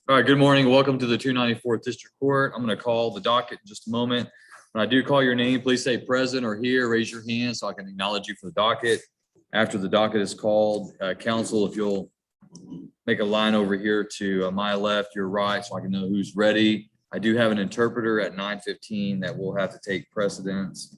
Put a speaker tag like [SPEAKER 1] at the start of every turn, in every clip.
[SPEAKER 1] All right, good morning. Welcome to the 294th District Court. I'm going to call the docket in just a moment. When I do call your name, please say present or here. Raise your hand so I can acknowledge you for the docket. After the docket is called, counsel, if you'll make a line over here to my left, your right, so I can know who's ready. I do have an interpreter at 9:15 that will have to take precedence.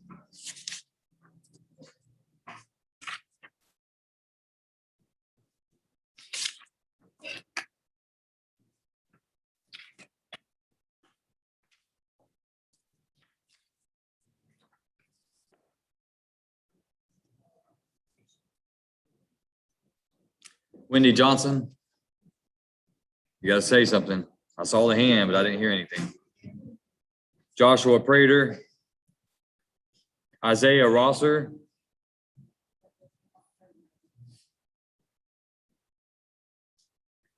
[SPEAKER 1] Wendy Johnson, you got to say something. I saw the hand, but I didn't hear anything. Joshua Prater, Isaiah Rosser,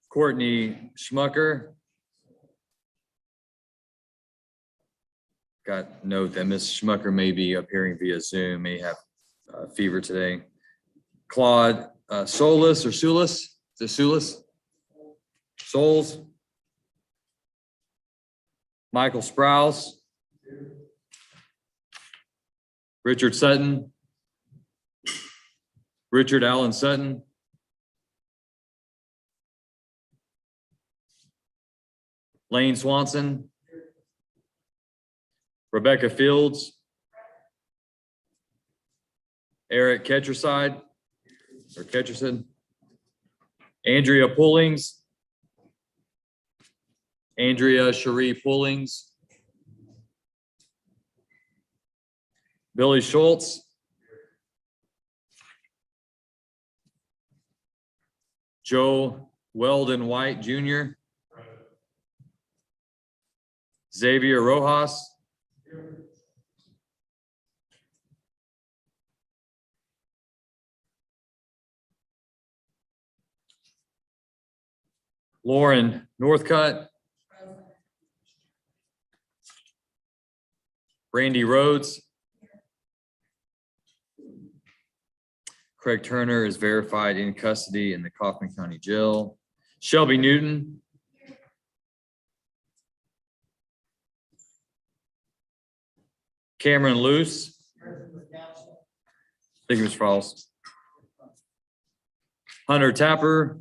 [SPEAKER 1] Courtney Schmucker. Got note that Ms. Schmucker may be appearing via Zoom, may have fever today. Claude Solis or Sulis? Is it Sulis? Souls. Michael Sprouse. Richard Sutton. Richard Allen Sutton. Lane Swanson. Rebecca Fields. Eric Ketcherside or Ketcherson. Andrea Pullings. Andrea Cherie Pullings. Billy Schultz. Joe Weldon White Jr. Xavier Rojas. Lauren Northcutt. Randy Rhodes. Craig Turner is verified in custody in the Kaufman County Jail. Shelby Newton. Cameron Luce. Thank you, Mr. Fowles. Hunter Tapper.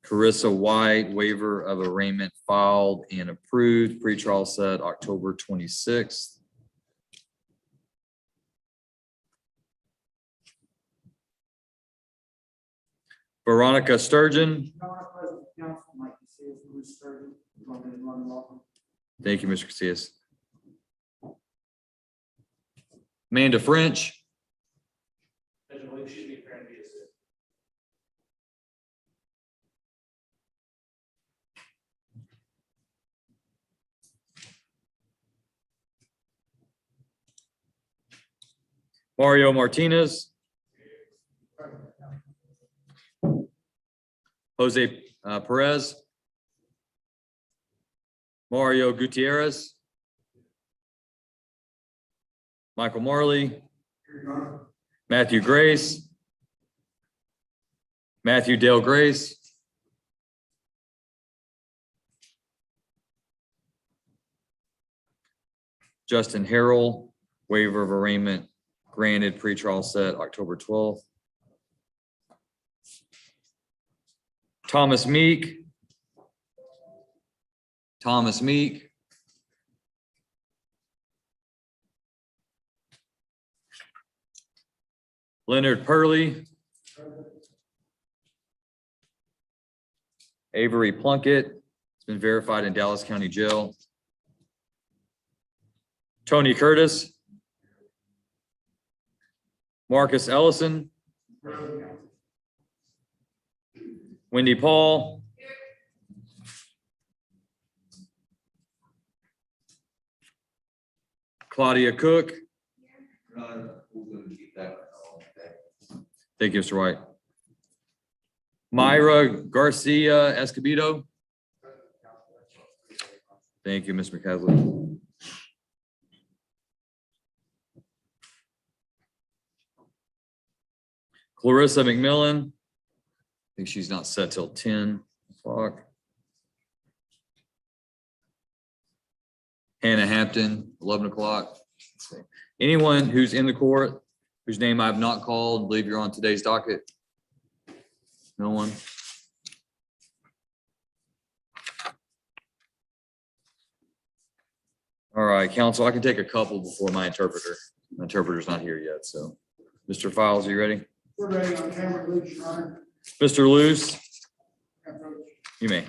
[SPEAKER 1] Carissa White, waiver of arraignment filed and approved. Pretrial set October 26th. Veronica Sturgeon. Thank you, Mr. Casillas. Amanda French. Mario Martinez. Jose Perez. Mario Gutierrez. Michael Marley. Matthew Grace. Matthew Dale Grace. Justin Harrell, waiver of arraignment granted, pretrial set October 12th. Thomas Meek. Thomas Meek. Leonard Purley. Avery Plunkett. It's been verified in Dallas County Jail. Tony Curtis. Marcus Ellison. Wendy Paul. Claudia Cook. Thank you, Mr. White. Myra Garcia Escobedo. Thank you, Ms. McCasley. Clarissa McMillan. think she's not set till 10 o'clock. Hannah Hampton, 11 o'clock. Anyone who's in the court whose name I have not called, believe you're on today's docket? No one? All right, counsel, I can take a couple before my interpreter. My interpreter's not here yet, so. Mr. Files, are you ready?
[SPEAKER 2] We're ready on camera, Luke, Your Honor.
[SPEAKER 1] Mr. Luce,
[SPEAKER 2] Approach.
[SPEAKER 1] you may.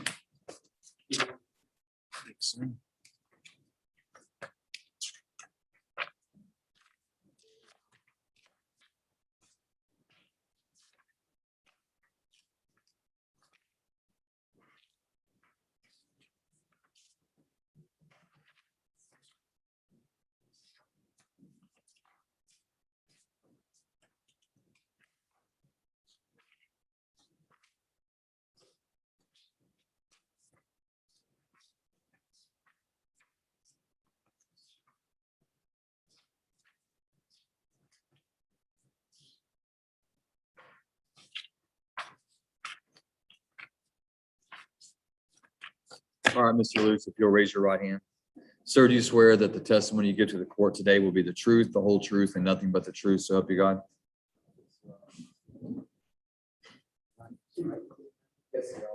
[SPEAKER 1] All right, Mr. Luce, if you'll raise your right hand. Sir, do you swear that the testimony you give to the court today will be the truth, the whole truth, and nothing but the truth, so help you God?
[SPEAKER 2] Yes, Your Honor.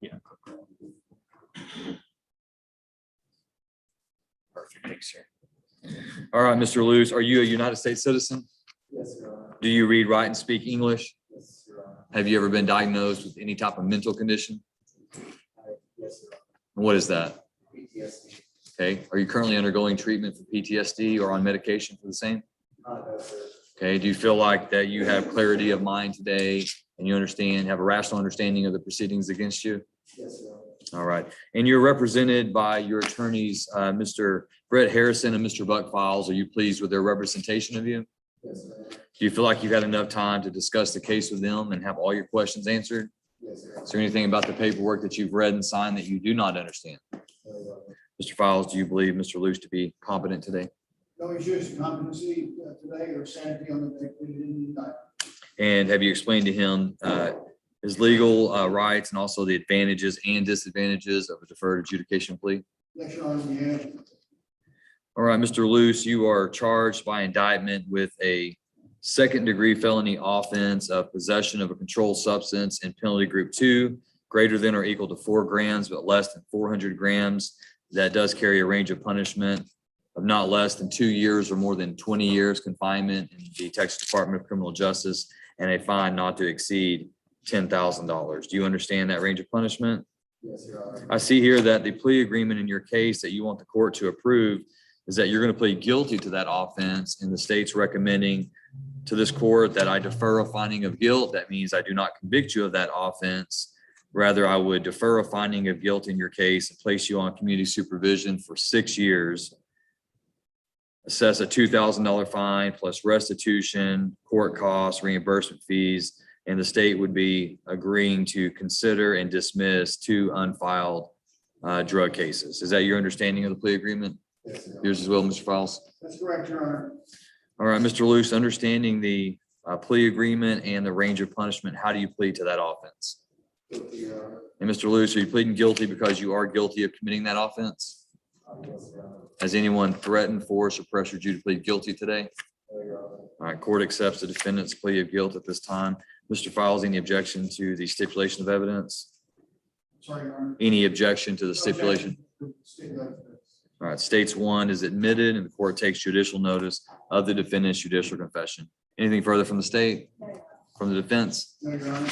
[SPEAKER 1] Yeah. Perfect, thanks, sir. All right, Mr. Luce, are you a United States citizen?
[SPEAKER 2] Yes, Your Honor.
[SPEAKER 1] Do you read, write, and speak English?
[SPEAKER 2] Yes, Your Honor.
[SPEAKER 1] Have you ever been diagnosed with any type of mental condition?
[SPEAKER 2] Yes, Your Honor.
[SPEAKER 1] What is that?
[SPEAKER 2] PTSD.
[SPEAKER 1] Okay, are you currently undergoing treatment for PTSD or on medication for the same?
[SPEAKER 2] No, sir.
[SPEAKER 1] Okay, do you feel like that you have clarity of mind today and you understand, have a rational understanding of the proceedings against you?
[SPEAKER 2] Yes, Your Honor.
[SPEAKER 1] All right, and you're represented by your attorneys, Mr. Brett Harrison and Mr. Buck Files. Are you pleased with their representation of you?
[SPEAKER 2] Yes, Your Honor.
[SPEAKER 1] Do you feel like you've had enough time to discuss the case with them and have all your questions answered?
[SPEAKER 2] Yes, Your Honor.
[SPEAKER 1] Is there anything about the paperwork that you've read and signed that you do not understand?
[SPEAKER 2] No, Your Honor.
[SPEAKER 1] Mr. Files, do you believe Mr. Luce to be competent today?
[SPEAKER 2] No issues, competency today or sanity on the day we didn't die.
[SPEAKER 1] And have you explained to him his legal rights and also the advantages and disadvantages of a deferred adjudication plea?
[SPEAKER 2] Yes, Your Honor, we have.
[SPEAKER 1] All right, Mr. Luce, you are charged by indictment with a second-degree felony offense of possession of a controlled substance in penalty group 2, greater than or equal to 4 grams, but less than 400 grams. That does carry a range of punishment of not less than 2 years or more than 20 years confinement in the Texas Department of Criminal Justice and a fine not to exceed $10,000. Do you understand that range of punishment?
[SPEAKER 2] Yes, Your Honor.
[SPEAKER 1] I see here that the plea agreement in your case that you want the court to approve is that you're going to plead guilty to that offense, and the state's recommending to this court that I defer a finding of guilt. That means I do not convict you of that offense. Rather, I would defer a finding of guilt in your case and place you on community supervision for 6 years, assess a $2,000 fine plus restitution, court costs, reimbursement fees, and the state would be agreeing to consider and dismiss 2 unfiled drug cases. Is that your understanding of the plea agreement?
[SPEAKER 2] Yes, Your Honor.
[SPEAKER 1] Yours as well, Mr. Files?
[SPEAKER 2] That's correct, Your Honor.
[SPEAKER 1] All right, Mr. Luce, understanding the plea agreement and the range of punishment, how do you plead to that offense?
[SPEAKER 2] Guilty, Your Honor.
[SPEAKER 1] And Mr. Luce, are you pleading guilty because you are guilty of committing that offense?
[SPEAKER 2] Yes, Your Honor.
[SPEAKER 1] Has anyone threatened, forced, or pressured you to plead guilty today?
[SPEAKER 2] No, Your Honor.
[SPEAKER 1] All right, court accepts the defendant's plea of guilt at this time. Mr. Files, any objection to the stipulation of evidence?
[SPEAKER 2] Sorry, Your Honor.
[SPEAKER 1] Any objection to the stipulation?
[SPEAKER 2] Stipulation.
[SPEAKER 1] All right, states 1 is admitted and the court takes judicial notice of the defendant's judicial confession. Anything further from the state? From the defense?
[SPEAKER 2] No, Your Honor.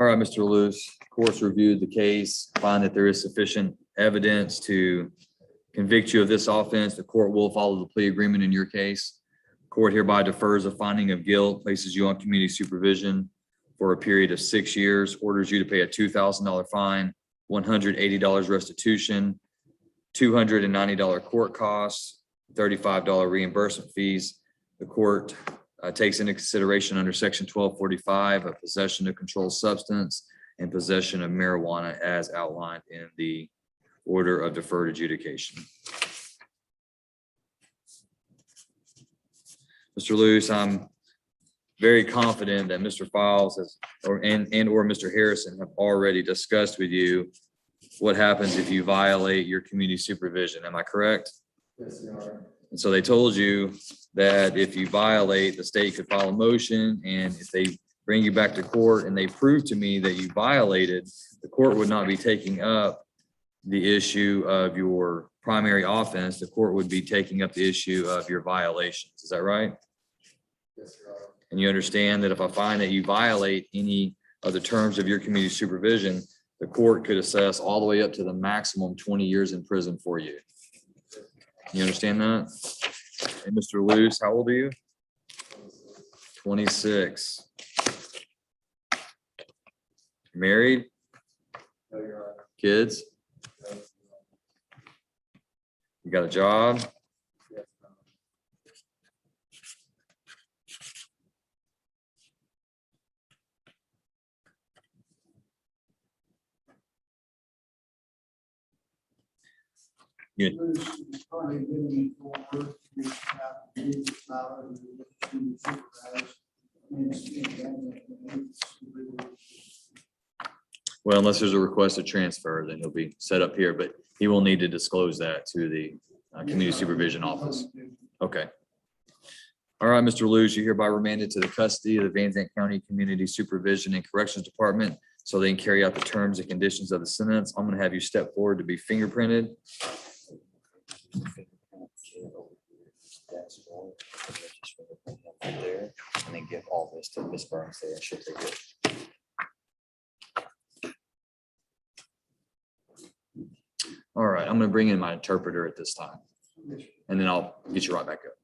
[SPEAKER 1] All right, Mr. Lewis, court's reviewed the case, find that there is sufficient evidence to convict you of this offense. The court will follow the plea agreement in your case. Court hereby defers a finding of guilt, places you on community supervision for a period of 6 years, orders you to pay a $2,000 fine, $180 restitution, $290 court costs, $35 reimbursement fees. The court takes into consideration under section 1245 of possession of controlled substance and possession of marijuana as outlined in the order of deferred adjudication. Mr. Lewis, I'm very confident that Mr. Files has, or Mr. Harrison have already discussed with you what happens if you violate your community supervision. Am I correct?
[SPEAKER 2] Yes, you are.
[SPEAKER 1] And so they told you that if you violate, the state could file a motion, and if they bring you back to court and they prove to me that you violated, the court would not be taking up the issue of your primary offense. The court would be taking up the issue of your violations. Is that right?
[SPEAKER 2] Yes, you are.
[SPEAKER 1] And you understand that if I find that you violate any of the terms of your community supervision, the court could assess all the way up to the maximum 20 years in prison for you. You understand that? And Mr. Lewis, how old are you? 26. Married?
[SPEAKER 2] No, you're right.
[SPEAKER 1] Kids? You got a job?
[SPEAKER 2] Yes,
[SPEAKER 1] You-
[SPEAKER 2] It's probably been for work, we have to do this now, and we look to supervise, and
[SPEAKER 1] Well, unless there's a requested transfer, then he'll be set up here, but he will need to disclose that to the community supervision office. Okay. All right, Mr. Lewis, you're hereby remanded to the custody of the Van Zandt County Community Supervision and Corrections Department so they can carry out the terms and conditions of the sentence. I'm going to have you step forward to be fingerprinted. There, and then give all this to Ms. Burns there, and she'll take it. All right, I'm gonna bring in my interpreter at this time, and then I'll get you right back up.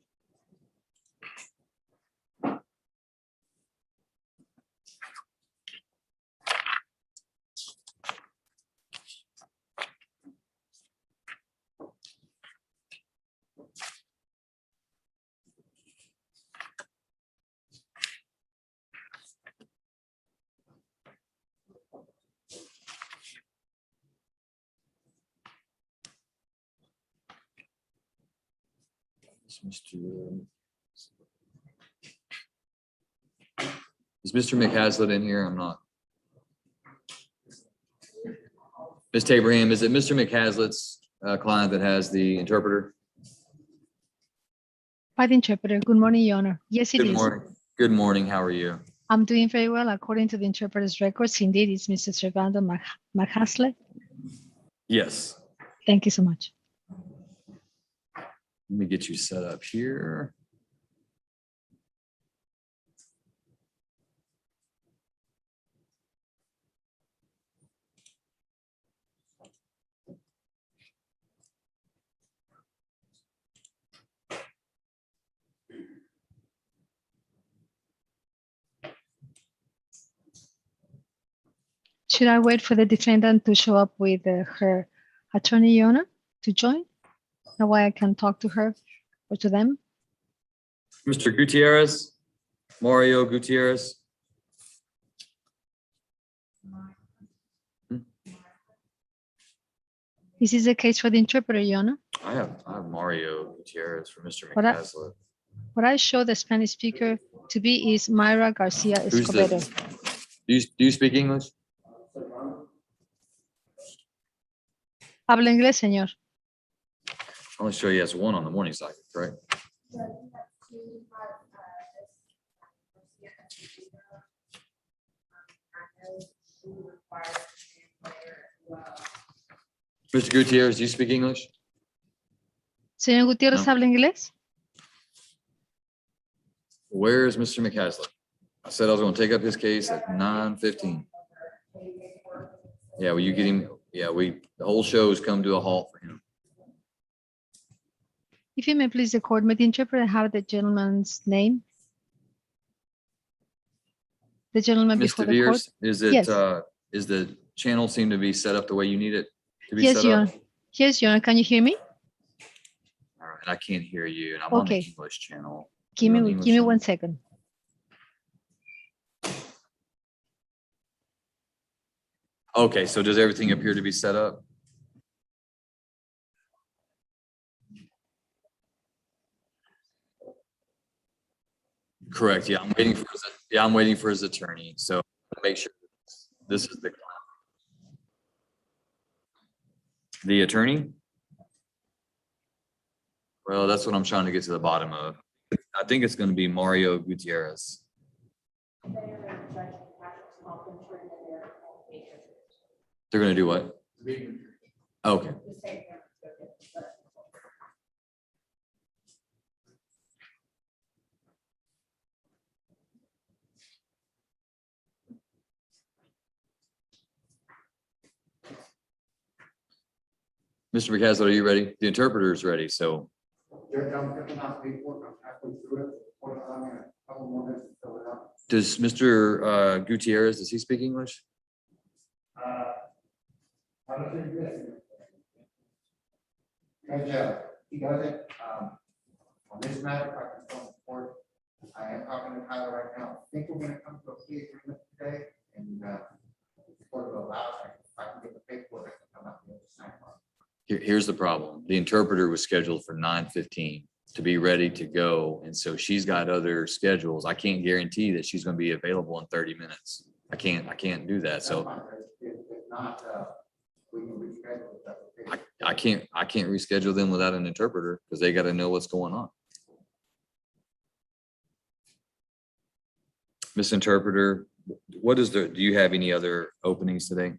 [SPEAKER 1] Is Mr. McHaslett in here? I'm not. Ms. Tabraham, is it Mr. McHaslett's client that has the interpreter?
[SPEAKER 3] By the interpreter. Good morning, Your Honor. Yes, it
[SPEAKER 1] Good
[SPEAKER 3] is.
[SPEAKER 1] morning. Good morning. How are you?
[SPEAKER 3] I'm doing very well. According to the interpreter's records, indeed, it's Mr. Servando McHaslett.
[SPEAKER 1] Yes.
[SPEAKER 3] Thank you so much.
[SPEAKER 1] Let me get you set up here.
[SPEAKER 3] Should I wait for the defendant to show up with her attorney, Your Honor, to join? That way I can talk to her or to them.
[SPEAKER 1] Mr. Gutierrez, Mario Gutierrez.
[SPEAKER 3] This is a case for the interpreter, Your Honor.
[SPEAKER 1] I have Mario Gutierrez for Mr.
[SPEAKER 3] What I-
[SPEAKER 1] McHaslett.
[SPEAKER 3] What I show the Spanish speaker to be is Myra Garcia
[SPEAKER 1] Who's
[SPEAKER 3] Escobedo.
[SPEAKER 1] the, do you speak English?
[SPEAKER 3] Habla inglés, señor.
[SPEAKER 1] I only show you has one on the morning cycle, right? Mr. Gutierrez, do you speak English?
[SPEAKER 3] Señor Gutiérrez,
[SPEAKER 1] No.
[SPEAKER 3] ¿habla inglés?
[SPEAKER 1] Where is Mr. McHaslett? I said I was going to take up his case at 9:15. Yeah, will you get him? Yeah, the whole show has come to a halt for him.
[SPEAKER 3] If you may please record me, the interpreter have the gentleman's name. The gentleman before
[SPEAKER 1] Mr.
[SPEAKER 3] the court.
[SPEAKER 1] Viers,
[SPEAKER 3] Yes.
[SPEAKER 1] is the channel seem to be set up the way you need it to be
[SPEAKER 3] Yes,
[SPEAKER 1] set
[SPEAKER 3] Your
[SPEAKER 1] up?
[SPEAKER 3] Honor. Yes, Your Honor. Can you hear me?
[SPEAKER 1] All right, I can't hear you and I'm on the
[SPEAKER 3] Okay.
[SPEAKER 1] English channel.
[SPEAKER 3] Give
[SPEAKER 1] You're on
[SPEAKER 3] me,
[SPEAKER 1] the English
[SPEAKER 3] give me
[SPEAKER 1] channel?
[SPEAKER 3] 1 second.
[SPEAKER 1] Okay, so does everything appear to be set up? Correct, yeah, I'm waiting for his attorney, so make sure this is the attorney? Well, that's what I'm trying to get to the bottom of. I think it's gonna be Mario Gutierrez. They're gonna do what? Okay. Mr. McCaslin, are you ready? The interpreter is ready, so.
[SPEAKER 2] Judge, I'm filling out paperwork, I'm halfway through it. Hold on, I'm gonna, a couple more minutes to fill it out.
[SPEAKER 1] Does Mr. Gutierrez, does he speak English?
[SPEAKER 2] I don't think this. Judge, he does it, on this matter, if I can come forward. I am talking to Tyler right now. I think we're gonna come to a plea agreement today, and, if the court will allow, I can get the paperwork, I can come out and sign it.
[SPEAKER 1] Here's the problem. The interpreter was scheduled for 9:15 to be ready to go. And so she's got other schedules. I can't guarantee that she's going to be available in 30 minutes. I can't do that. So
[SPEAKER 2] If not, we can reschedule it. That's okay.
[SPEAKER 1] I can't reschedule them without an interpreter because they got to know what's going on. Miss Interpreter, what is do you have any other openings today?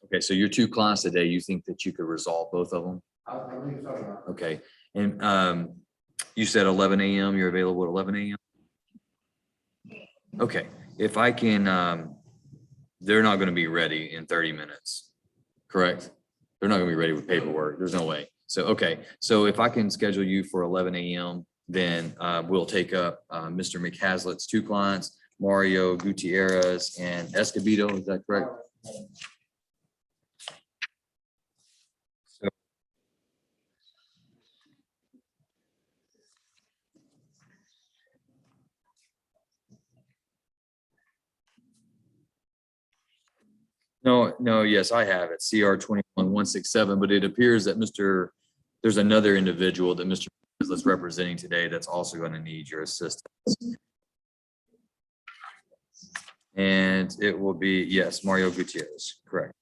[SPEAKER 1] Okay, so your two clients today, you think that you could resolve both of them?
[SPEAKER 2] I believe so, Your Honor.
[SPEAKER 1] Okay, and you said 11 a.m. You're available at 11 a.m. Okay, if I can, they're not going to be ready in 30 minutes, correct? They're not going to be ready with paperwork. There's no way. So, okay, so if I can schedule you for 11 a.m., then we'll take up Mr. McHazlett's two clients, Mario Gutierrez and Escobedo. Is that correct? No, yes, I have it, CR 21167, but it appears that there's another individual that Mr. is representing today that's also going to need your assistance. And it will be, yes, Mario Gutierrez, correct.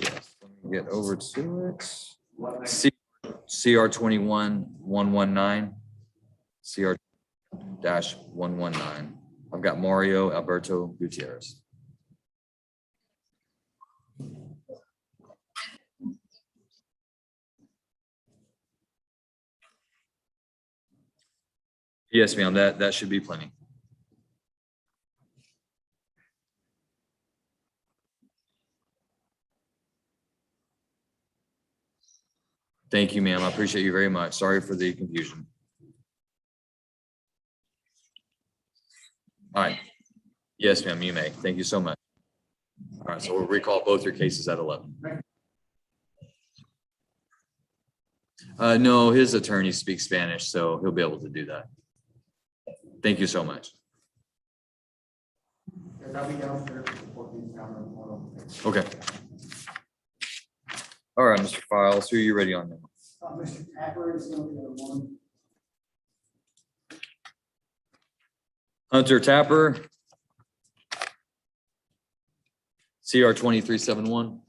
[SPEAKER 1] Yes, let me get over to it. CR 21119, CR-119. I've got Mario Alberto Gutierrez. Yes, ma'am, that should be plenty. Thank you, ma'am. I appreciate you very much. Sorry for the confusion. All right. Yes, ma'am, you may. Thank you so much. All right, so we'll recall both your cases at 11. No, his attorney speaks Spanish, so he'll be able to do that. Thank you so much.
[SPEAKER 2] I'll be downstairs for 14 down.
[SPEAKER 1] Okay. All right, Mr. Files, who are you ready on now?
[SPEAKER 2] Mr. Tapper is going to be the one.
[SPEAKER 1] Hunter Tapper. CR 2371.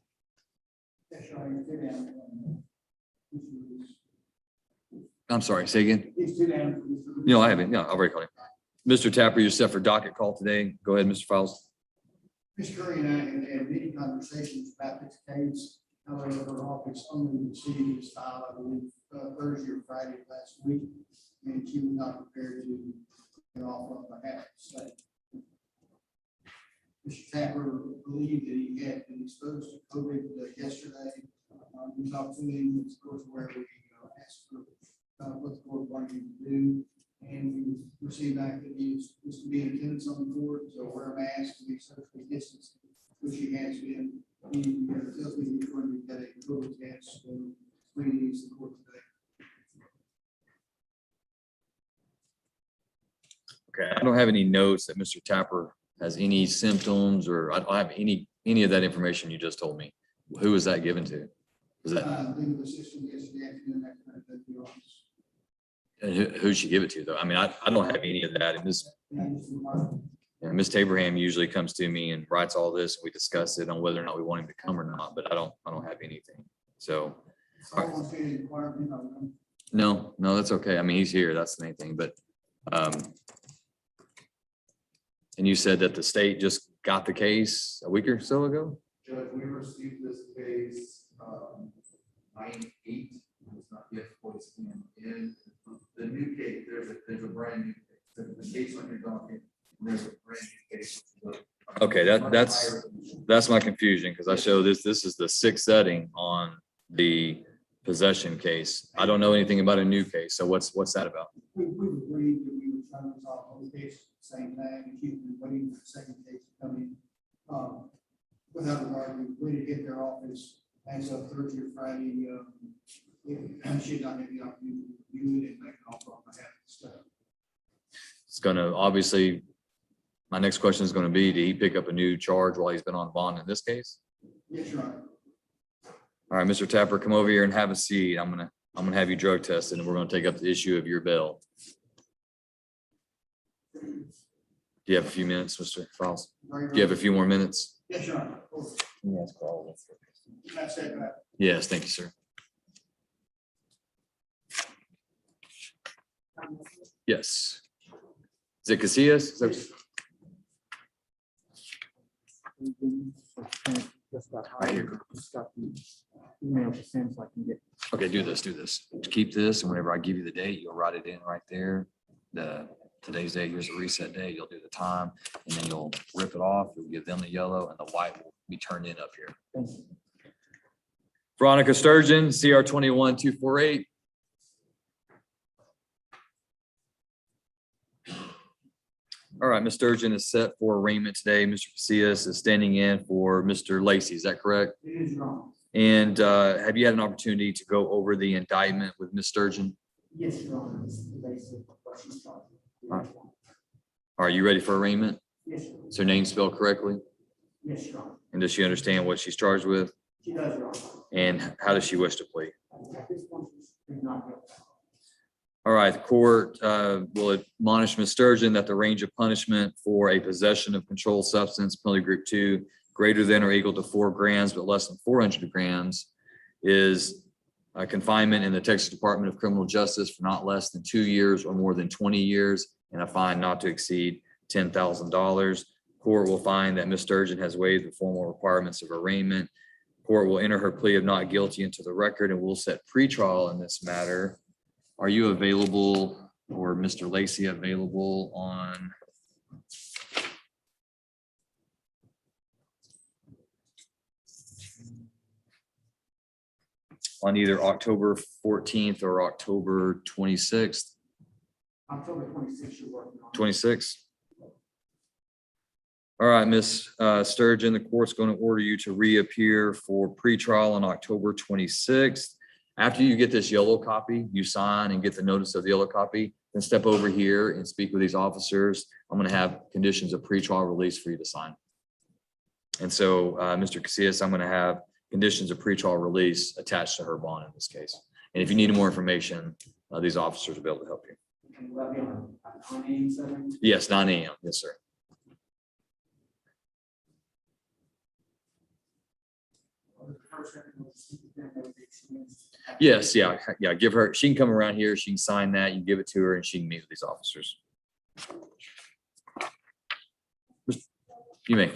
[SPEAKER 1] I'm sorry, say again. No, I haven't. No, I've already called him. Mr. Tapper, you're set for docket call today. Go ahead, Mr. Files.
[SPEAKER 2] Ms. Curry and I have had many conversations about this case. However, her office only received this file, I believe, Thursday or Friday of last week, and she was not prepared to get off on behalf of the state. Mr. Tapper believed that he had been exposed to COVID yesterday. We talked to him, of course, where we asked for what the court wanted him to do. And we received back that he was to be in attendance on the court, so wear a mask, to be socially distanced, which he has been. He tells me he's going to get a COVID test, so we need the court today.
[SPEAKER 1] Okay, I don't have any notes that Mr. Tapper has any symptoms, or I don't have any of that information you just told me. Who was that given to? Was that,
[SPEAKER 2] Legal assistant yesterday afternoon at the office.
[SPEAKER 1] and who'd she give it to though? I mean, I don't have any of that. And Ms. Tabraham usually comes to me and writes all this. We discuss it on whether or not we want him to come or not, but I don't have anything. So, no, that's okay. I mean, he's here. That's the main thing, but, and you said that the state just got the case a week or so ago?
[SPEAKER 4] Judge, we received this case 9/8. It's not yet fully scanned in. The new case, there's a brand new case. The case on your docket, there's a brand new case.
[SPEAKER 1] Okay, that's my confusion, because I show this is the sixth setting on the possession case. I don't know anything about a new case. So what's that about?
[SPEAKER 2] We agreed that we would try to resolve both cases at the same time, and keep them waiting for the second case to come in. Without regard, we waited to get their office as of Thursday or Friday. And she did not have the opportunity to review it and make an offer on behalf of the staff.
[SPEAKER 1] It's gonna, obviously, my next question is gonna be, did he pick up a new charge while he's been on bond in this case?
[SPEAKER 2] Yes, Your Honor.
[SPEAKER 1] All right, Mr. Tapper, come over here and have a seat. I'm gonna have you drug tested, and we're gonna take up the issue of your bail. Do you have a few minutes, Mr. Files? Do you have a few more minutes?
[SPEAKER 2] Yes, Your Honor. Of course.
[SPEAKER 1] Yes, Carl.
[SPEAKER 2] That's it.
[SPEAKER 1] Yes, thank you, sir. Yes. Is it Casillas? Is that- Right here.
[SPEAKER 5] Email to send so I can get.
[SPEAKER 1] Okay, do this. Keep this, and whenever I give you the date, you'll write it in right there. Today's date, here's a reset date. You'll do the time, and then you'll rip it off. You'll give them the yellow, and the white will be turned in up here.
[SPEAKER 5] Thank you.
[SPEAKER 1] Veronica Sturgeon, CR 21-248. All right, Ms. Sturgeon is set for arraignment today. Mr. Casillas is standing in for Mr. Lacy. Is that correct?
[SPEAKER 2] It is wrong.
[SPEAKER 1] And have you had an opportunity to go over the indictment with Ms. Sturgeon?
[SPEAKER 5] Yes, Your Honor. This is the basic questions.
[SPEAKER 1] Are you ready for arraignment?
[SPEAKER 5] Yes, Your Honor.
[SPEAKER 1] Is her name spelled correctly?
[SPEAKER 5] Yes, Your Honor.
[SPEAKER 1] And does she understand what she's charged with?
[SPEAKER 5] She does, Your Honor.
[SPEAKER 1] And how does she wish to plead?
[SPEAKER 5] At this point, she's not guilty.
[SPEAKER 1] All right, the court will admonish Ms. Sturgeon that the range of punishment for a possession of controlled substance, penalty group 2, greater than or equal to 4 grams but less than 400 grams, is confinement in the Texas Department of Criminal Justice for not less than 2 years or more than 20 years, and a fine not to exceed $10,000. Court will find that Ms. Sturgeon has waived the formal requirements of arraignment. Court will enter her plea of not guilty into the record and will set pretrial in this matter. Are you available, or Mr. Lacy available on either October 14th or October 26th?
[SPEAKER 5] October 26th, you're working on.
[SPEAKER 1] 26th? All right, Ms. Sturgeon, the court's going to order you to reappear for pretrial on October 26th. After you get this yellow copy, you sign and get the notice of the yellow copy, then step over here and speak with these officers. I'm going to have conditions of pretrial release for you to sign. And so, Mr. Casillas, I'm going to have conditions of pretrial release attached to her bond in this case. And if you need more information, these officers will be able to help you.
[SPEAKER 5] And will that be on 9 a.m. 7?
[SPEAKER 1] Yes, 9 a.m. Yes, sir. Yes, yeah. Give her, she can come around here, she can sign that, you give it to her, and she can meet with these officers. You may.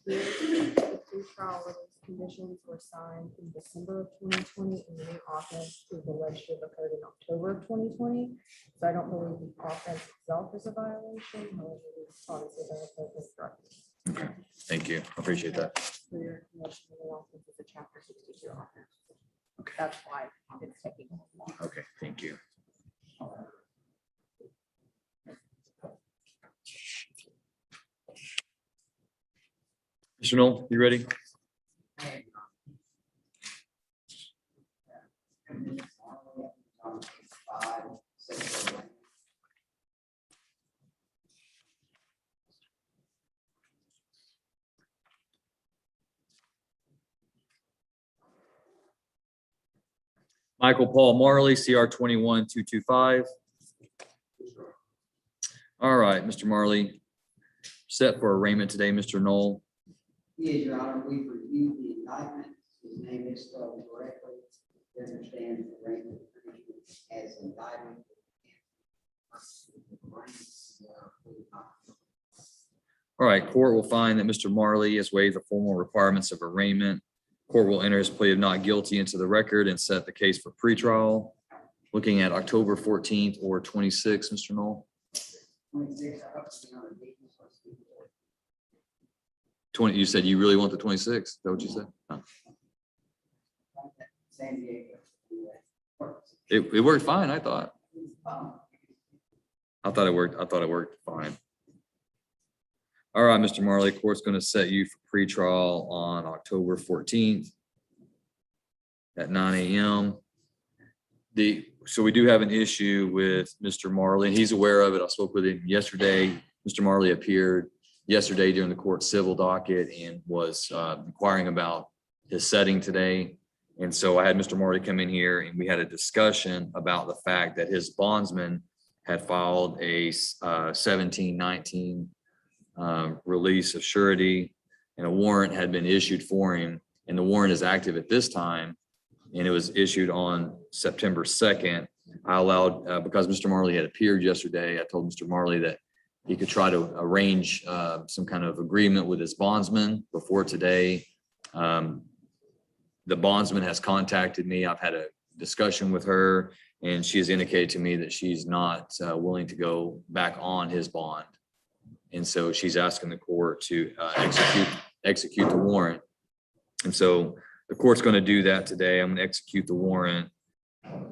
[SPEAKER 6] The pre-trial release conditions were signed in December of 2020, and the new offense is alleged to have occurred in October of 2020. So I don't believe the offense itself is a violation. However, it's obviously benefit is drugs.
[SPEAKER 1] Okay, thank you. I appreciate that.
[SPEAKER 6] For your information, the offense is a chapter 62 offense. That's why it's taking. so long.
[SPEAKER 1] Okay, thank you. Mr. Knoll, you ready? Michael Paul Marley, CR 21-225. All right, Mr. Marley, set for arraignment today, Mr. Knoll.
[SPEAKER 7] Yes, Your Honor, we've reviewed the indictment. His name is spelled correctly. He understands the arraignment as indictment.
[SPEAKER 1] All right, court will find that Mr. Marley has waived the formal requirements of arraignment. Court will enter his plea of not guilty into the record and set the case for pretrial. Looking at October 14th or 26th, Mr. Knoll.
[SPEAKER 7] 26, I hope to be on a meeting, so to speak.
[SPEAKER 1] 20, you said you really want the 26th? Is that what you said? No.
[SPEAKER 7] San Diego.
[SPEAKER 1] It worked fine, I thought.
[SPEAKER 7] Um,
[SPEAKER 1] I thought it worked fine. All right, Mr. Marley, court's going to set you for pretrial on October 14th at 9 a.m. So we do have an issue with Mr. Marley, and he's aware of it. I spoke with him yesterday. Mr. Marley appeared yesterday during the court civil docket and was inquiring about his setting today. And so I had Mr. Marley come in here and we had a discussion about the fact that his bondsman had filed a 1719 release of surety, and a warrant had been issued for him, and the warrant is active at this time, and it was issued on September 2nd. I allowed, because Mr. Marley had appeared yesterday, I told Mr. Marley that he could try to arrange some kind of agreement with his bondsman before today. The bondsman has contacted me. I've had a discussion with her, and she has indicated to me that she's not willing to go back on his bond. And so she's asking the court to execute the warrant. And so the court's going to do that today. I'm going to execute the warrant,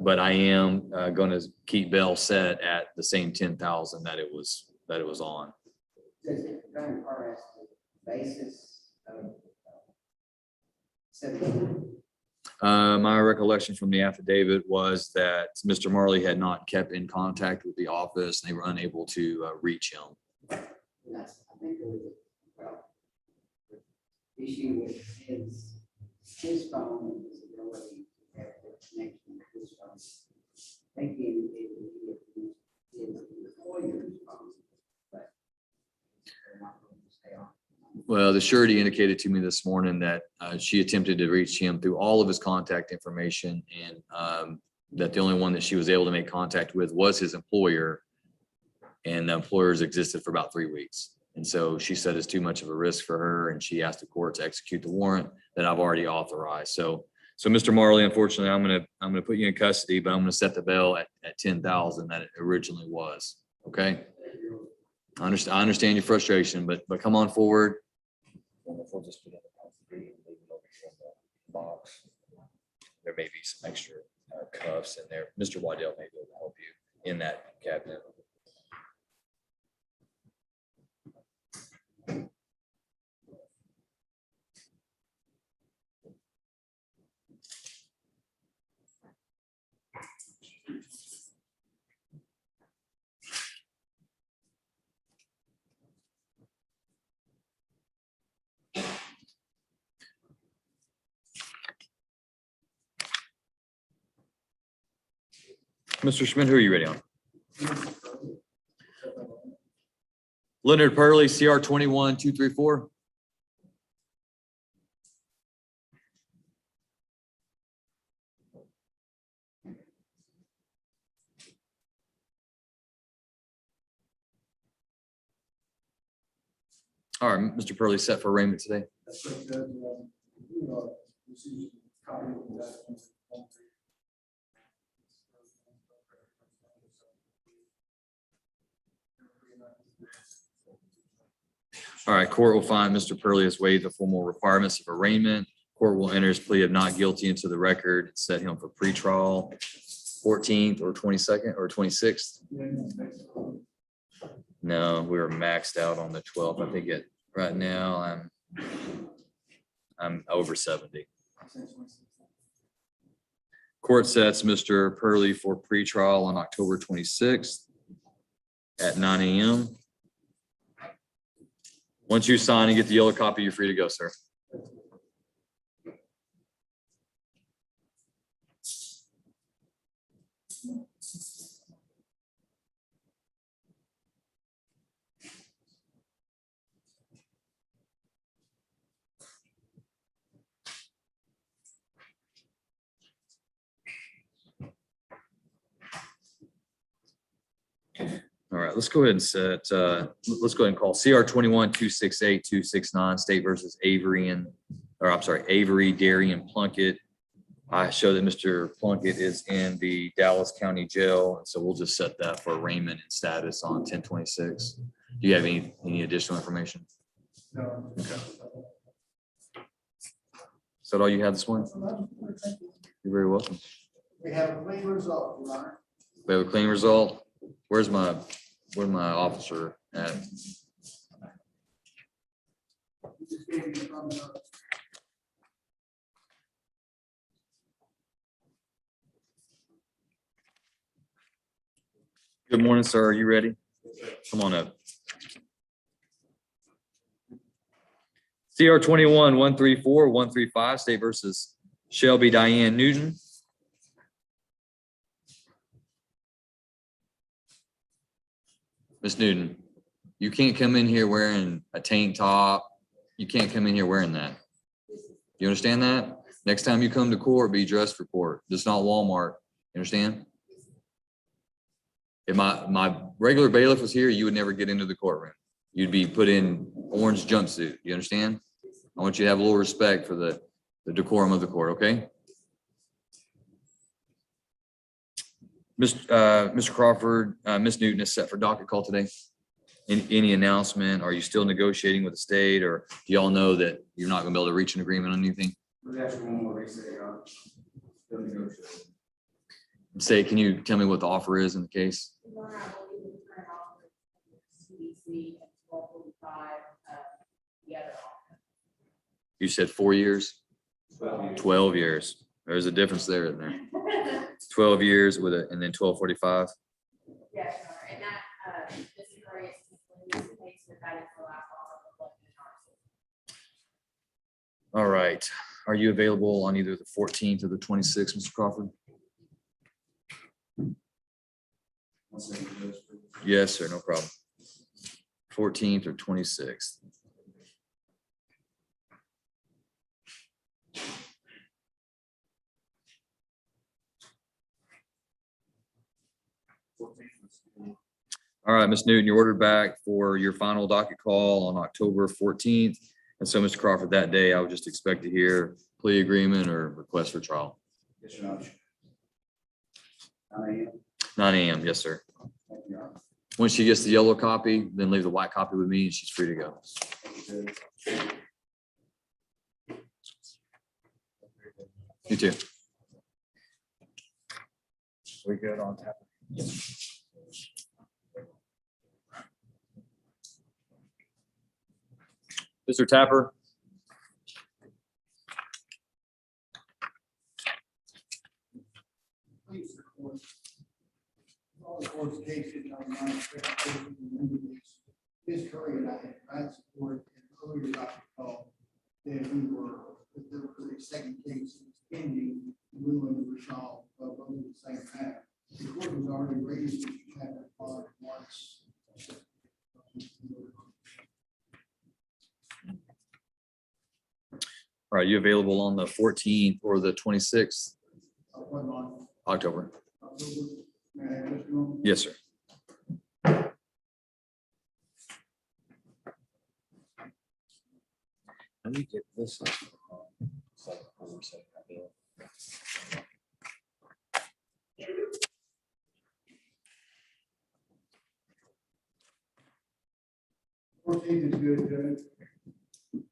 [SPEAKER 1] but I am going to keep bail set at the same 10,000 that it was on.
[SPEAKER 7] Does it run far as the basis of 17?
[SPEAKER 1] My recollection from the affidavit was that Mr. Marley had not kept in contact with the office. They were unable to reach him.
[SPEAKER 7] And that's, I think there was a, well, the issue with his phone and his ability to have the connection with his phone. I think he indicated that he had used his employer's phone, but they're not going to stay on.
[SPEAKER 1] Well, the surety indicated to me this morning that she attempted to reach him through all of his contact information, and that the only one that she was able to make contact with was his employer. And the employers existed for about 3 weeks. And so she said it's too much of a risk for her, and she asked the court to execute the warrant that I've already authorized. So Mr. Marley, unfortunately, I'm gonna put you in custody, but I'm gonna set the bail at 10,000 that it originally was. Okay? I understand your frustration, but come on forward. We'll just put it in the custody and leave it over here in the box. There may be some extra cuffs in there. Mr. Waddell may be able to help you in that cabinet. Mr. Schmidt, who are you ready on? Leonard Purley, CR 21-234. All right, Mr. Purley set for arraignment today.
[SPEAKER 5] That's great, Judge. Received a copy of that.
[SPEAKER 1] All right, court will find Mr. Purley has waived the formal requirements of arraignment. Court will enter his plea of not guilty into the record and set him for pretrial 14th or 22nd or 26th. No, we were maxed out on the 12th. I think right now I'm over 70. Court sets Mr. Purley for pretrial on October 26th at 9 a.m. Once you sign and get the yellow copy, you're free to go, sir. All right, let's go ahead and set, let's go ahead and call CR 21-268-269 State versus Avery Avery, Darian Plunkett. I show that Mr. Plunkett is in the Dallas County Jail, and so we'll just set that for arraignment and status on 10/26. Do you have any additional information?
[SPEAKER 5] No.
[SPEAKER 1] Okay. Is that all you had this morning? You're very welcome.
[SPEAKER 5] We have a clean result, Your Honor.
[SPEAKER 1] We have a clean result. Where's my officer at? Good morning, sir. Are you ready? Come on up. CR 21-134-135 State versus Shelby Diane Newton. Miss Newton, you can't come in here wearing a tank top. You can't come in here wearing that. You understand that? Next time you come to court, be dressed for court. It's not Walmart. You understand? If my regular bailiff was here, you would never get into the courtroom. You'd be put in orange jumpsuit. You understand? I want you to have a little respect for the decorum of the court, okay? Mr. Crawford, Ms. Newton is set for docket call today. Any announcement? Are you still negotiating with the state, or do y'all know that you're not gonna be able to reach an agreement on anything? Say, can you tell me what the offer is in the case? You said 4 years? 12 years. There's a difference there, isn't there? 12 years with and then 1245.
[SPEAKER 6] Yes, and that, Mr. Curry is case with that is the last offer.
[SPEAKER 1] All right. Are you available on either the 14th or the 26th, Mr. Crawford? Yes, sir. No problem. 14th or 26th. All right, Ms. Newton, you're ordered back for your final docket call on October 14th. And so, Mr. Crawford, that day, I would just expect to hear plea agreement or request for trial.
[SPEAKER 7] Yes, Your Honor.
[SPEAKER 1] 9 a.m. Yes, sir. When she gets the yellow copy, then leave the white copy with me and she's free to go. You too. We good on tap? Mr. Tapper.
[SPEAKER 5] Please, the court. All the court's cases on my expectation and remedies. Ms. Curry and I had tried support in earlier docket call that there was a second case pending, willing to resolve both of the same matter. The court was already raised to have it on once.
[SPEAKER 1] All right, you available on the 14th or the 26th
[SPEAKER 5] What month?
[SPEAKER 1] October?
[SPEAKER 5] October? May I have this one?
[SPEAKER 1] Yes, sir. Let me get this. It's like 4%, I feel.
[SPEAKER 5] Fourteenth is good, Judge.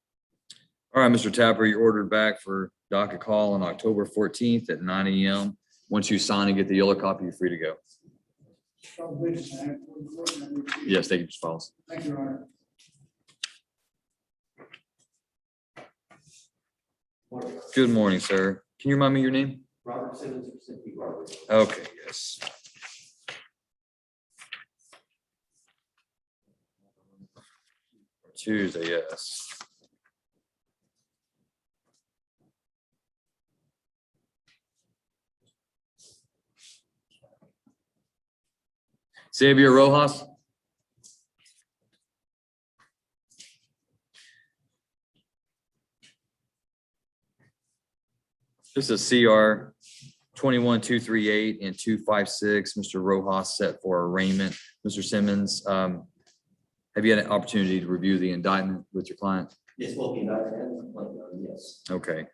[SPEAKER 1] All right, Mr. Tapper, you're ordered back for docket call on October 14th at 9 AM. Once you sign and get the yellow copy, you're free to go.
[SPEAKER 5] Some business I have for the court, and I will-
[SPEAKER 1] Yes, thank you, Mr. Fowles.
[SPEAKER 5] Thank you, Your Honor.
[SPEAKER 1] Good morning, sir. Can you remind me your name?
[SPEAKER 8] Robert Simmons or Cynthia Barber.
[SPEAKER 1] Okay, yes. Tuesday, yes. Xavier Rojas? This is CR 21-238 and 256, Mr. Rojas set for arraignment. Mr. Simmons, have you had an opportunity to review the indictment with your client?
[SPEAKER 8] Yes, both the indictment and the complaint are, yes.
[SPEAKER 1] Okay.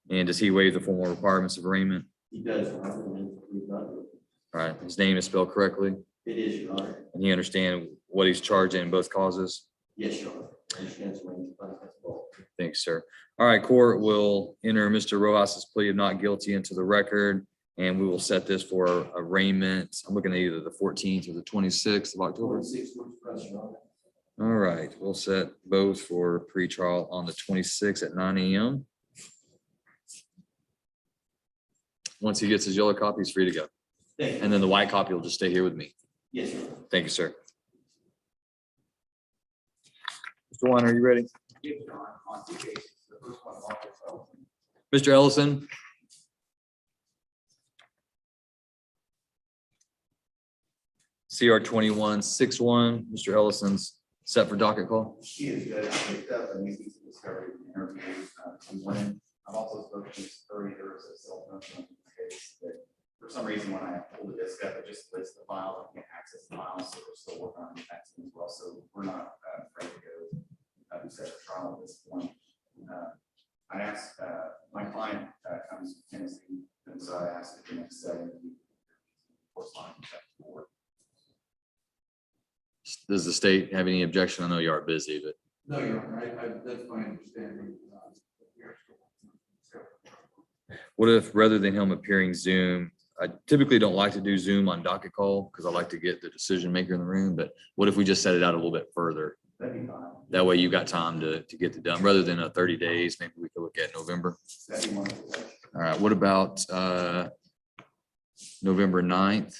[SPEAKER 1] And does he waive the formal requirements of arraignment?
[SPEAKER 8] He does, Your Honor, and he's not guilty.
[SPEAKER 1] All right, his name is spelled correctly,
[SPEAKER 8] It is, Your Honor.
[SPEAKER 1] and he understand what he's charged in both causes?
[SPEAKER 8] Yes, Your Honor. I understand it's range of conduct, that's both.
[SPEAKER 1] Thanks, sir. All right, court will enter Mr. Rojas's plea of not guilty into the record, and we will set this for arraignment. I'm looking at either the 14th or the 26th of October.
[SPEAKER 8] 46 words press, Your Honor.
[SPEAKER 1] All right, we'll set both for pretrial on the 26th at 9 AM. Once he gets his yellow copy, he's free to go.
[SPEAKER 8] Thank you.
[SPEAKER 1] And then the white copy will just stay here with me.
[SPEAKER 8] Yes, Your Honor.
[SPEAKER 1] Thank you, sir. Mr. Weiner, are you ready?
[SPEAKER 4] Yes, Your Honor, on two cases. The first one, Marcus Ellison.
[SPEAKER 1] Mr. Ellison? CR 2161, Mr. Ellison's set for docket call.
[SPEAKER 4] He is good. I picked up a new piece of discovery from interviews. I've also spoken to his there was a cell phone case that for some reason, when I pulled the disk up, it just lists the file. I can't access the files, so we're still working on accessing as well. So we're not afraid to go set a trial at this point. I asked, my client comes from Tennessee, and so I asked if the next setting corresponding to that board.
[SPEAKER 1] Does the state have any objection? I know you are busy, but
[SPEAKER 4] No, Your Honor, that's my understanding.
[SPEAKER 1] what if rather than him appearing Zoom, I typically don't like to do Zoom on docket call because I like to get the decision maker in the room, but what if we just set it out a little bit further?
[SPEAKER 4] That'd be fine.
[SPEAKER 1] That way you got time to get it done rather than 30 days. Maybe we could look at November.
[SPEAKER 4] That'd be one.
[SPEAKER 1] All right, what about November 9th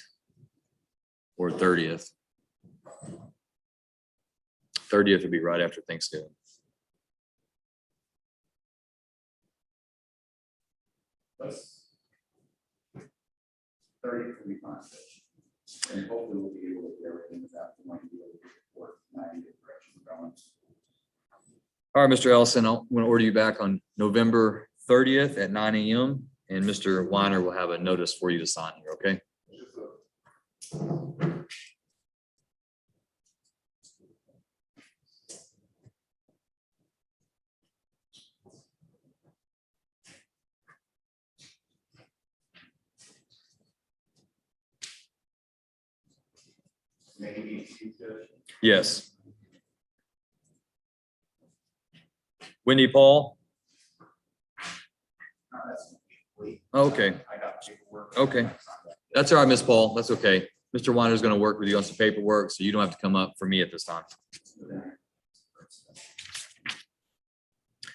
[SPEAKER 1] or 30th? 30th would be right after Thanksgiving.
[SPEAKER 4] That's 30 will be fine. And hopefully we'll be able to get everything without the money to be able to report 90 direction we're going.
[SPEAKER 1] All right, Mr. Ellison, I'm going to order you back on November 30th at 9 AM. And Mr. Weiner will have a notice for you to sign here, okay?
[SPEAKER 4] Maybe.
[SPEAKER 1] Yes. Wendy Paul? Okay.
[SPEAKER 4] I got paperwork.
[SPEAKER 1] Okay. That's all right, Miss Paul. That's okay. Mr. Weiner is going to work with you on some paperwork, so you don't have to come up for me at this time.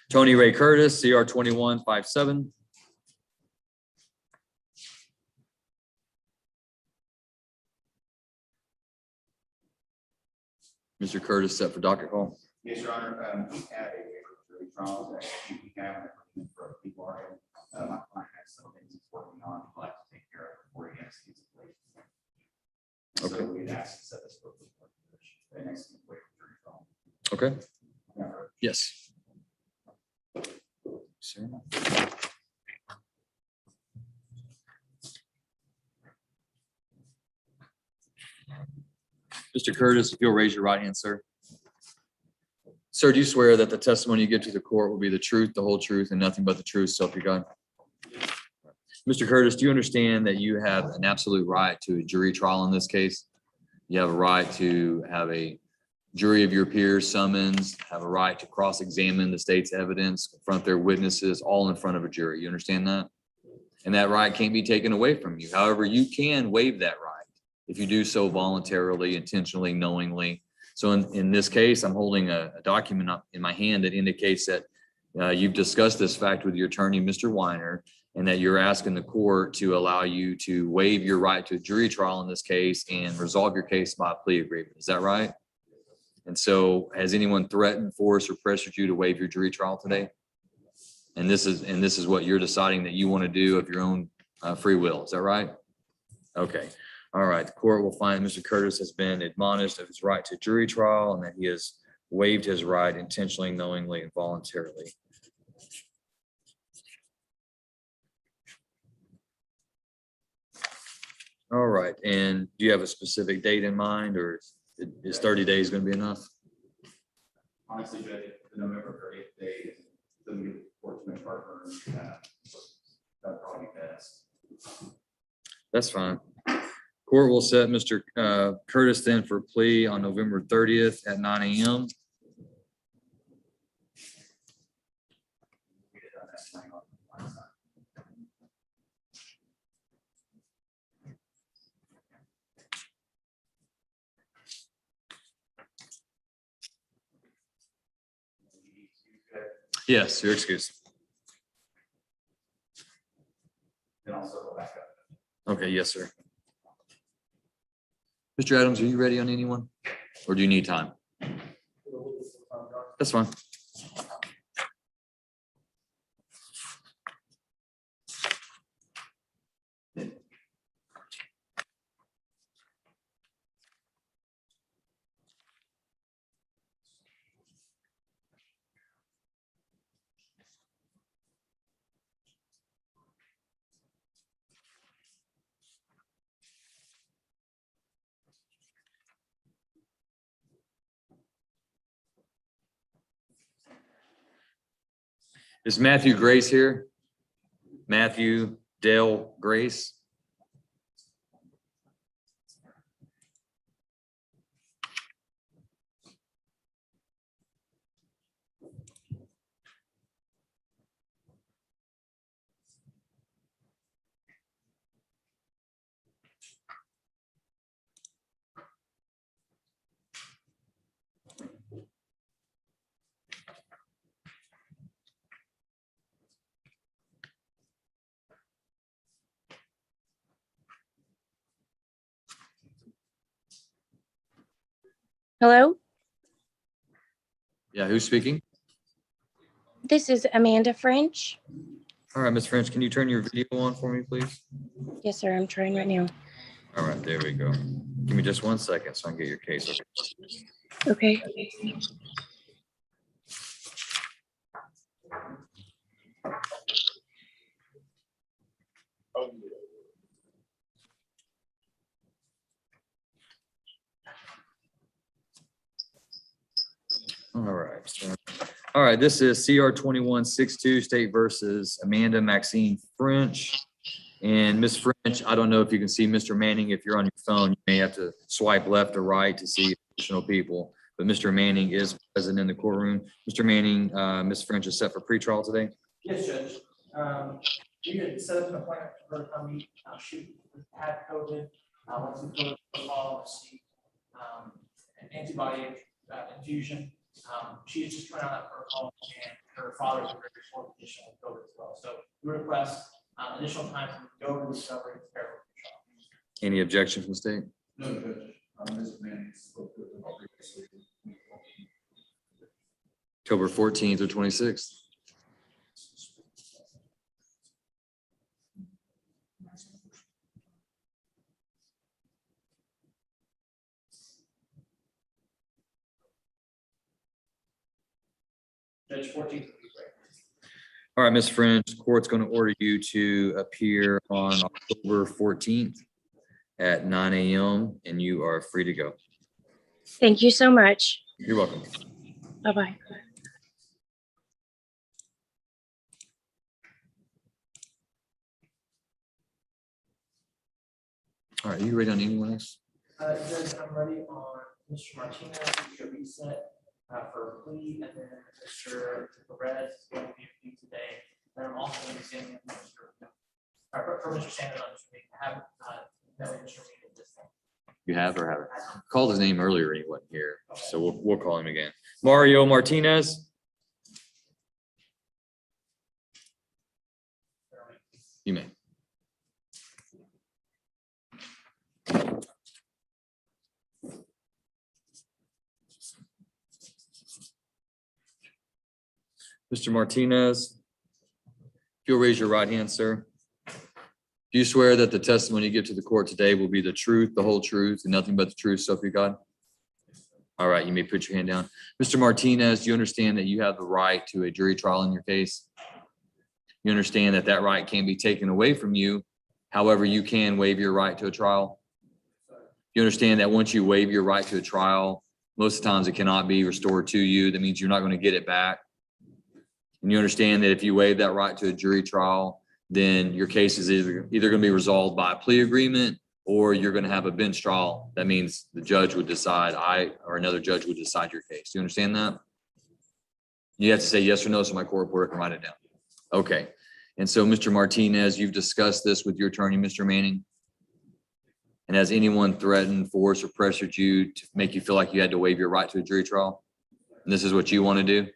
[SPEAKER 1] Tony Ray Curtis, CR 2157. Mr. Curtis set for docket call.
[SPEAKER 4] Yes, Your Honor, we had a waiver for jury trials that we have an agreement for a plea bargain. My client has some things he's working on, he'll have to take care of before he executes a plea.
[SPEAKER 1] Okay.
[SPEAKER 4] So we'd ask to set this for the next waiver jury trial.
[SPEAKER 1] Okay.
[SPEAKER 4] Yeah.
[SPEAKER 1] Yes. Sir. Mr. Curtis, if you'll raise your right hand, sir. Sir, do you swear that the testimony you give to the court will be the truth, the whole truth, and nothing but the truth, so help you God? Mr. Curtis, do you understand that you have an absolute right to a jury trial in this case? You have a right to have a jury of your peers summons, have a right to cross-examine the state's evidence, confront their witnesses, all in front of a jury. You understand that? And that right can't be taken away from you. However, you can waive that right if you do so voluntarily, intentionally, knowingly. So in this case, I'm holding a document up in my hand that indicates that you've discussed this fact with your attorney, Mr. Weiner, and that you're asking the court to allow you to waive your right to a jury trial in this case and resolve your case by a plea agreement. Is that right? And so has anyone threatened, forced, or pressured you to waive your jury trial today? And this is what you're deciding that you want to do of your own free will. Is that right? Okay. All right. The court will find Mr. Curtis has been admonished of his right to jury trial and that he has waived his right intentionally, knowingly, and voluntarily. All right. And do you have a specific date in mind, or is 30 days going to be enough?
[SPEAKER 4] Honestly, Judge, the November 30th day is the court's main partner. That'd probably be best.
[SPEAKER 1] That's fine. Court will set Mr. Curtis then for plea on November 30th at 9 a.m. Yes, your excuse.
[SPEAKER 4] Then I'll circle back up.
[SPEAKER 1] Okay, yes, sir. Mr. Adams, are you ready on anyone? Or do you need time? That's fine. Is Matthew Grace here? Matthew Dale Grace?
[SPEAKER 9] Hello,
[SPEAKER 1] Yeah, who's speaking?
[SPEAKER 9] this is Amanda French.
[SPEAKER 1] All right, Ms. French, can you turn your video on for me, please?
[SPEAKER 9] Yes, sir, I'm trying right now.
[SPEAKER 1] All right, there we go. Give me just 1 second so I can get your case. Okay.
[SPEAKER 9] Okay.
[SPEAKER 1] All right. All right, this is CR 2162 State versus Amanda Maxine French. And Ms. French, I don't know if you can see Mr. Manning. If you're on your phone, you may have to swipe left or right to see additional people. But Mr. Manning is present in the courtroom. Mr. Manning, Ms. French is set for pretrial today.
[SPEAKER 10] Yes, Judge. We had set up an appointment for her to come meet. She had COVID. Once we go to the call, see an antibody infusion. She is just trying out that protocol, and her father is a very short condition with COVID as well. So we request additional time to go over the discovery and prepare for the trial.
[SPEAKER 1] Any objection from the state?
[SPEAKER 4] No, Judge. Ms. Manning spoke with them previously.
[SPEAKER 1] October 14th or 26th?
[SPEAKER 10] Judge 14th would be great.
[SPEAKER 1] All right, Ms. French, court's going to order you to appear on October 14th at 9 a.m. and you are free to go.
[SPEAKER 9] Thank you so much.
[SPEAKER 1] You're welcome.
[SPEAKER 9] Bye-bye.
[SPEAKER 1] All right, are you ready on anyone else?
[SPEAKER 10] Judge, I'm ready on Mr. Martinez, Mr. Reset, for a plea, and then Mr. Perez is going to be a plea today. And I'm also examining for Mr. Sanders, on Mr. Reed, have, met with Mr. Reed at this time.
[SPEAKER 1] You have or haven't? Called his name earlier and he wasn't here, so we'll call him again. Mario Martinez. You may. Mr. Martinez, if you'll raise your right hand, sir. Do you swear that the testimony you give to the court today will be the truth, the whole truth, and nothing but the truth, so help you God? All right, you may put your hand down. Mr. Martinez, do you understand that you have the right to a jury trial in your case? You understand that that right can be taken away from you. However, you can waive your right to a trial. You understand that once you waive your right to a trial, most of the times it cannot be restored to you. That means you're not going to get it back. And you understand that if you waive that right to a jury trial, then your case is either going to be resolved by a plea agreement, or you're going to have a bench trial. That means the judge would decide, or another judge would decide your case. Do you understand that? You have to say yes or no, so my court reporter can write it down. Okay. And so, Mr. Martinez, you've discussed this with your attorney, Mr. Manning. And has anyone threatened, forced, or pressured you to make you feel like you had to waive your right to a jury trial? And this is what you want to do?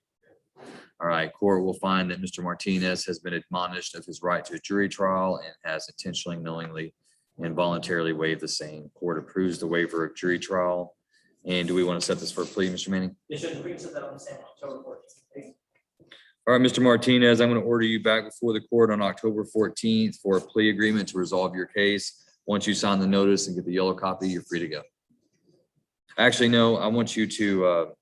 [SPEAKER 1] All right, court will find that Mr. Martinez has been admonished of his right to a jury trial and has intentionally, knowingly, and voluntarily waived the same. Court approves the waiver of jury trial. And do we want to set this for a plea, Mr. Manning?
[SPEAKER 10] Yes, Judge, we can set that on the same October 14th.
[SPEAKER 1] All right, Mr. Martinez, I'm going to order you back before the court on October 14th for a plea agreement to resolve your case. Once you sign the notice and get the yellow copy, you're free to go. Actually, no, I want you to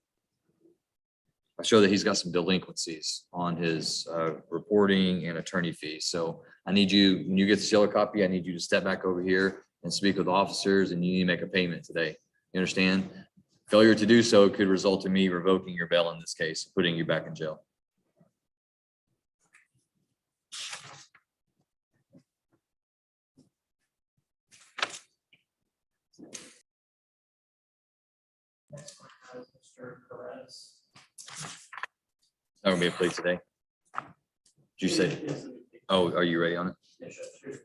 [SPEAKER 1] I show that he's got some delinquencies on his reporting and attorney fees. So I need you, when you get this yellow copy, I need you to step back over here and speak with officers, and you need to make a payment today. You understand? Failure to do so could result in me revoking your bail in this case, putting you back in jail.
[SPEAKER 10] Next one has Mr. Perez.
[SPEAKER 1] That would be a plea today. Did you say, oh, are you ready on it?
[SPEAKER 10] Yes, Judge.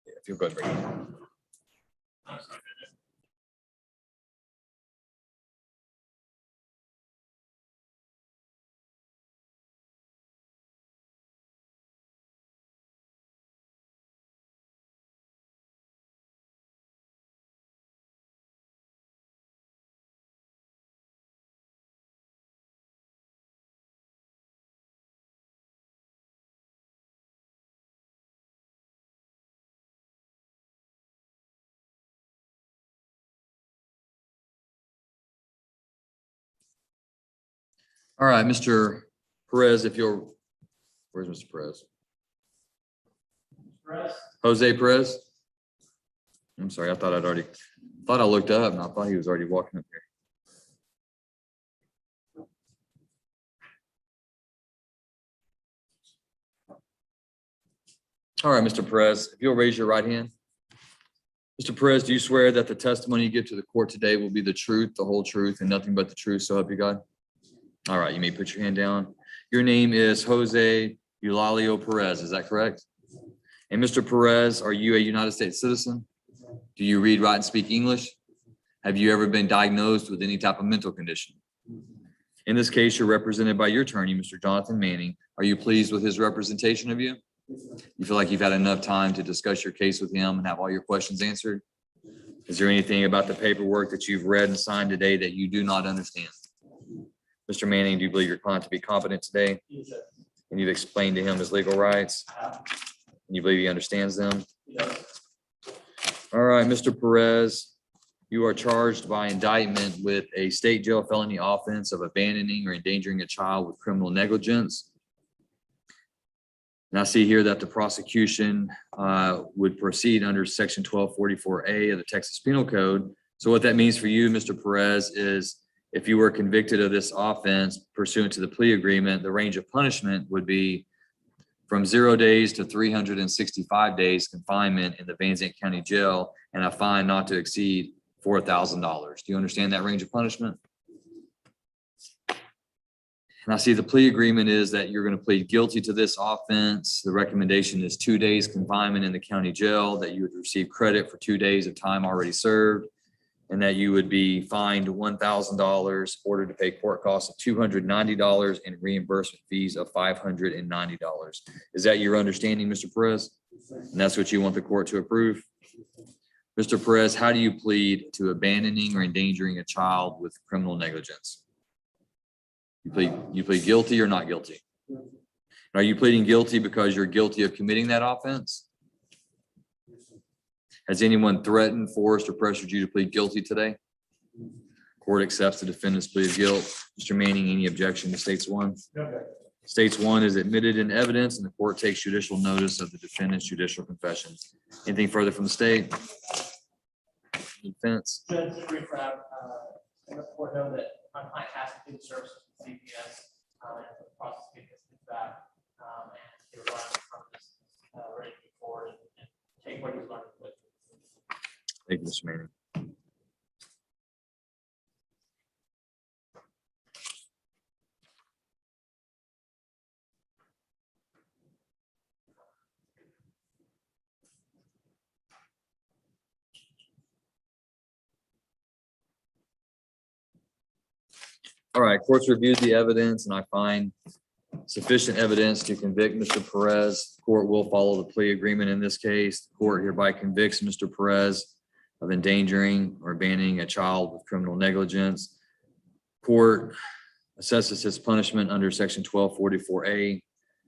[SPEAKER 1] Yeah, if you'll go ahead, and bring it. All right, Mr. Perez, if you'll, where's Mr. Perez?
[SPEAKER 10] Perez?
[SPEAKER 1] Jose Perez? I'm sorry, I thought I looked up and I thought he was already walking up here. All right, Mr. Perez, if you'll raise your right hand. Mr. Perez, do you swear that the testimony you give to the court today will be the truth, the whole truth, and nothing but the truth, so help you God? All right, you may put your hand down. Your name is Jose Eulalio Perez, is that correct? And Mr. Perez, are you a United States citizen? Do you read, write, and speak English? Have you ever been diagnosed with any type of mental condition? In this case, you're represented by your attorney, Mr. Jonathan Manning. Are you pleased with his representation of you? You feel like you've had enough time to discuss your case with him and have all your questions answered? Is there anything about the paperwork that you've read and signed today that you do not understand? Mr. Manning, do you believe your client to be competent today?
[SPEAKER 10] Yes, Judge.
[SPEAKER 1] And you've explained to him his legal rights? And you believe he understands them?
[SPEAKER 10] Yes.
[SPEAKER 1] All right, Mr. Perez, you are charged by indictment with a state jail felony offense of abandoning or endangering a child with criminal negligence. And I see here that the prosecution would proceed under section 1244A of the Texas Penal Code. So what that means for you, Mr. Perez, is if you were convicted of this offense pursuant to the plea agreement, the range of punishment would be from 0 days to 365 days confinement in the Van Zandt County Jail and a fine not to exceed $4,000. Do you understand that range of punishment? And I see the plea agreement is that you're going to plead guilty to this offense. The recommendation is 2 days confinement in the county jail, that you would receive credit for 2 days of time already served, and that you would be fined $1,000, ordered to pay court costs of $290 and reimbursement fees of $590. Is that your understanding, Mr. Perez? And that's what you want the court to approve? Mr. Perez, how do you plead to abandoning or endangering a child with criminal negligence? You plead guilty or not guilty? Are you pleading guilty because you're guilty of committing that offense? Has anyone threatened, forced, or pressured you to plead guilty today? Court accepts the defendant's plea of guilt. Mr. Manning, any objection to states one? States one is admitted in evidence and the court takes judicial notice of the defendant's judicial confession. Anything further from the state? Defense?
[SPEAKER 10] Judge, just brief wrap, let the court know that my client has completed services with CPS, and the process of getting this back, and they're running from this, ready to move forward and take what he's learned with.
[SPEAKER 1] Thank you, Mr. Manning. All right, court's reviewed the evidence and I find sufficient evidence to convict Mr. Perez. Court will follow the plea agreement in this case. The court hereby convicts Mr. Perez of endangering or abandoning a child with criminal negligence. Court assesses his punishment under section 1244A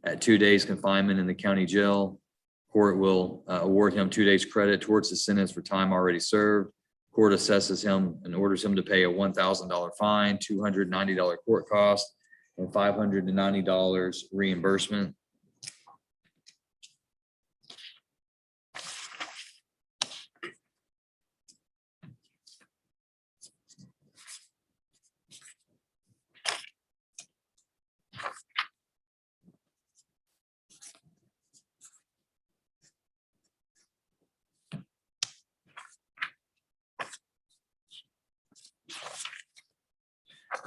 [SPEAKER 1] at 2 days confinement in the county jail. Court will award him 2 days credit towards the sentence for time already served. Court assesses him and orders him to pay a $1,000 fine, $290 court cost, and $590 reimbursement.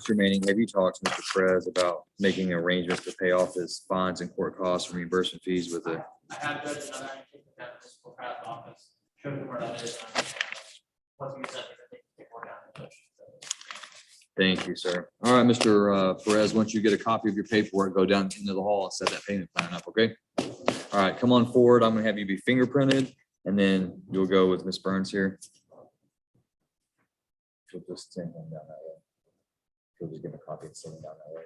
[SPEAKER 1] Mr. Manning, have you talked to Mr. Perez about making arrangements to pay off his fines and court costs and reimbursement fees with it?
[SPEAKER 10] I have judged and I take the evidence for past office, showed him where that is. Once you send me, I think take more down the judge.
[SPEAKER 1] Thank you, sir. All right, Mr. Perez, once you get a copy of your paperwork, go down into the hall and set that payment plan up, okay? All right, come on forward. I'm gonna have you be fingerprinted and then you'll go with Ms. Burns here. She'll just send him down that way. She'll just give him a copy and send him down that way.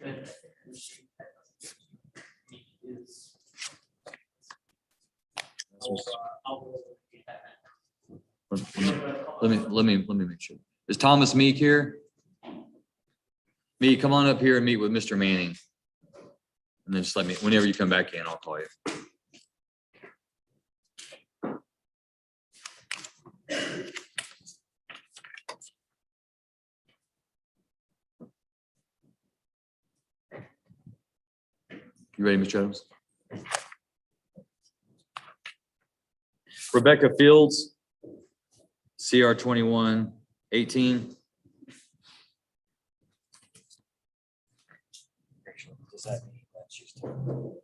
[SPEAKER 10] Good.
[SPEAKER 1] Let me make sure. Is Thomas Meek here? Meek, come on up here and meet with Mr. Manning. And then just let me, whenever you come back in, I'll call you. You ready, Mr. Adams? Rebecca Fields, CR 2118. Does that mean that she's still?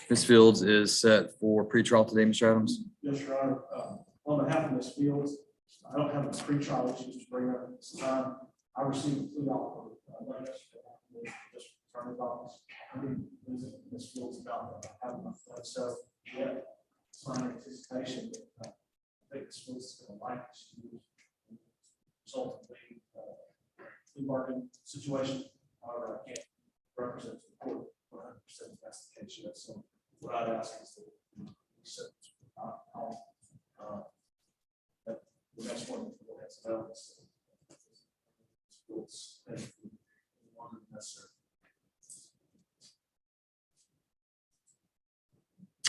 [SPEAKER 1] Ms. Fields is set for pretrial today, Mr. Adams.
[SPEAKER 11] Yes, Your Honor. On behalf of Ms. Fields, I don't have the pretrial issues to bring up at this time. I received a plea offer last yesterday from the district attorney's office. I didn't visit Ms. Fields about having my blood, so yeah, it's my anticipation that I think Ms. Fields is going to like this. Result of the plea bargain situation. However, I can't represent the court 100% if that's the case yet. So what I'd ask is that the next one has evidence. One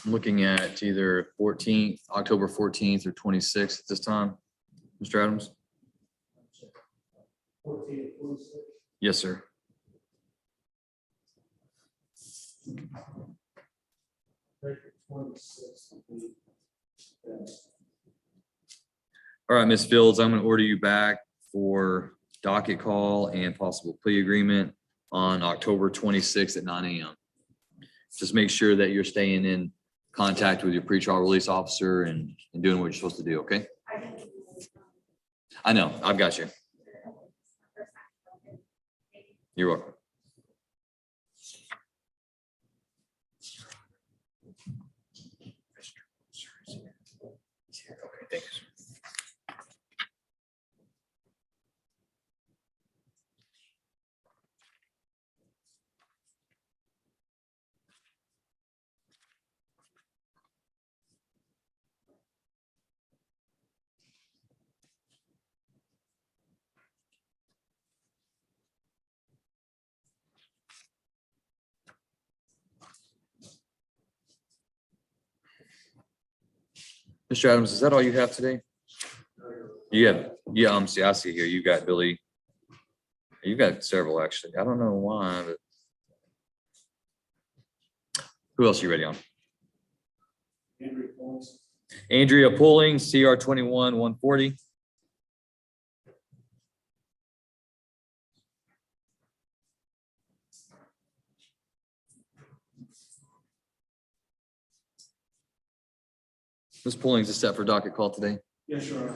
[SPEAKER 1] I'm looking at either 14th, October 14th or 26th at this time. Mr. Adams?
[SPEAKER 11] 14, 46.
[SPEAKER 1] Yes, sir.
[SPEAKER 11] Make it 26. Yes.
[SPEAKER 1] All right, Ms. Fields, I'm going to order you back for docket call and possible plea agreement on October 26th at 9 a.m. Just make sure that you're staying in contact with your pretrial release officer and doing what you're supposed to do, okay? I know, I've got you. You're welcome. Okay, thanks. Mr. Adams, is that all you have today? You have, yeah, see, I see here, you got Billy. You've got several, actually. I don't know why, but. Who else are you ready on?
[SPEAKER 11] Andrew Holmes.
[SPEAKER 1] Andrea Pulling, CR 21-140. Ms. Pulling's is set for docket call today.
[SPEAKER 11] Yes, sir.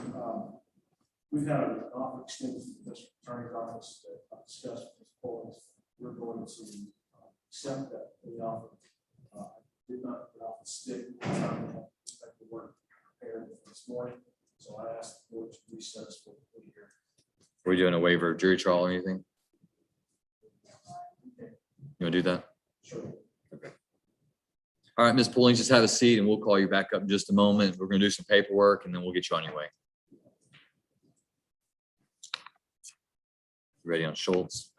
[SPEAKER 11] We've had an offer extended from the district attorney's office that I discussed with Ms. Pullins. We're going to accept that the offer. Did not get off the stick. Expect the work prepared this morning. So I asked the board to recess for the year.
[SPEAKER 1] Are we doing a waiver of jury trial or anything? You want to do that?
[SPEAKER 11] Sure.
[SPEAKER 1] All right, Ms. Pulling, just have a seat and we'll call you back up in just a moment. We're going to do some paperwork and then we'll get you on your way. Ready on Schultz?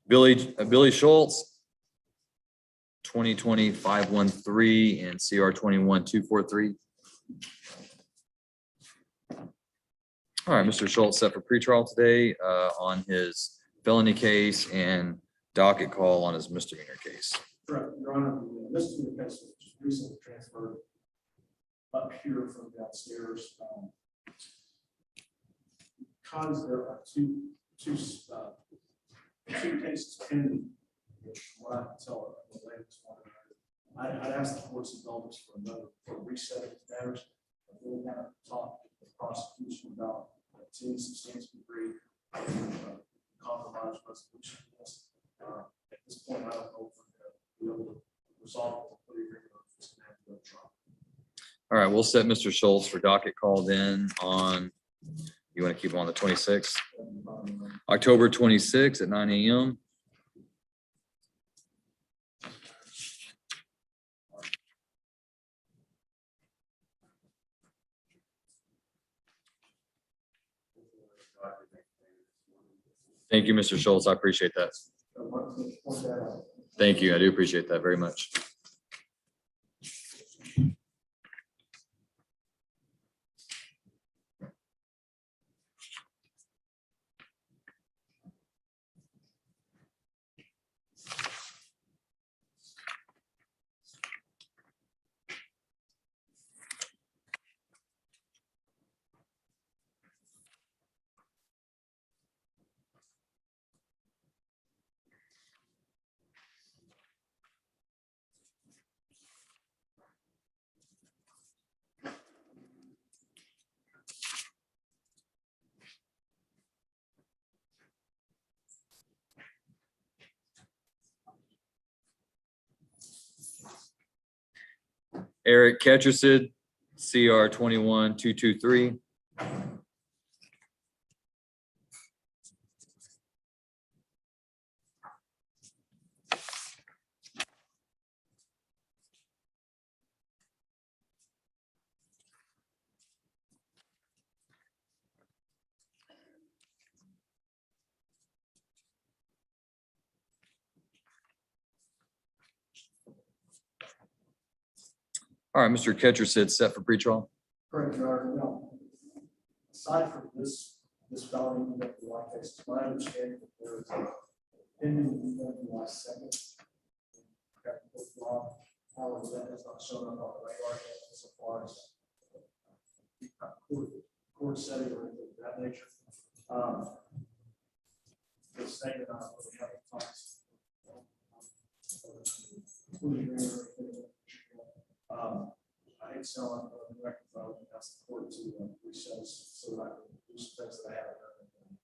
[SPEAKER 1] Billy Schultz, 2020-513 and CR 21-243. All right, Mr. Schultz set for pretrial today on his felony case and docket call on his misdemeanor case.
[SPEAKER 11] Correct, Your Honor. The misdemeanor case was just recently transferred up here from downstairs. Because there are two cases pending, which what I can tell the latest one. I'd ask the court's indulgence for resetting matters. I really kind of talked with the prosecution about to any substantial degree compromise resolution. Yes. At this point, I don't know if we're going to be able to resolve the plea agreement or if it's going to have to go to trial.
[SPEAKER 1] All right, we'll set Mr. Schultz for docket call then on, you want to keep him on the 26th? October 26th at 9 a.m. Thank you, Mr. Schultz. I appreciate that. Thank you. I do appreciate that very much. Eric Ketchersid, CR 21-223. All right, Mr. Ketcher said set for pretrial.
[SPEAKER 11] Correct, Your Honor. Now, aside from this felony, that the law case, it's my understanding that there is a pending event in July 2nd. Okay, with law, however, that has not shown up on the radar yet so far as court setting or anything of that nature. The statement on what we have in place. I had someone on the record, I would ask the court to recess so that I can do some things that I haven't done.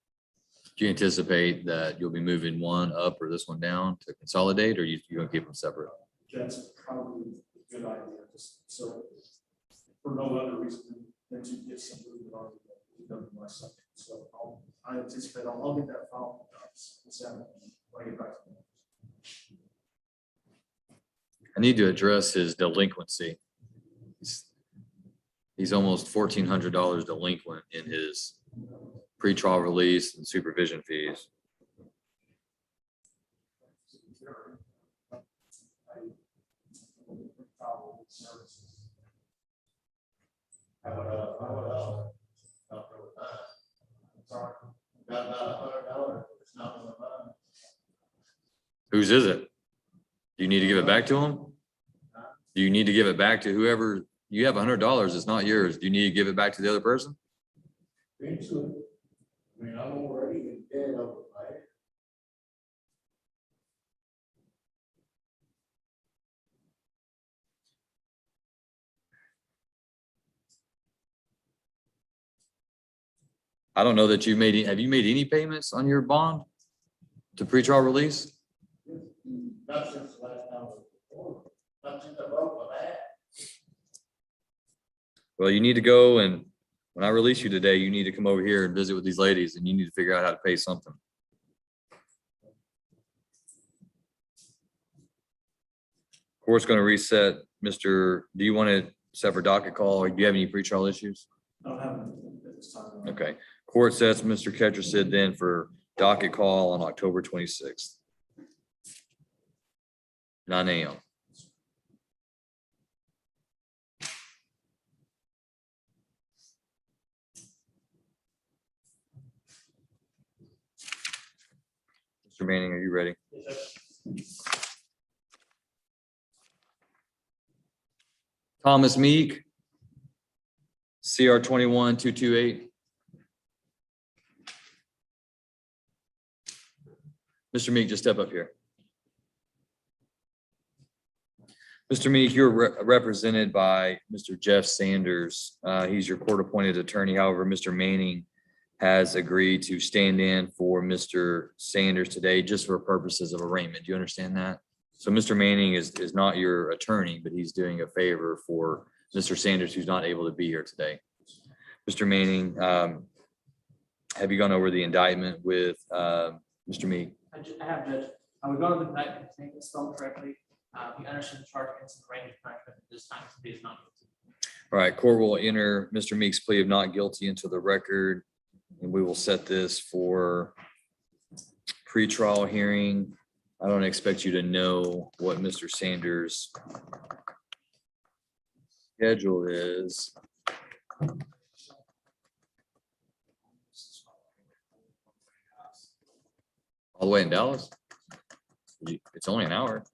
[SPEAKER 1] Do you anticipate that you'll be moving one up or this one down to consolidate, or you gonna keep them separate?
[SPEAKER 11] That's probably a good idea, just so for no other reason than to get some movement on my second. So I anticipate I'll get that file. When I get back to them.
[SPEAKER 1] I need to address his delinquency. He's almost $1,400 delinquent in his pretrial release and supervision fees. Whose is it? Do you need to give it back to him? Do you need to give it back to whoever? You have $100, it's not yours. Do you need to give it back to the other person?
[SPEAKER 5] Eventually, I mean, I'm already in debt over my head.
[SPEAKER 1] I don't know that you made, have you made any payments on your bond to pretrial release?
[SPEAKER 5] Not since the last time I was before, not since I wrote my that.
[SPEAKER 1] Well, you need to go, and when I release you today, you need to come over here and visit with these ladies, and you need to figure out how to pay something. Court's going to reset. Mr. Do you want to set for docket call, or do you have any pretrial issues?
[SPEAKER 11] I don't have anything at this time.
[SPEAKER 1] Okay. Court sets Mr. Ketcher said then for docket call on October 26th. 9 a.m. Mr. Manning, are you ready? Thomas Meek, CR 21-228. Mr. Meek, just step up here. Mr. Meek, you're represented by Mr. Jeff Sanders. He's your court-appointed attorney. However, Mr. Manning has agreed to stand in for Mr. Sanders today just for purposes of arraignment. Do you understand that? So Mr. Manning is not your attorney, but he's doing a favor for Mr. Sanders, who's not able to be here today. Mr. Manning, have you gone over the indictment with Mr. Meek?
[SPEAKER 10] I have, Judge. I would go to the indictment, I think it's spelled correctly. We understand the charge against the range of punishment at this time, he is not guilty.
[SPEAKER 1] All right, court will enter Mr. Meek's plea of not guilty into the record, and we will set this for pretrial hearing. I don't expect you to know what Mr. Sanders' schedule is. All the way in Dallas? It's only an hour.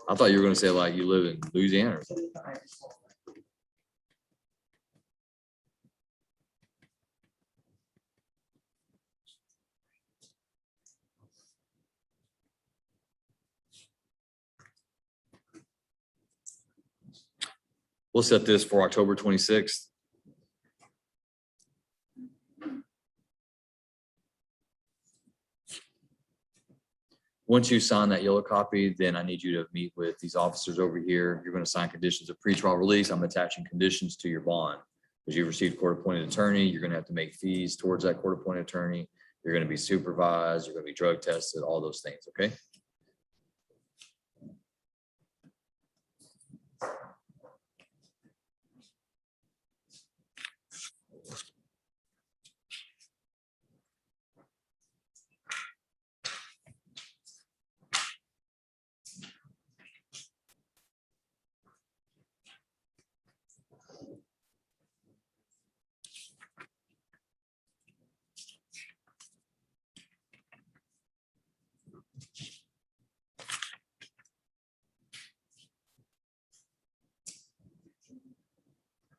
[SPEAKER 1] I thought you were gonna say like you live in Louisiana or something. We'll set this for October 26th. Once you sign that yellow copy, then I need you to meet with these officers over here. You're going to sign conditions of pretrial release. I'm attaching conditions to your bond. Because you've received court-appointed attorney, you're going to have to make fees towards that court-appointed attorney. You're going to be supervised, you're going to be drug tested, all those things, okay?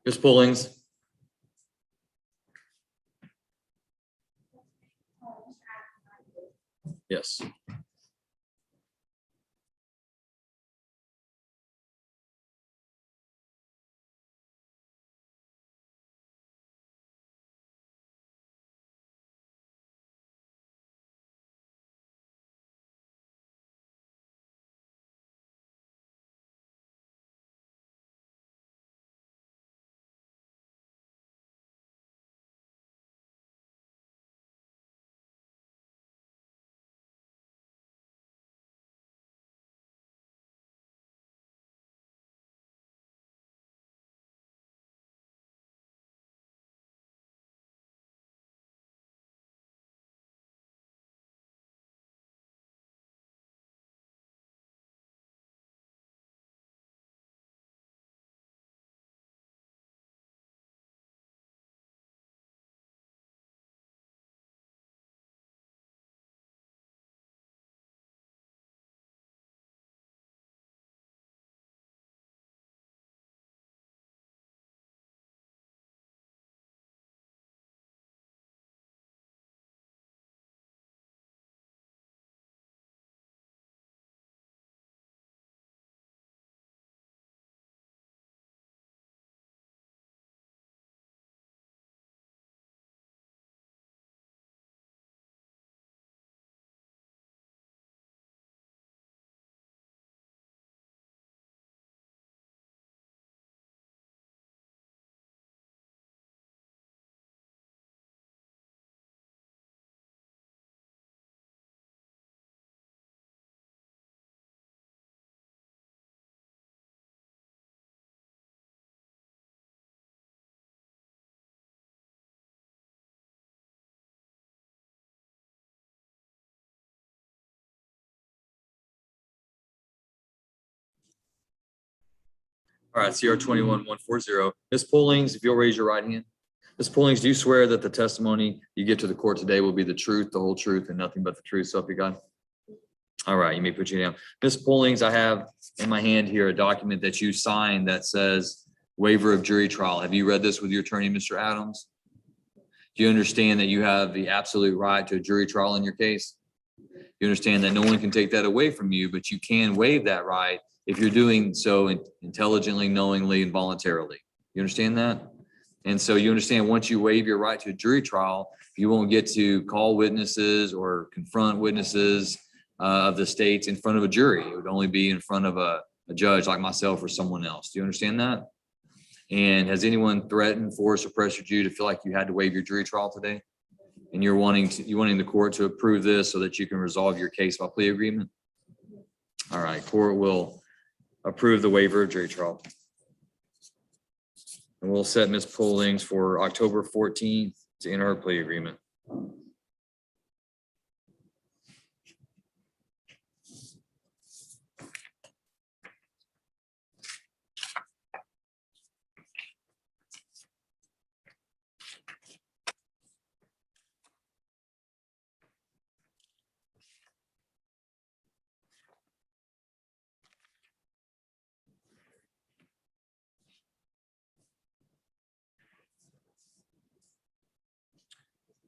[SPEAKER 1] Ms. Pullings? Yes. All right, CR 21-140. Ms. Pullings, if you'll raise your right hand. Ms. Pullings, do you swear that the testimony you give to the court today will be the truth, the whole truth, and nothing but the truth, so help you God? All right, you may put your down. Ms. Pullings, I have in my hand here a document that you signed that says waiver of jury trial. Have you read this with your attorney, Mr. Adams? Do you understand that you have the absolute right to a jury trial in your case? You understand that no one can take that away from you, but you can waive that right if you're doing so intelligently, knowingly, and voluntarily. You understand that? And so you understand once you waive your right to a jury trial, you won't get to call witnesses or confront witnesses of the states in front of a jury. It would only be in front of a judge like myself or someone else. Do you understand that? And has anyone threatened, forced, or pressured you to feel like you had to waive your jury trial today? And you're wanting the court to approve this so that you can resolve your case by plea agreement? All right, court will approve the waiver of jury trial. And we'll set Ms. Pullings for October 14th to enter her plea agreement.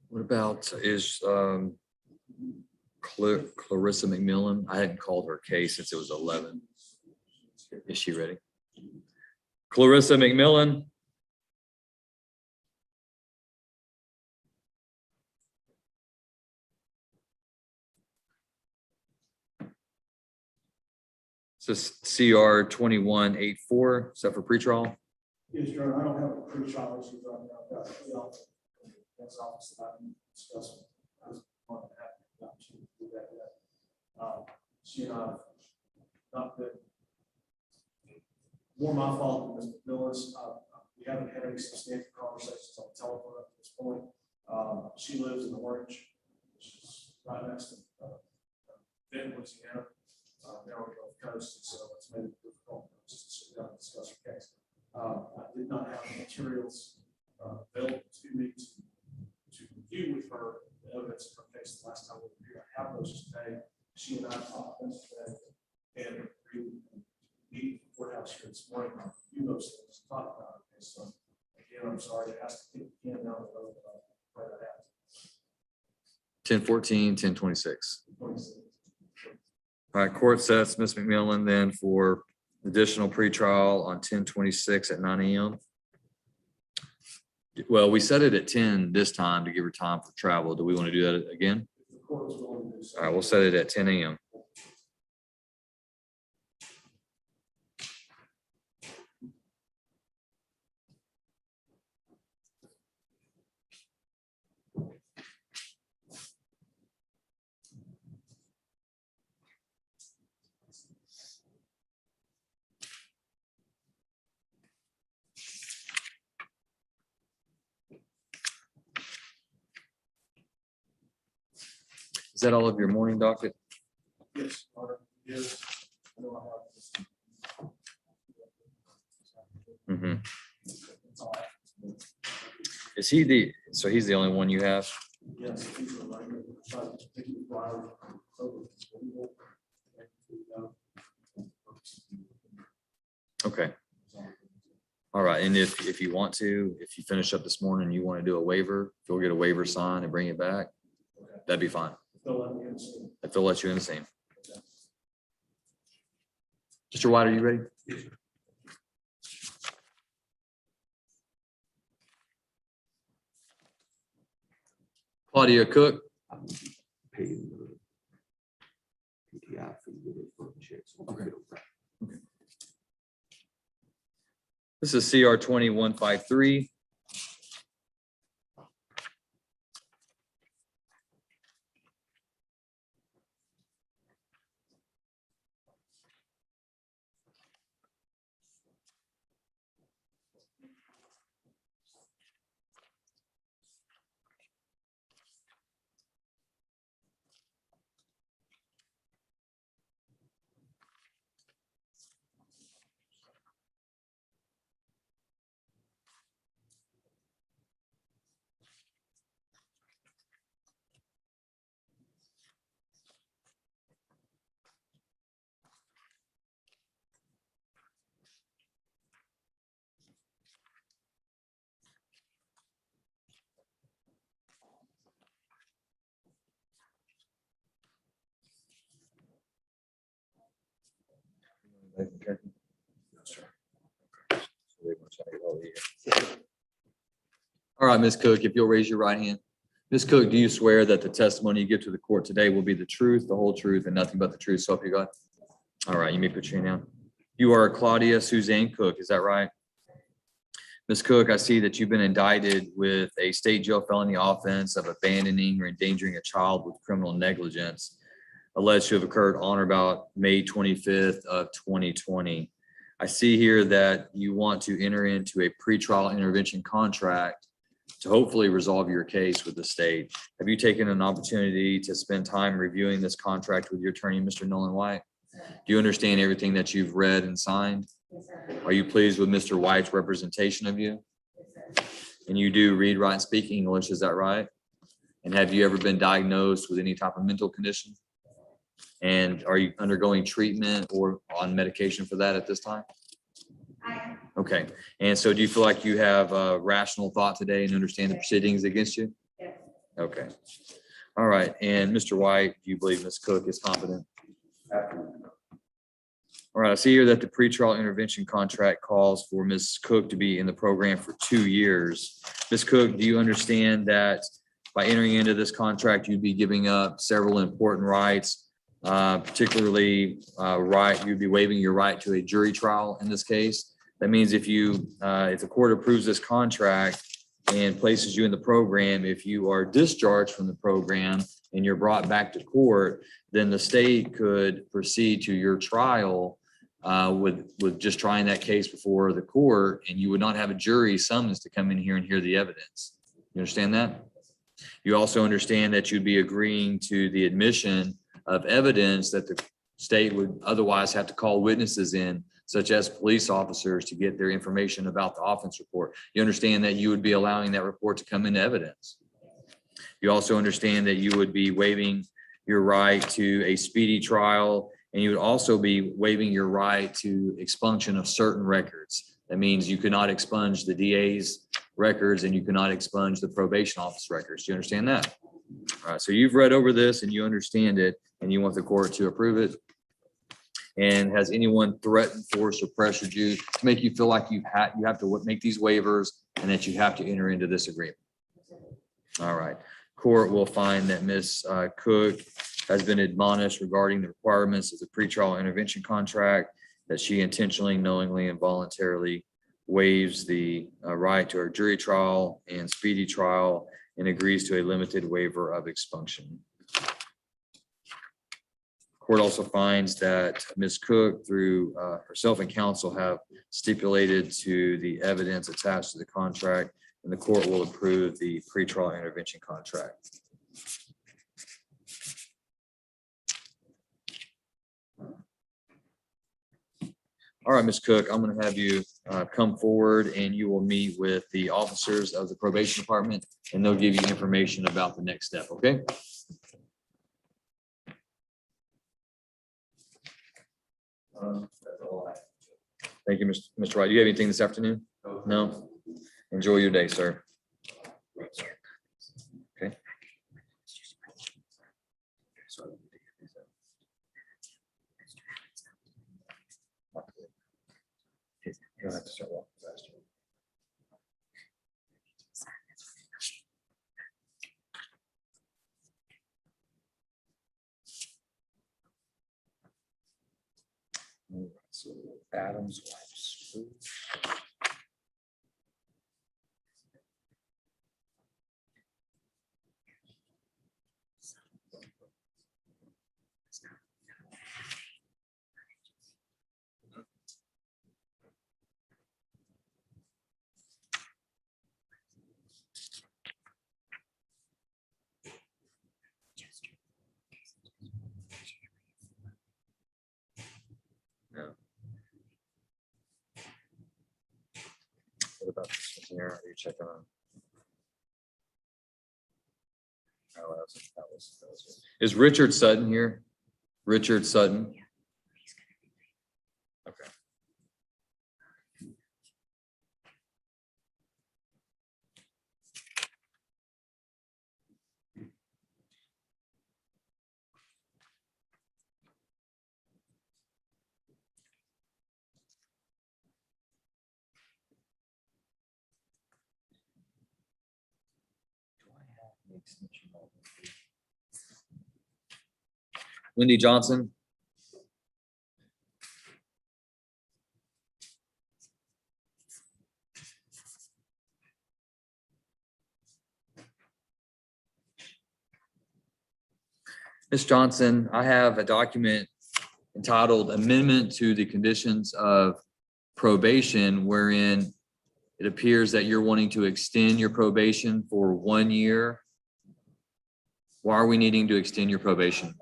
[SPEAKER 1] What about Clarissa McMillan? I hadn't called her case since it was 11. Is she ready? Clarissa McMillan? This is CR 2184, except for pretrial.
[SPEAKER 11] Yes, Your Honor, I don't have a pre-trial issue right now. I've got that's office that I can discuss. I was more than happy to opportunity to do that yet. She and I have not been more my fault than Mr. Miller's. We haven't had any substantive conversations on the telephone up to this point. She lives in Orange, which is right next to Benton, Louisiana. Now we're on the coast, so it's made it difficult just to sit down and discuss her case. I did not have the materials available to me to review with her the evidence of her case the last time we were here. I have those today. She and I talked today and agreed to meet the courthouse here this morning. I review those things, talk about her case. So I'm sorry, it has to be in now. Right at
[SPEAKER 1] 10:14, 10:26.
[SPEAKER 11] 26.
[SPEAKER 1] All right, court sets Ms. McMillan then for additional pretrial on 10:26 at 9 AM. Well, we set it at 10 this time to give her time for travel. Do we want to do that again?
[SPEAKER 11] If the court is willing to do so.
[SPEAKER 1] All right, we'll set it at 10 AM. Is that all of your morning docket?
[SPEAKER 11] Yes, Your Honor, yes. I know I have this.
[SPEAKER 1] Mhm.
[SPEAKER 11] That's all I have.
[SPEAKER 1] Is he so he's the only one you have?
[SPEAKER 11] Yes, these are like, thank you, Brian.
[SPEAKER 1] Okay. All right, and if you want to, if you finish up this morning, you want to do a waiver, if you'll get a waiver signed and bring it back, that'd be fine.
[SPEAKER 11] They'll let me in soon.
[SPEAKER 1] If they'll let you in the same. Mr. White, are you ready? Claudia Cook,
[SPEAKER 8] Paying the PTI fee with it for the checks.
[SPEAKER 1] Okay. this is CR 2153. All right, Ms. Cook, if you'll raise your right hand. Ms. Cook, do you swear that the testimony you give to the court today will be the truth, the whole truth, and nothing but the truth, so help you God? All right, you may put your hand down. You are Claudia Suzanne Cook, is that right? Ms. Cook, I see that you've been indicted with a state jail felony offense of abandoning or endangering a child with criminal negligence, alleged to have occurred on or about May 25th of 2020. I see here that you want to enter into a pretrial intervention contract to hopefully resolve your case with the state. Have you taken an opportunity to spend time reviewing this contract with your attorney, Mr. Nolan White? Do you understand everything that you've read and signed? Are you pleased with Mr. White's representation of you? And you do read, write, and speak English, is that right? And have you ever been diagnosed with any type of mental condition? And are you undergoing treatment or on medication for that at this time? Okay, and so do you feel like you have a rational thought today and understand the proceedings against you? Okay, all right, and Mr. White, do you believe Ms. Cook is competent? All right, I see here that the pretrial intervention contract calls for Ms. Cook to be in the program for 2 years. Ms. Cook, do you understand that by entering into this contract, you'd be giving up several important rights, particularly you'd be waiving your right to a jury trial in this case? That means if the court approves this contract and places you in the program, if you are discharged from the program and you're brought back to court, then the state could proceed to your trial with just trying that case before the court, and you would not have a jury summons to come in here and hear the evidence. You understand that? You also understand that you'd be agreeing to the admission of evidence that the state would otherwise have to call witnesses in, such as police officers, to get their information about the offense report. You understand that you would be allowing that report to come into evidence. You also understand that you would be waiving your right to a speedy trial, and you would also be waiving your right to expunction of certain records. That means you could not expunge the DA's records and you cannot expunge the probation office records. Do you understand that? All right, so you've read over this and you understand it and you want the court to approve it. And has anyone threatened, forced, or pressured you to make you feel like you have to make these waivers and that you have to enter into this agreement? All right, court will find that Ms. Cook has been admonished regarding the requirements of the pretrial intervention contract, that she intentionally, knowingly, and voluntarily waives the right to a jury trial and speedy trial and agrees to a limited waiver of expunction. Court also finds that Ms. Cook, through herself and counsel, have stipulated to the evidence attached to the contract, and the court will approve the pretrial intervention contract. All right, Ms. Cook, I'm going to have you come forward and you will meet with the officers of the probation department and they'll give you information about the next step, okay? Thank you, Mr. Wright. Do you have anything this afternoon? No? Enjoy your day, sir. Okay. You'll have to start walking faster. All right, so Adams. What about this one here? Are you checking on? Oh, that was. Is Richard Sutton here? Richard Sutton? Okay. Wendy Johnson. Ms. Johnson, I have a document entitled Amendment to the Conditions of Probation, wherein it appears that you're wanting to extend your probation for 1 year. Why are we needing to extend your probation?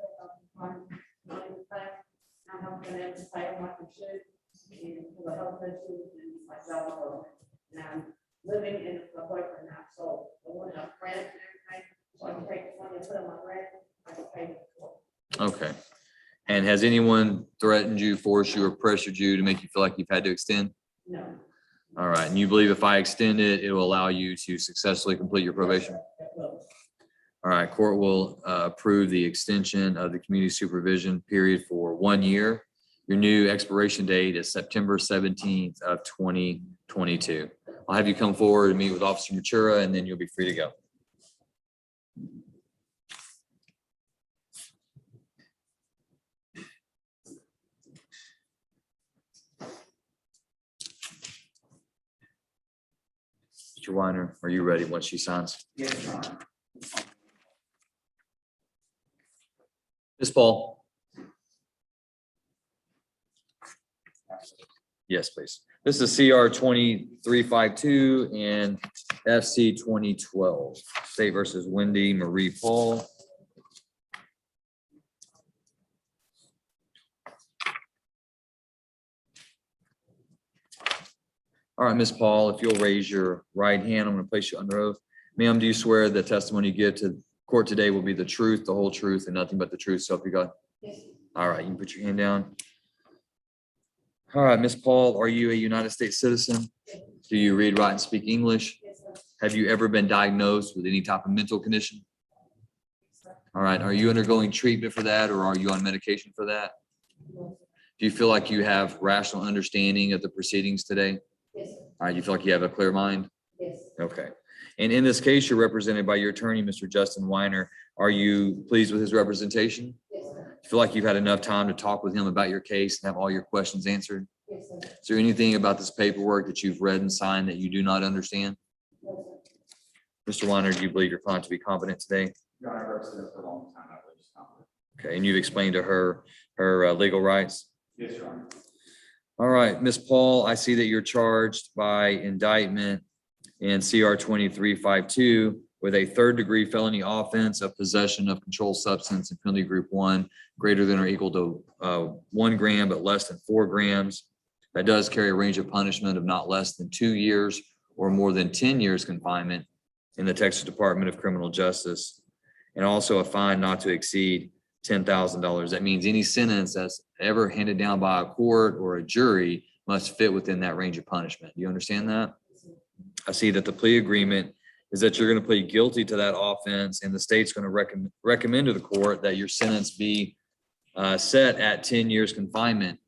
[SPEAKER 12] And I'm living in my boyfriend now, so I want to rent and everything, so I can take the money and put on my rent, I can pay for it.
[SPEAKER 1] Okay. And has anyone threatened you, forced you, or pressured you to make you feel like you've had to extend?
[SPEAKER 12] No.
[SPEAKER 1] All right. And you believe if I extend it, it will allow you to successfully complete your probation?
[SPEAKER 12] It will.
[SPEAKER 1] All right. Court will approve the extension of the community supervision period for 1 year. Your new expiration date is September 17th of 2022. I'll have you come forward and meet with Officer Matura, and then you'll be free to go. Mr. Weiner, are you ready once she signs?
[SPEAKER 2] Yes, Your Honor.
[SPEAKER 1] Ms. Paul? Yes, please. This is CR 2352 and FC 2012. State versus Wendy Marie Paul. All right, Ms. Paul, if you'll raise your right hand, I'm going to place you under oath. Ma'am, do you swear the testimony you give to court today will be the truth, the whole truth, and nothing but the truth, so help you God?
[SPEAKER 12] Yes.
[SPEAKER 1] All right, you can put your hand down. All right, Ms. Paul, are you a United States citizen? Do you read, write, and speak English?
[SPEAKER 12] Yes, sir.
[SPEAKER 1] Have you ever been diagnosed with any type of mental condition? All right, are you undergoing treatment for that or are you on medication for that? Do you feel like you have rational understanding of the proceedings today?
[SPEAKER 12] Yes, sir.
[SPEAKER 1] All right, you feel like you have a clear mind?
[SPEAKER 12] Yes.
[SPEAKER 1] Okay. And in this case, you're represented by your attorney, Mr. Justin Weiner. Are you pleased with his representation?
[SPEAKER 12] Yes, sir.
[SPEAKER 1] You feel like you've had enough time to talk with him about your case and have all your questions answered?
[SPEAKER 12] Yes, sir.
[SPEAKER 1] Is there anything about this paperwork that you've read and signed that you do not understand?
[SPEAKER 12] No, sir.
[SPEAKER 1] Mr. Weiner, do you believe your client to be competent today?
[SPEAKER 4] Your Honor, I've represented for a long time. I believe she's competent.
[SPEAKER 1] Okay, and you've explained to her legal rights?
[SPEAKER 4] Yes, Your Honor.
[SPEAKER 1] All right, Ms. Paul, I see that you're charged by indictment in CR 2352 with a third-degree felony offense of possession of controlled substance in penalty group 1 greater than or equal to 1 gram but less than 4 grams. That does carry a range of punishment of not less than 2 years or more than 10 years confinement in the Texas Department of Criminal Justice, and also a fine not to exceed $10,000. That means any sentence that's ever handed down by a court or a jury must fit within that range of punishment. Do you understand that? I see that the plea agreement is that you're going to plead guilty to that offense, and the state's going to recommend to the court that your sentence be set at 10 years confinement,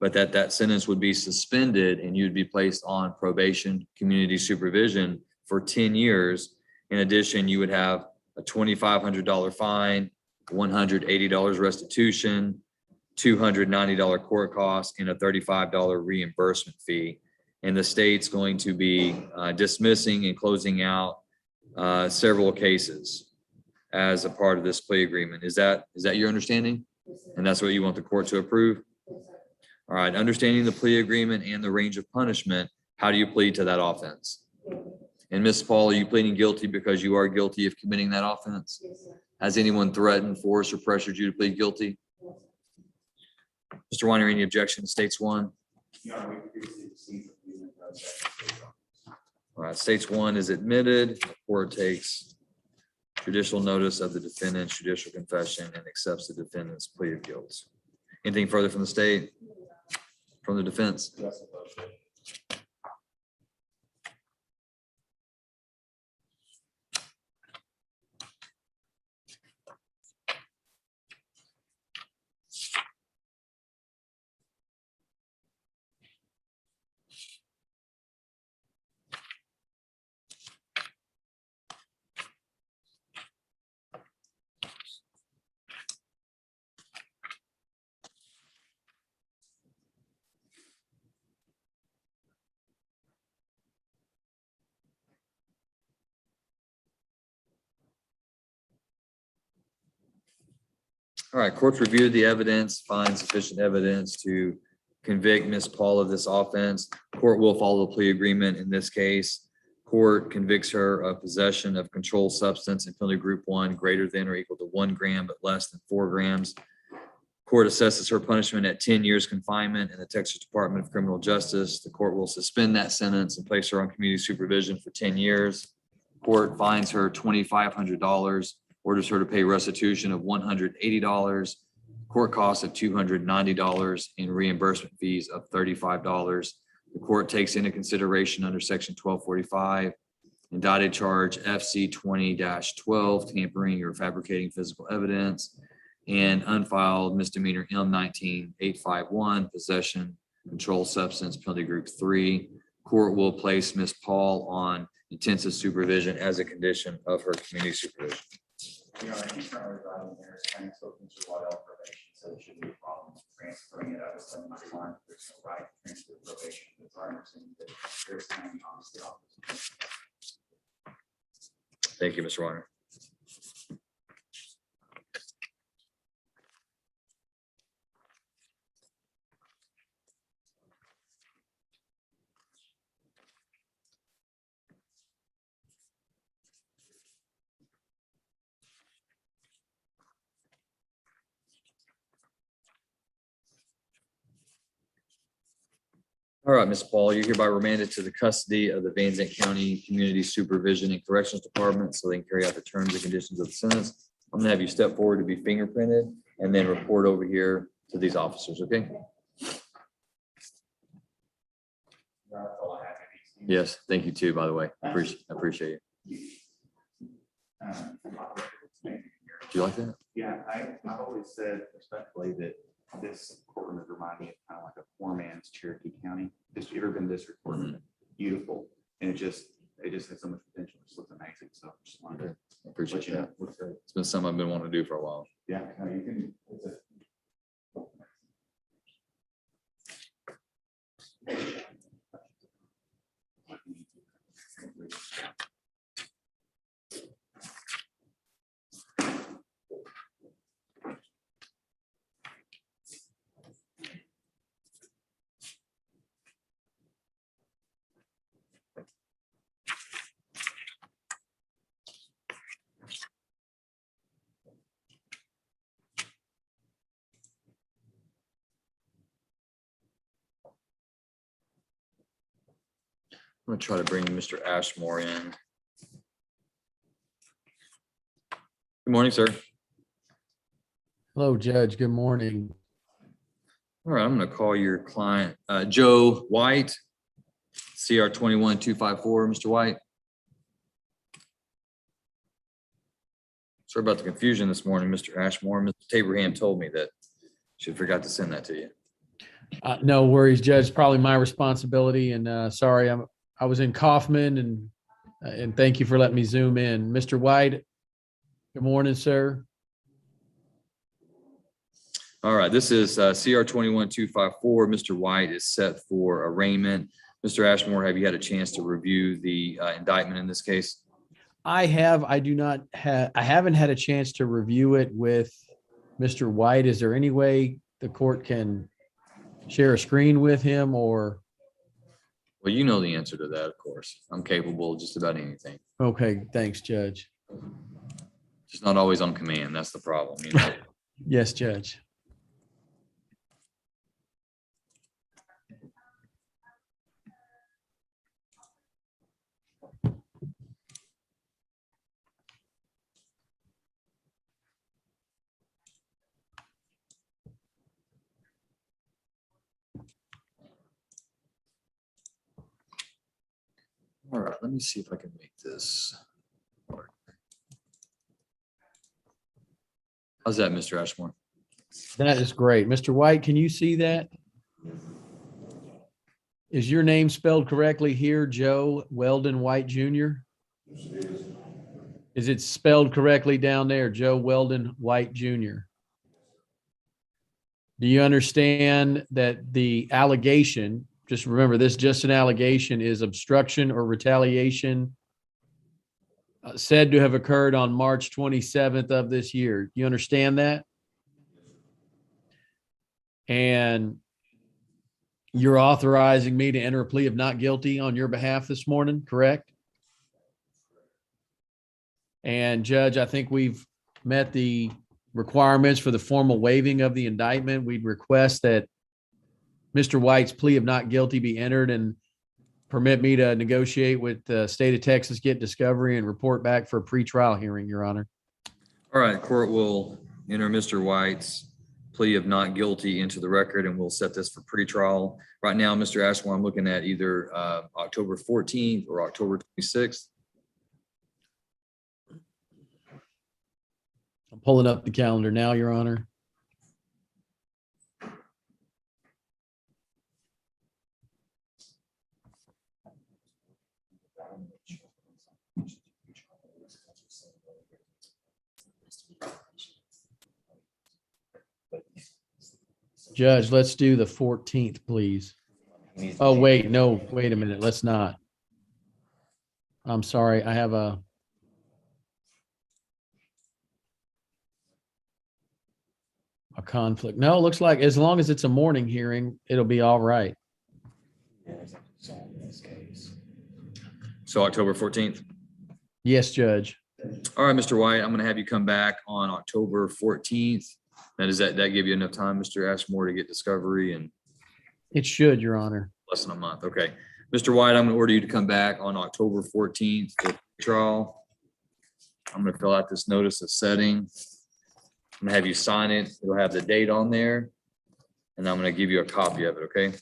[SPEAKER 1] but that sentence would be suspended and you'd be placed on probation, community supervision for 10 years. In addition, you would have a $2,500 fine, $180 restitution, $290 court costs, and a $35 reimbursement fee. And the state's going to be dismissing and closing out several cases as a part of this plea agreement. Is that your understanding?
[SPEAKER 12] Yes, sir.
[SPEAKER 1] And that's what you want the court to approve?
[SPEAKER 12] Yes, sir.
[SPEAKER 1] All right, understanding the plea agreement and the range of punishment, how do you plead to that offense?
[SPEAKER 12] Guilty.
[SPEAKER 1] And Ms. Paul, are you pleading guilty because you are guilty of committing that offense?
[SPEAKER 12] Yes, sir.
[SPEAKER 1] Has anyone threatened, forced, or pressured you to plead guilty?
[SPEAKER 12] Yes, sir.
[SPEAKER 1] Mr. Weiner, any objection to states one?
[SPEAKER 4] Your Honor, we previously received a plea that does that.
[SPEAKER 1] All right, states one is admitted. The court takes judicial notice of the defendant's judicial confession and accepts the defendant's plea of guilt. Anything further from the state? From the defense?
[SPEAKER 4] Yes, opposed.
[SPEAKER 1] All right, court's reviewed the evidence, finds sufficient evidence to convict Ms. Paul of this offense. Court will follow the plea agreement in this case. Court convicts her of possession of controlled substance in penalty group 1 greater than or equal to 1 gram but less than 4 grams. Court assesses her punishment at 10 years confinement in the Texas Department of Criminal Justice. The court will suspend that sentence and place her on community supervision for 10 years. Court fines her $2,500, orders her to pay restitution of $180, court costs of $290, and reimbursement fees of $35. The court takes into consideration under section 1245, indicted charge FC 20-12, tampering or fabricating physical evidence, and unfiled misdemeanor M19-851, possession, controlled substance, penalty group 3. Court will place Ms. Paul on intensive supervision as a condition of her community supervision.
[SPEAKER 4] Your Honor, he's currently residing in Harris County, so into Waddell probation, so it shouldn't be a problem transferring it out of 791. There's no right to transfer probation. It's our understanding that Harris County honestly offers.
[SPEAKER 1] Thank you, Mr. Weiner. All right, Ms. Paul, you're hereby remanded to the custody of the Van Zandt County Community Supervision and Corrections Department so they can carry out the terms and conditions of the sentence. I'm gonna have you step forward to be fingerprinted and then report over here to these officers, okay?
[SPEAKER 4] That's all I have.
[SPEAKER 1] Yes, thank you too, by the way. Appreciate it. Do you like that?
[SPEAKER 13] Yeah, I've always said respectfully that this courtroom is reminding me of kind of like a poor man's Cherokee County. Just, you ever been district court? Beautiful. And it just has so much potential. It just looks amazing. So I just wanted to
[SPEAKER 1] I appreciate
[SPEAKER 13] let you know.
[SPEAKER 1] that. It's been something I've been wanting to do for a while.
[SPEAKER 13] Yeah, no, you can. It's a-
[SPEAKER 1] I'm gonna try to bring Mr. Ashmore in. Good morning, sir.
[SPEAKER 14] Hello, Judge. Good morning.
[SPEAKER 1] All right, I'm gonna call your client, Joe White, CR 21254, Mr. White. Sorry about the confusion this morning, Mr. Ashmore. Mr. Taberham told me that she forgot to send that to you.
[SPEAKER 14] No worries, Judge. Probably my responsibility. And sorry, I was in Kaufman and thank you for letting me zoom in. Mr. White, good morning, sir.
[SPEAKER 1] All right, this is CR 21254. Mr. White is set for arraignment. Mr. Ashmore, have you had a chance to review the indictment in this case?
[SPEAKER 14] I haven't had a chance to review it with Mr. White. Is there any way the court can share a screen with him or?
[SPEAKER 1] Well, you know the answer to that, of course. I'm capable of just about anything.
[SPEAKER 14] Okay, thanks, Judge.
[SPEAKER 1] Just not always on command. That's the problem, you know?
[SPEAKER 14] Yes, Judge.
[SPEAKER 1] All right, let me see if I can make this work. How's that, Mr. Ashmore?
[SPEAKER 14] That is great. Mr. White, can you see that? Is your name spelled correctly here, Joe Weldon White Jr.? Is it spelled correctly down there, Joe Weldon White Jr.? Do you understand that the allegation, just remember this, just an allegation, is obstruction or retaliation said to have occurred on March 27th of this year? You understand that? And you're authorizing me to enter a plea of not guilty on your behalf this morning, correct? And Judge, I think we've met the requirements for the formal waiving of the indictment. We'd request that Mr. White's plea of not guilty be entered and permit me to negotiate with the state of Texas, get discovery and report back for a pretrial hearing, Your Honor.
[SPEAKER 1] All right, court will enter Mr. White's plea of not guilty into the record, and we'll set this for pretrial. Right now, Mr. Ashmore, I'm looking at either October 14th or October 26th.
[SPEAKER 14] I'm pulling up the calendar now, Your Honor. Judge, let's do the 14th, please. Oh, wait, no, wait a minute. Let's not. I'm sorry. I have a conflict. No, it looks like as long as it's a morning hearing, it'll be all right.
[SPEAKER 1] So October 14th.
[SPEAKER 14] Yes, Judge.
[SPEAKER 1] All right, Mr. White, I'm going to have you come back on October 14th. Now, does that give you enough time, Mr. Ashmore, to get discovery and
[SPEAKER 14] It should, Your Honor.
[SPEAKER 1] less than a month? Okay. Mr. White, I'm going to order you to come back on October 14th for trial. I'm going to fill out this notice of setting. I'm going to have you sign it. It'll have the date on there. And I'm going to give you a copy of it, okay?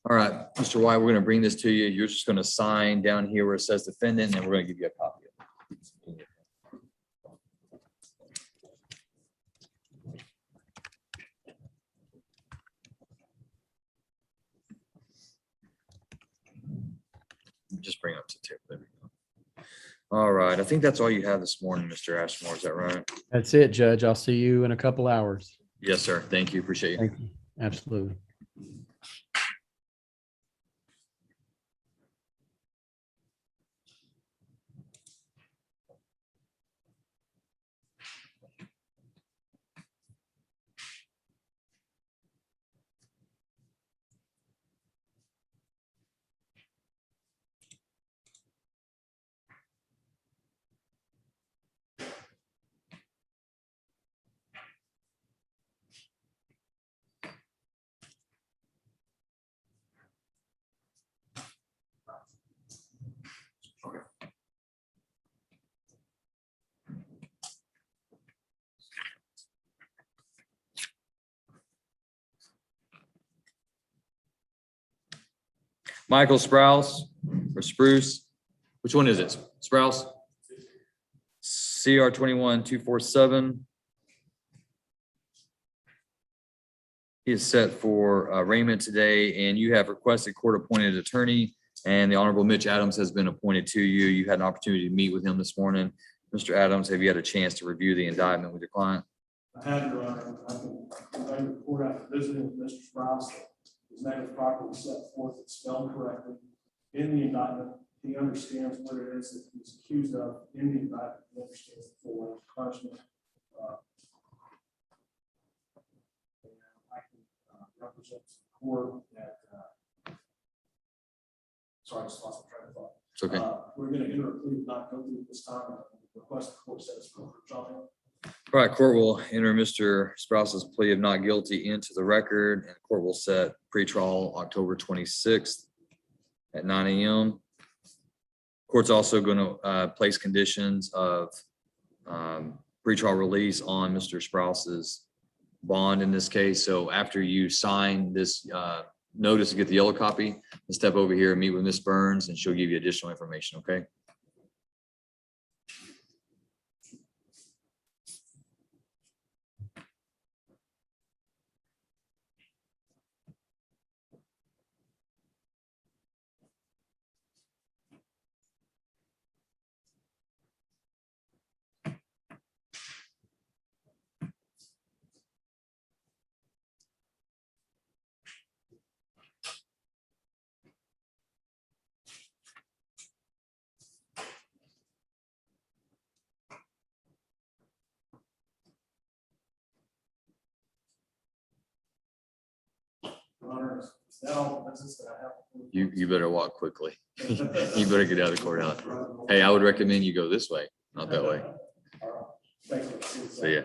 [SPEAKER 1] All right, Mr. White, we're gonna bring this to you. You're just gonna sign down here where it says defendant, and then we're gonna give you a copy of it. Just bring up to table. There we go. All right, I think that's all you have this morning, Mr. Ashmore. Is that right?
[SPEAKER 14] That's it, Judge. I'll see you in a couple hours.
[SPEAKER 1] Yes, sir. Thank you. Appreciate you.
[SPEAKER 14] Thank you. Absolutely.
[SPEAKER 1] Michael Sprouse or Spruce? Which one is it? Sprouse? CR 21247. He is set for arraignment today, and you have requested court-appointed attorney, and the Honorable Mitch Adams has been appointed to you. You had an opportunity to meet with him this morning. Mr. Adams, have you had a chance to review the indictment with your client?
[SPEAKER 11] I have, Your Honor. I can convey the report after visiting with Mr. Sprouse that his name is properly set forth and spelled correctly in the indictment. He understands what it is that he's accused of in the indictment. He understands the full punishment. And I can represent the court that. Sorry, I just lost my train of thought.
[SPEAKER 1] It's okay.
[SPEAKER 11] We're going to enter a plea of not guilty at this time. Request the court set for trial.
[SPEAKER 1] All right, court will enter Mr. Sprouse's plea of not guilty into the record, and the court will set pretrial October 26th at 9 a.m. Court's also going to place conditions of pretrial release on Mr. Sprouse's bond in this case. So after you sign this notice to get the yellow copy, step over here and meet with Ms. Burns, and she'll give you additional information, okay?
[SPEAKER 11] Your Honor, is that all the business that I have?
[SPEAKER 1] You better walk quickly. You better get out of the courthouse. Hey, I would recommend you go this way, not that way.
[SPEAKER 11] Thank you.
[SPEAKER 1] See ya.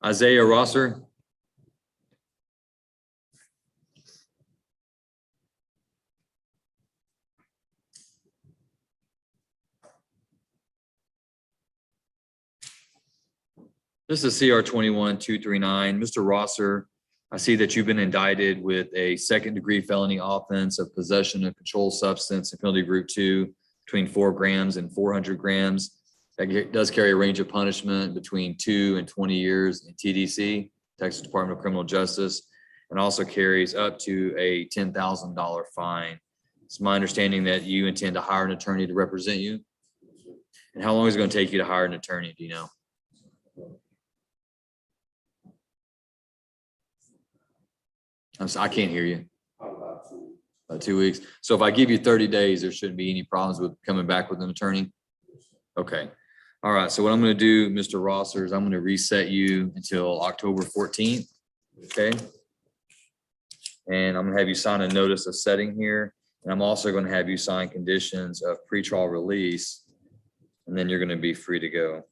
[SPEAKER 1] Isaiah Rosser. This is CR 21239. Mr. Rosser, I see that you've been indicted with a second-degree felony offense of possession of controlled substance in penalty group 2 between 4 grams and 400 grams. That does carry a range of punishment between 2 and 20 years in TDC, Texas Department of Criminal Justice, and also carries up to a $10,000 fine. It's my understanding that you intend to hire an attorney to represent you. And how long is it going to take you to hire an attorney? Do you know? I can't hear you. About 2 weeks. So if I give you 30 days, there shouldn't be any problems with coming back with an attorney? Okay. All right. So what I'm going to do, Mr. Rosser, is I'm going to reset you until October 14th. Okay. And I'm going to have you sign a notice of setting here. And I'm also going to have you sign conditions of pretrial release. And then you're going to be free to go.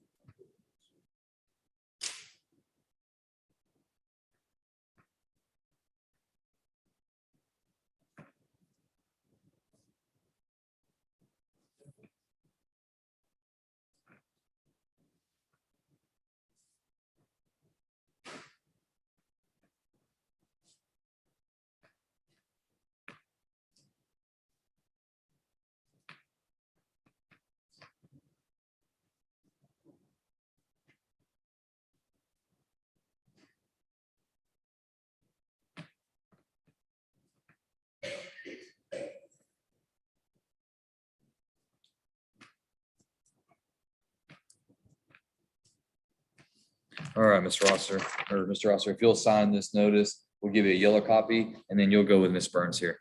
[SPEAKER 1] All right, Mr. Rosser, or Mr. Rosser, if you'll sign this notice, we'll give you a yellow copy and then you'll go with Ms. Burns here.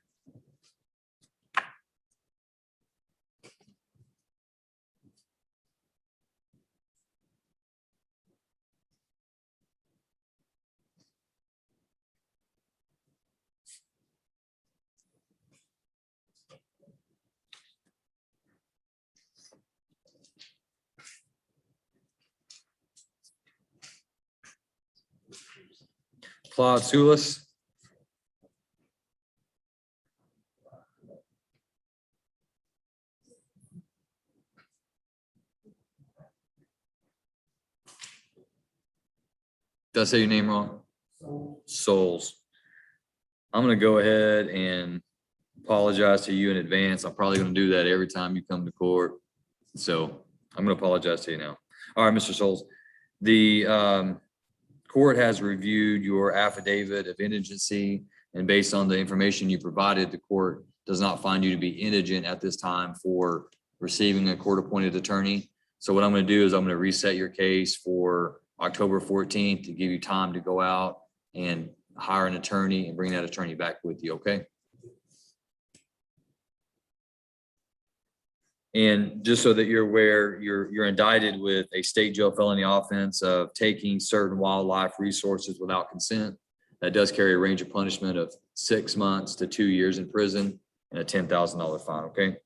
[SPEAKER 1] Claude Sulis. Did I say your name wrong? Souls. I'm gonna go ahead and apologize to you in advance. I'm probably gonna do that every time you come to court. So I'm gonna apologize to you now. All right, Mr. Souls. The court has reviewed your affidavit of indigency, and based on the information you provided, the court does not find you to be indigent at this time for receiving a court-appointed attorney. So what I'm gonna do is I'm gonna reset your case for October 14th to give you time to go out and hire an attorney and bring that attorney back with you, okay? And just so that you're aware, you're indicted with a state jail felony offense of taking certain wildlife resources without consent. That does carry a range of punishment of 6 months to 2 years in prison and a $10,000 fine, okay?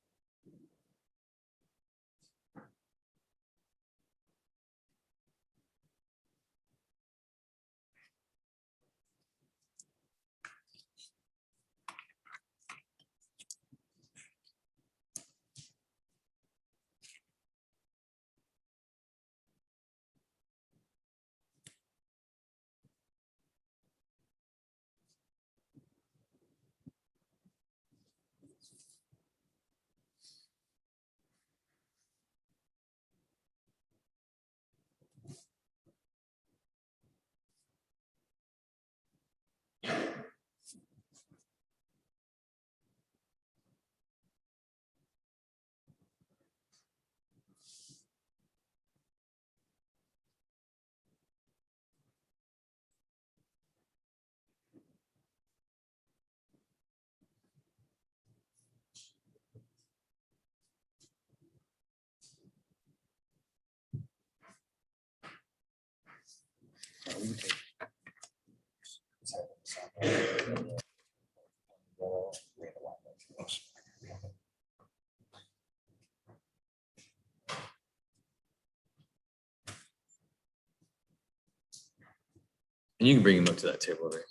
[SPEAKER 1] And you can bring him up to that table there.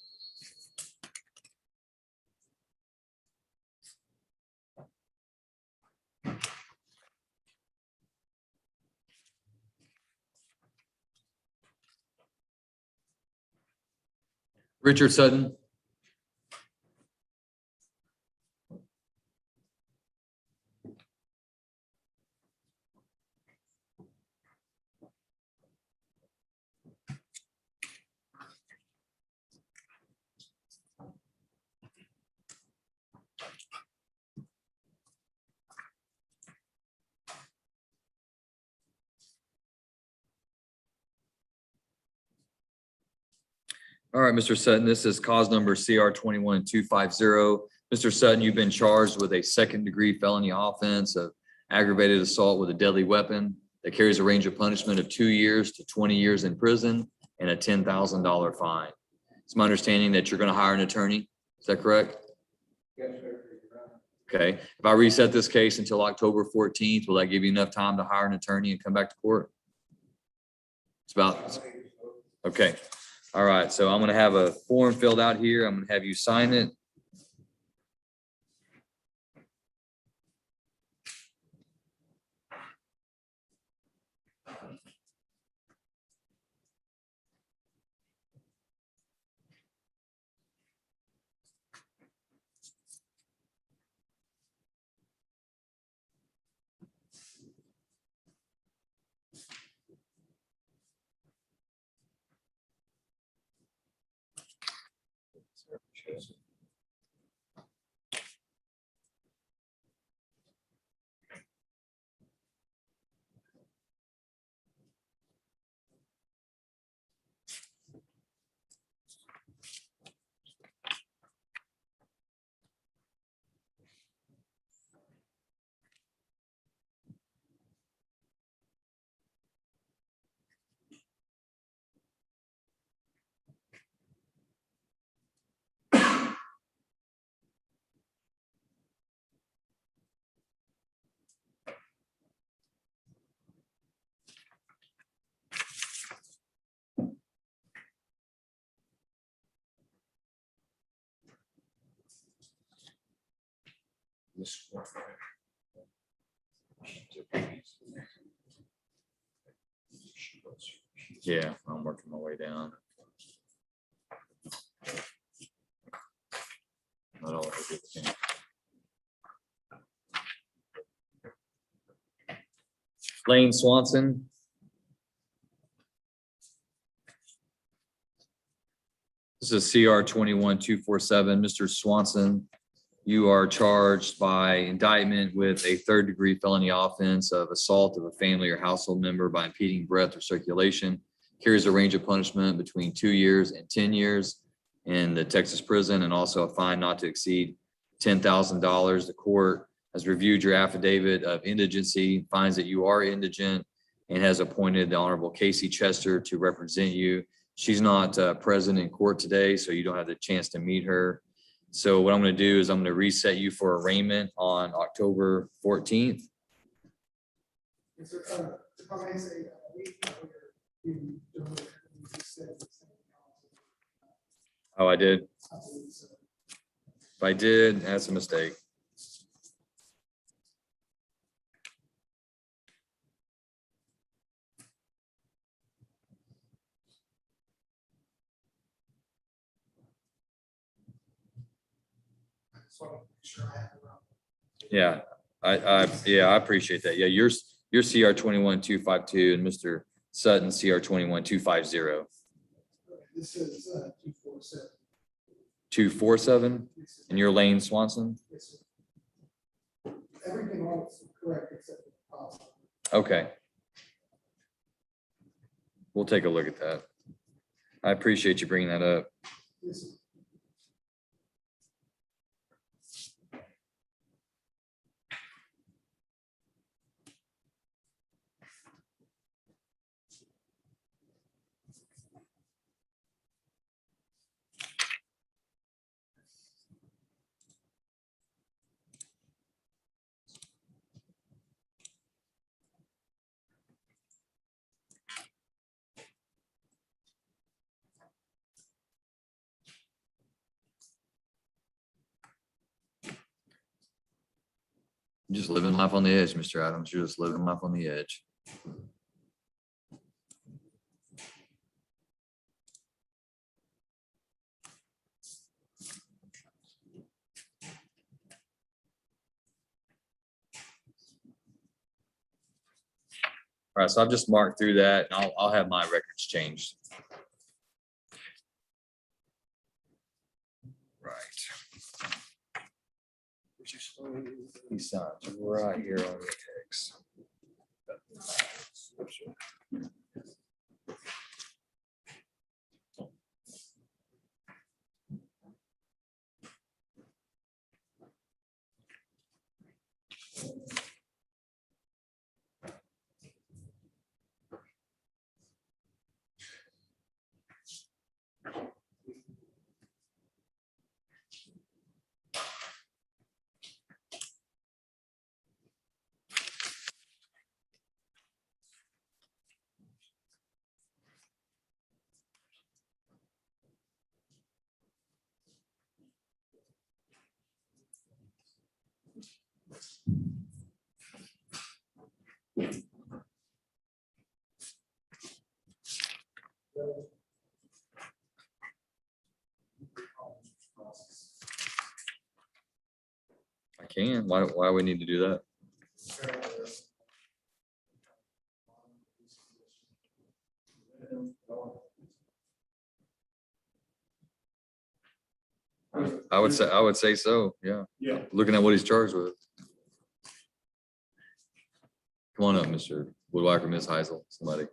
[SPEAKER 1] Richard Sutton. All right, Mr. Sutton, this is cause number CR 21250. Mr. Sutton, you've been charged with a second-degree felony offense of aggravated assault with a deadly weapon that carries a range of punishment of 2 years to 20 years in prison and a $10,000 fine. It's my understanding that you're going to hire an attorney. Is that correct?
[SPEAKER 5] Yes, sir.
[SPEAKER 1] Okay. If I reset this case until October 14th, will that give you enough time to hire an attorney and come back to court? It's about, okay. All right, so I'm gonna have a form filled out here. I'm gonna have you sign it. Yeah, I'm working my way down. Not all I did was- Lane Swanson. This is CR 21-247. Mr. Swanson, you are charged by indictment with a third-degree felony offense of assault of a family or household member by impeding breath or circulation. Carries a range of punishment between 2 years and 10 years in the Texas prison, and also a fine not to exceed $10,000. The court has reviewed your affidavit of indigency, finds that you are indigent, and has appointed the Honorable Casey Chester to represent you. She's not present in court today, so you don't have the chance to meet her. So what I'm going to do is I'm going to reset you for arraignment on October 14th.
[SPEAKER 5] Is there, if I may say, you don't- you just said the same.
[SPEAKER 1] Oh, I did.
[SPEAKER 5] I believe so.
[SPEAKER 1] If I did, that's a mistake.
[SPEAKER 5] Just want to make sure I have it wrong.
[SPEAKER 1] Yeah, I appreciate that. Yeah, you're CR 21-252 and Mr. Sutton CR 21-250.
[SPEAKER 5] This is 247.
[SPEAKER 1] 247, and you're Lane Swanson?
[SPEAKER 5] Yes, sir. Everything else is correct except for the policy.
[SPEAKER 1] Okay. We'll take a look at that. I appreciate you bringing that up.
[SPEAKER 5] Yes, sir.
[SPEAKER 1] Just living life on the edge, Mr. Adams. You're just living life on the edge. All right, so I've just marked through that, and I'll have my records changed. Right. He signs right here on the text. I can. Why we need to do that? I would say so, yeah.
[SPEAKER 11] Yeah.
[SPEAKER 1] Looking at what he's charged with. Come on up, Mr. Woodwhacker, Ms. Heisel, somebody.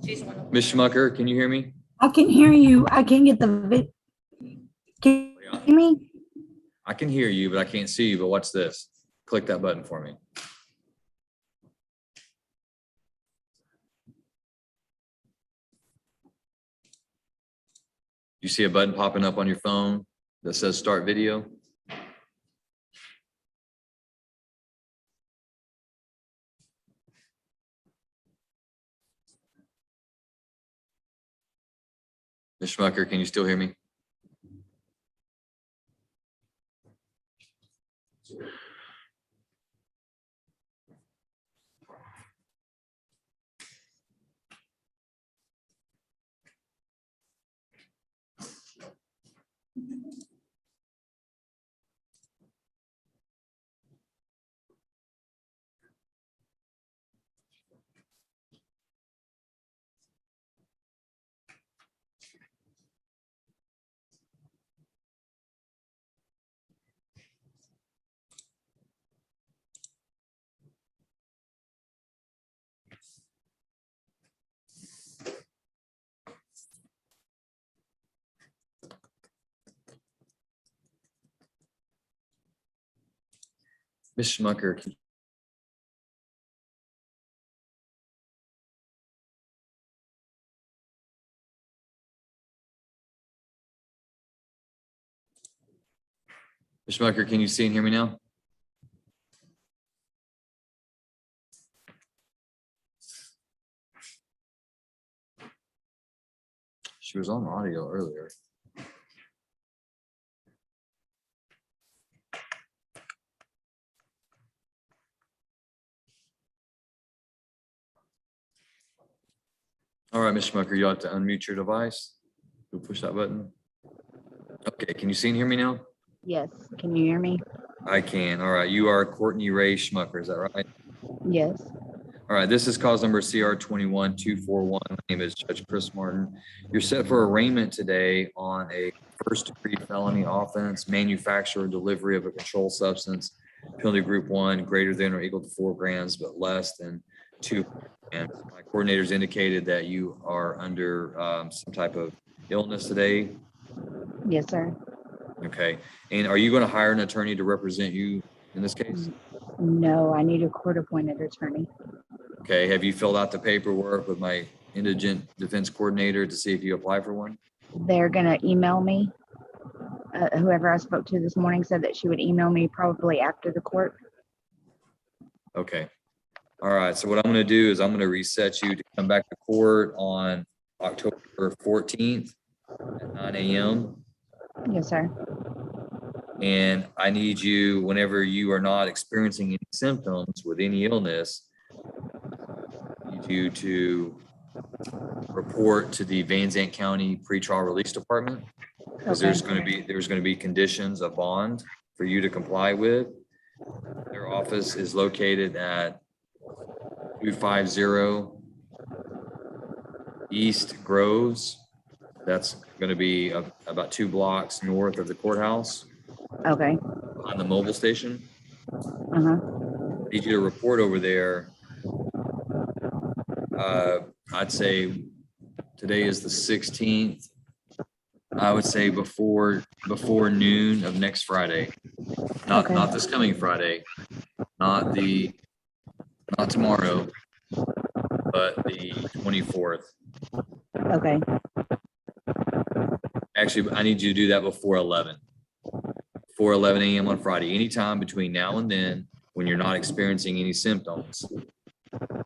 [SPEAKER 1] Ms. Schmucker, can you hear me?
[SPEAKER 7] I can hear you. I can't get the can you hear me?
[SPEAKER 1] I can hear you, but I can't see you. But watch this. Click that button for me. You see a button popping up on your phone that says start video? Ms. Schmucker, can you still hear me? Ms. Schmucker, Ms. Schmucker, can you see and hear me now? She was on audio earlier. All right, Ms. Schmucker, you have to unmute your device. You'll push that button. Okay, can you see and hear me now?
[SPEAKER 15] Yes, can you hear me?
[SPEAKER 1] I can. All right, you are Courtney Ray Schmucker, is that right?
[SPEAKER 15] Yes.
[SPEAKER 1] All right, this is cause number CR 21241. My name is Judge Chris Martin. You're set for arraignment today on a first-degree felony offense, manufacture or delivery of a controlled substance, penalty group 1, greater than or equal to 4 grams, but less than 2. And my coordinators indicated that you are under some type of illness today.
[SPEAKER 15] Yes, sir.
[SPEAKER 1] Okay, and are you going to hire an attorney to represent you in this case?
[SPEAKER 15] No, I need a court-appointed attorney.
[SPEAKER 1] Okay, have you filled out the paperwork with my indigent defense coordinator to see if you apply for one?
[SPEAKER 15] They're gonna email me. Whoever I spoke to this morning said that she would email me probably after the court.
[SPEAKER 1] Okay. All right, so what I'm gonna do is I'm gonna reset you to come back to court on October 14th at 9 a.m.
[SPEAKER 15] Yes, sir.
[SPEAKER 1] And I need you, whenever you are not experiencing any symptoms with any illness, I need you to report to the Van Zant County Pretrial Release Department. Because
[SPEAKER 15] Okay.
[SPEAKER 1] there's gonna be conditions of bond for you to comply with. Their office is located at 250 East Groves. That's gonna be about 2 blocks north of the courthouse
[SPEAKER 15] Okay.
[SPEAKER 1] on the mobile station.
[SPEAKER 15] Uh-huh.
[SPEAKER 1] Need you to report over there. I'd say today is the 16th. I would say before noon of next Friday.
[SPEAKER 15] Okay.
[SPEAKER 1] Not this coming Friday, not tomorrow, but the 24th.
[SPEAKER 15] Okay.
[SPEAKER 1] Actually, I need you to do that before 11. Before 11 a.m. on Friday, anytime between now and then, when you're not experiencing any symptoms,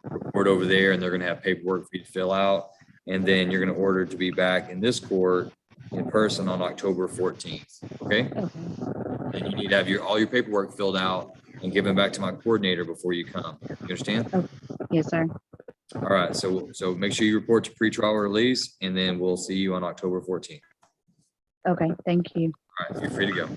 [SPEAKER 1] report over there and they're gonna have paperwork for you to fill out. And then you're gonna order to be back in this court in person on October 14th, okay?
[SPEAKER 15] Okay.
[SPEAKER 1] And you need to have all your paperwork filled out and given back to my coordinator before you come. You understand?
[SPEAKER 15] Yes, sir.
[SPEAKER 1] All right, so make sure you report to pretrial release and then we'll see you on October 14th.
[SPEAKER 15] Okay, thank you.
[SPEAKER 1] All right, you're free to go.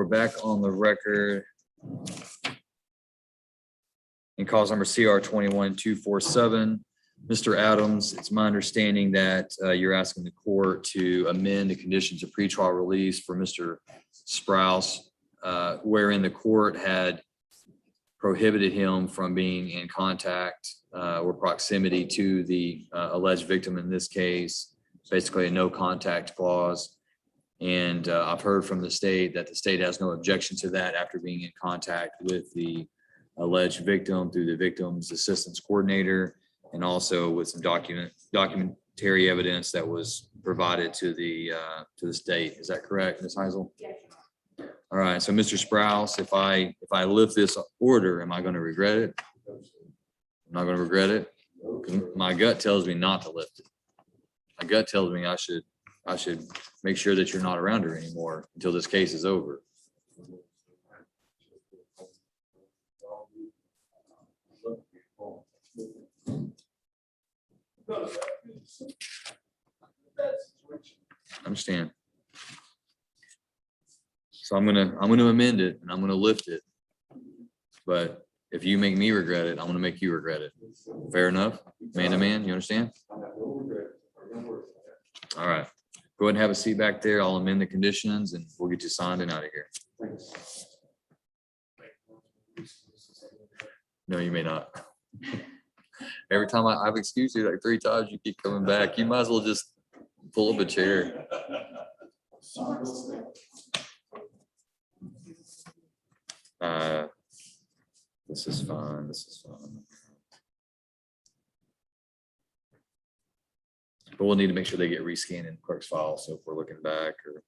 [SPEAKER 1] we're back on the record. In cause number CR 21247, Mr. Adams, it's my understanding that you're asking the court to amend the conditions of pretrial release for Mr. Sprouse, wherein the court had prohibited him from being in contact or proximity to the alleged victim in this case, basically a no contact clause. And I've heard from the state that the state has no objection to that after being in contact with the alleged victim through the victim's assistance coordinator, and also with some documentary evidence that was provided to the state. Is that correct, Ms. Heisel?
[SPEAKER 12] Yes.
[SPEAKER 1] All right, so Mr. Sprouse, if I lift this order, am I going to regret it? I'm not going to regret it. My gut tells me not to lift it. My gut tells me I should make sure that you're not around her anymore until this case is over. I understand. So I'm gonna amend it and I'm gonna lift it. But if you make me regret it, I'm gonna make you regret it. Fair enough? Man to man, you understand? All right. Go ahead and have a seat back there. I'll amend the conditions and we'll get you signed and out of here. No, you may not. Every time I've excused you like 3 times, you keep coming back. You might as well just pull up a chair. This is fine. This is fine. But we'll need to make sure they get rescanned in clerk's file. So if we're looking back or.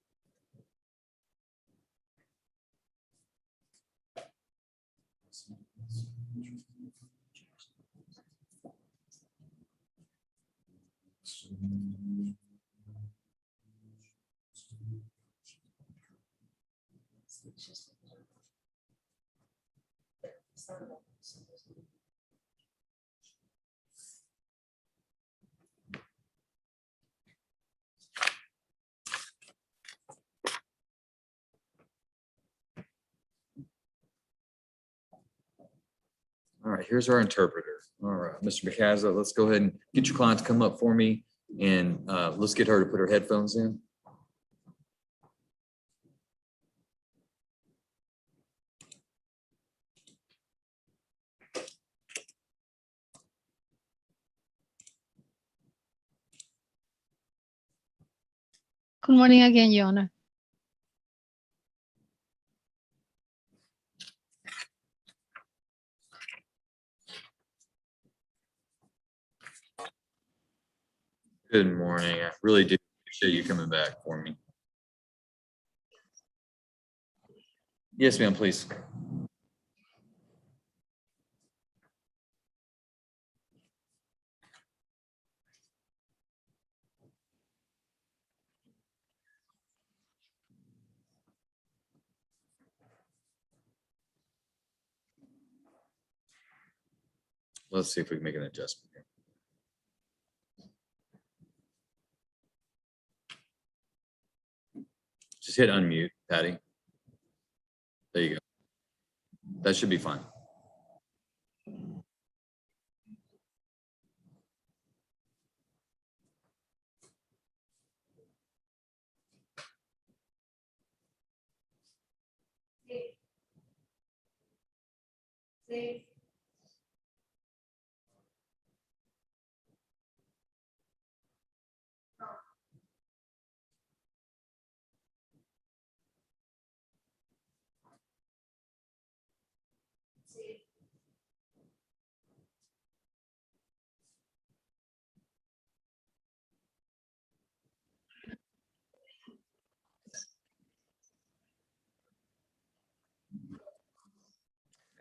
[SPEAKER 1] All right, here's our interpreter. All right, Mr. McCaza, let's go ahead and get your client to come up for me and let's get her to put her headphones in.
[SPEAKER 3] Good morning again, Your Honor.
[SPEAKER 1] Good morning. I really do appreciate you coming back for me. Yes, ma'am, please. Let's see if we can make an adjustment here. Just hit unmute, Patty. There you go. That should be fine.
[SPEAKER 12] See?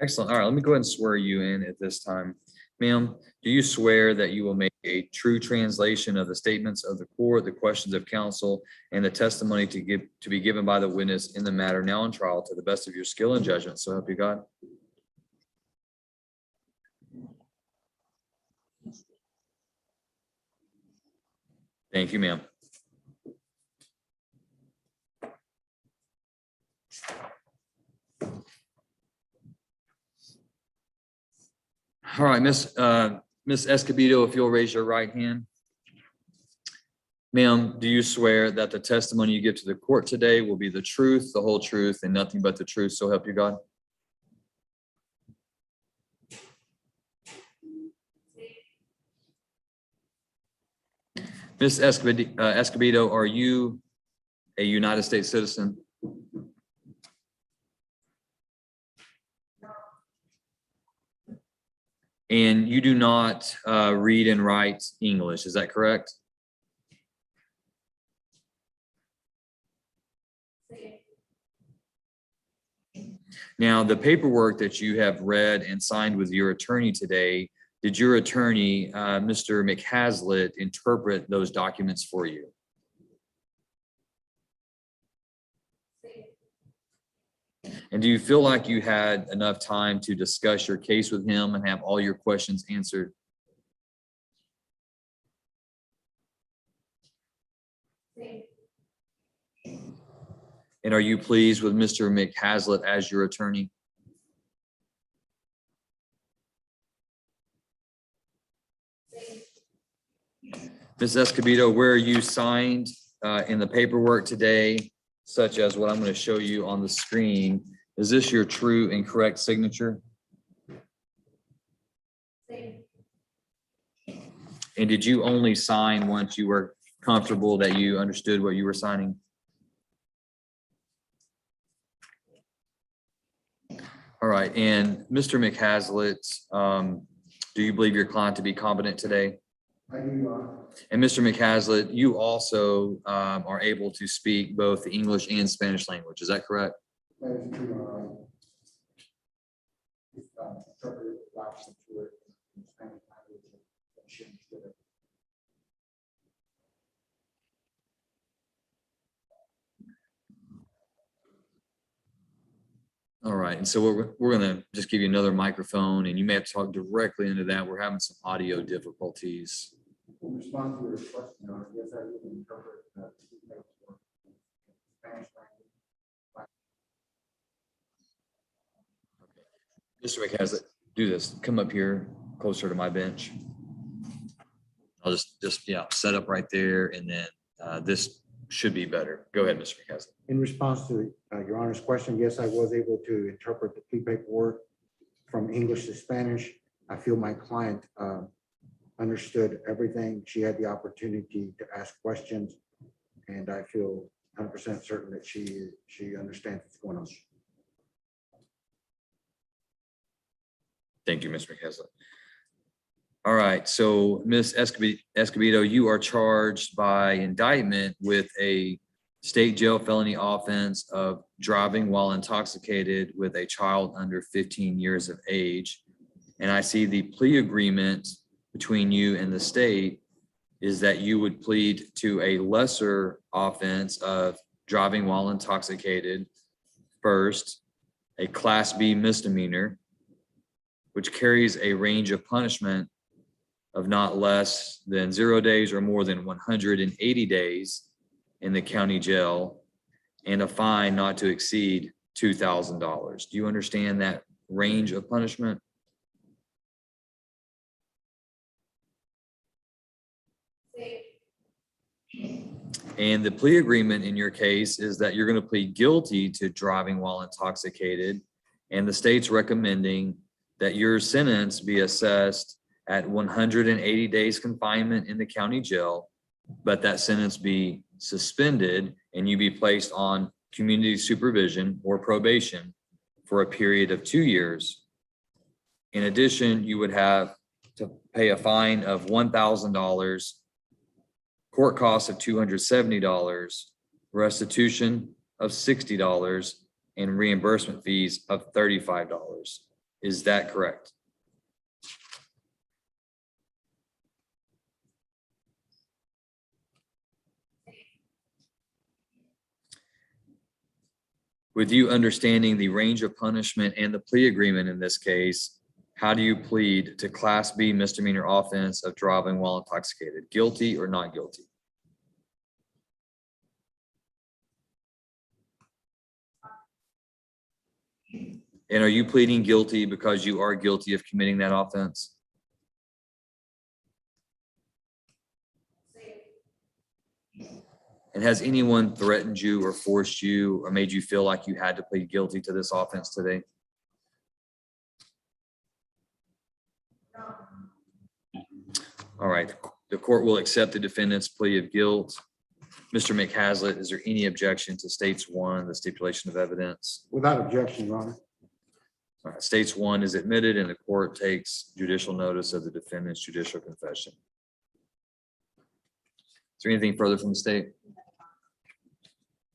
[SPEAKER 1] Excellent. All right, let me go ahead and swear you in at this time. Ma'am, do you swear that you will make a true translation of the statements of the court, the questions of counsel, and the testimony to be given by the witness in the matter now on trial to the best of your skill and judgment? So help you God. Thank you, ma'am. All right, Miss Escobedo, if you'll raise your right hand. Ma'am, do you swear that the testimony you give to the court today will be the truth, the whole truth, and nothing but the truth, so help you God? Miss Escobedo, are you a United States citizen? And you do not read and write English, is that correct? Now, the paperwork that you have read and signed with your attorney today, did your attorney, Mr. McHaslett, interpret those documents for you? And do you feel like you had enough time to discuss your case with him and have all your questions answered? And are you pleased with Mr. McHaslett as your attorney? Ms. Escobedo, where you signed in the paperwork today, such as what I'm going to show you on the screen, is this your true and correct signature? And did you only sign once you were comfortable that you understood what you were signing? All right, and Mr. McHaslett, do you believe your client to be competent today?
[SPEAKER 5] I do, Your Honor.
[SPEAKER 1] And Mr. McHaslett, you also are able to speak both the English and Spanish language, is that correct?
[SPEAKER 5] That is true, Your Honor. If, interpreted the document to it in Spanish language, and she understood it.
[SPEAKER 1] All right, and so we're gonna just give you another microphone and you may have to talk directly into that. We're having some audio difficulties.
[SPEAKER 5] In response to your question, Your Honor, yes, I will interpret the paperwork in Spanish language.
[SPEAKER 1] Mr. McHaslett, do this. Come up here closer to my bench. I'll just yeah, set up right there and then this should be better. Go ahead, Mr. McHaslett.
[SPEAKER 5] In response to Your Honor's question, yes, I was able to interpret the plea paperwork from English to Spanish. I feel my client understood everything. She had the opportunity to ask questions, and I feel 100% certain that she understands what's going on.
[SPEAKER 1] Thank you, Mr. McHaslett. All right, so Ms. Escobedo, you are charged by indictment with a state jail felony offense of driving while intoxicated with a child under 15 years of age. And I see the plea agreement between you and the state is that you would plead to a lesser offense of driving while intoxicated first, a Class B misdemeanor, which carries a range of punishment of not less than 0 days or more than 180 days in the county jail, and a fine not to exceed $2,000. Do you understand that range of punishment? And the plea agreement in your case is that you're going to plead guilty to driving while intoxicated, and the state's recommending that your sentence be assessed at 180 days confinement in the county jail, but that sentence be suspended and you be placed on community supervision or probation for a period of 2 years. In addition, you would have to pay a fine of $1,000, court costs of $270, restitution of $60, and reimbursement fees of $35. Is that correct? With you understanding the range of punishment and the plea agreement in this case, how do you plead to Class B misdemeanor offense of driving while intoxicated? Guilty or not guilty? And are you pleading guilty because you are guilty of committing that offense? And has anyone threatened you or forced you or made you feel like you had to plead guilty to this offense today? All right, the court will accept the defendant's plea of guilt. Mr. McHaslett, is there any objection to states one, the stipulation of evidence?
[SPEAKER 5] Without objection, Your Honor.
[SPEAKER 1] All right, states one is admitted and the court takes judicial notice of the defendant's judicial confession. Is there anything further from the state?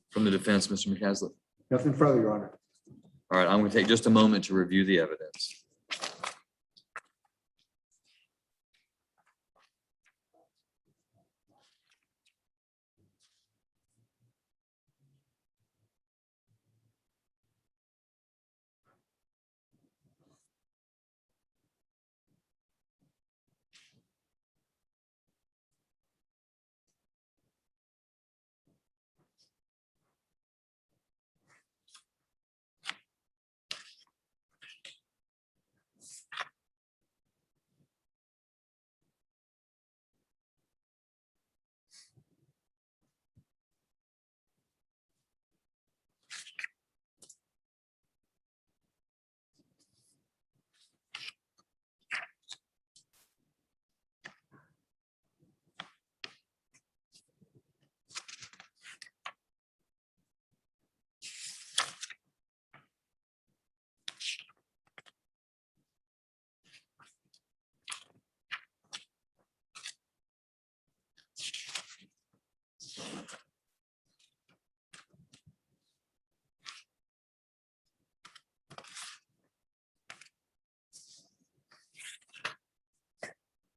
[SPEAKER 1] From the defense, Mr. McHaslett?
[SPEAKER 5] Nothing further, Your Honor.
[SPEAKER 1] All right, I'm going to take just a moment to review the evidence.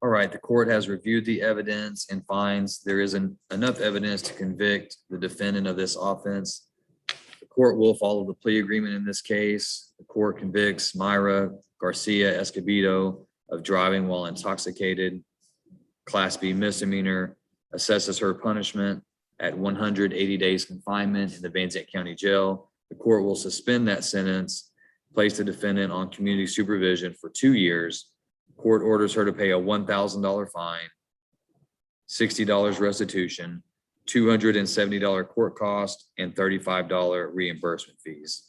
[SPEAKER 1] All right, the court has reviewed the evidence and finds there isn't enough evidence to convict the defendant of this offense. The court will follow the plea agreement in this case. The court convicts Myra Garcia Escobedo of driving while intoxicated, Class B misdemeanor, assesses her punishment at 180 days confinement in the Van Zandt County Jail. The court will suspend that sentence, place the defendant on community supervision for 2 years. Court orders her to pay a $1,000 fine, $60 restitution, $270 court cost, and $35 reimbursement fees.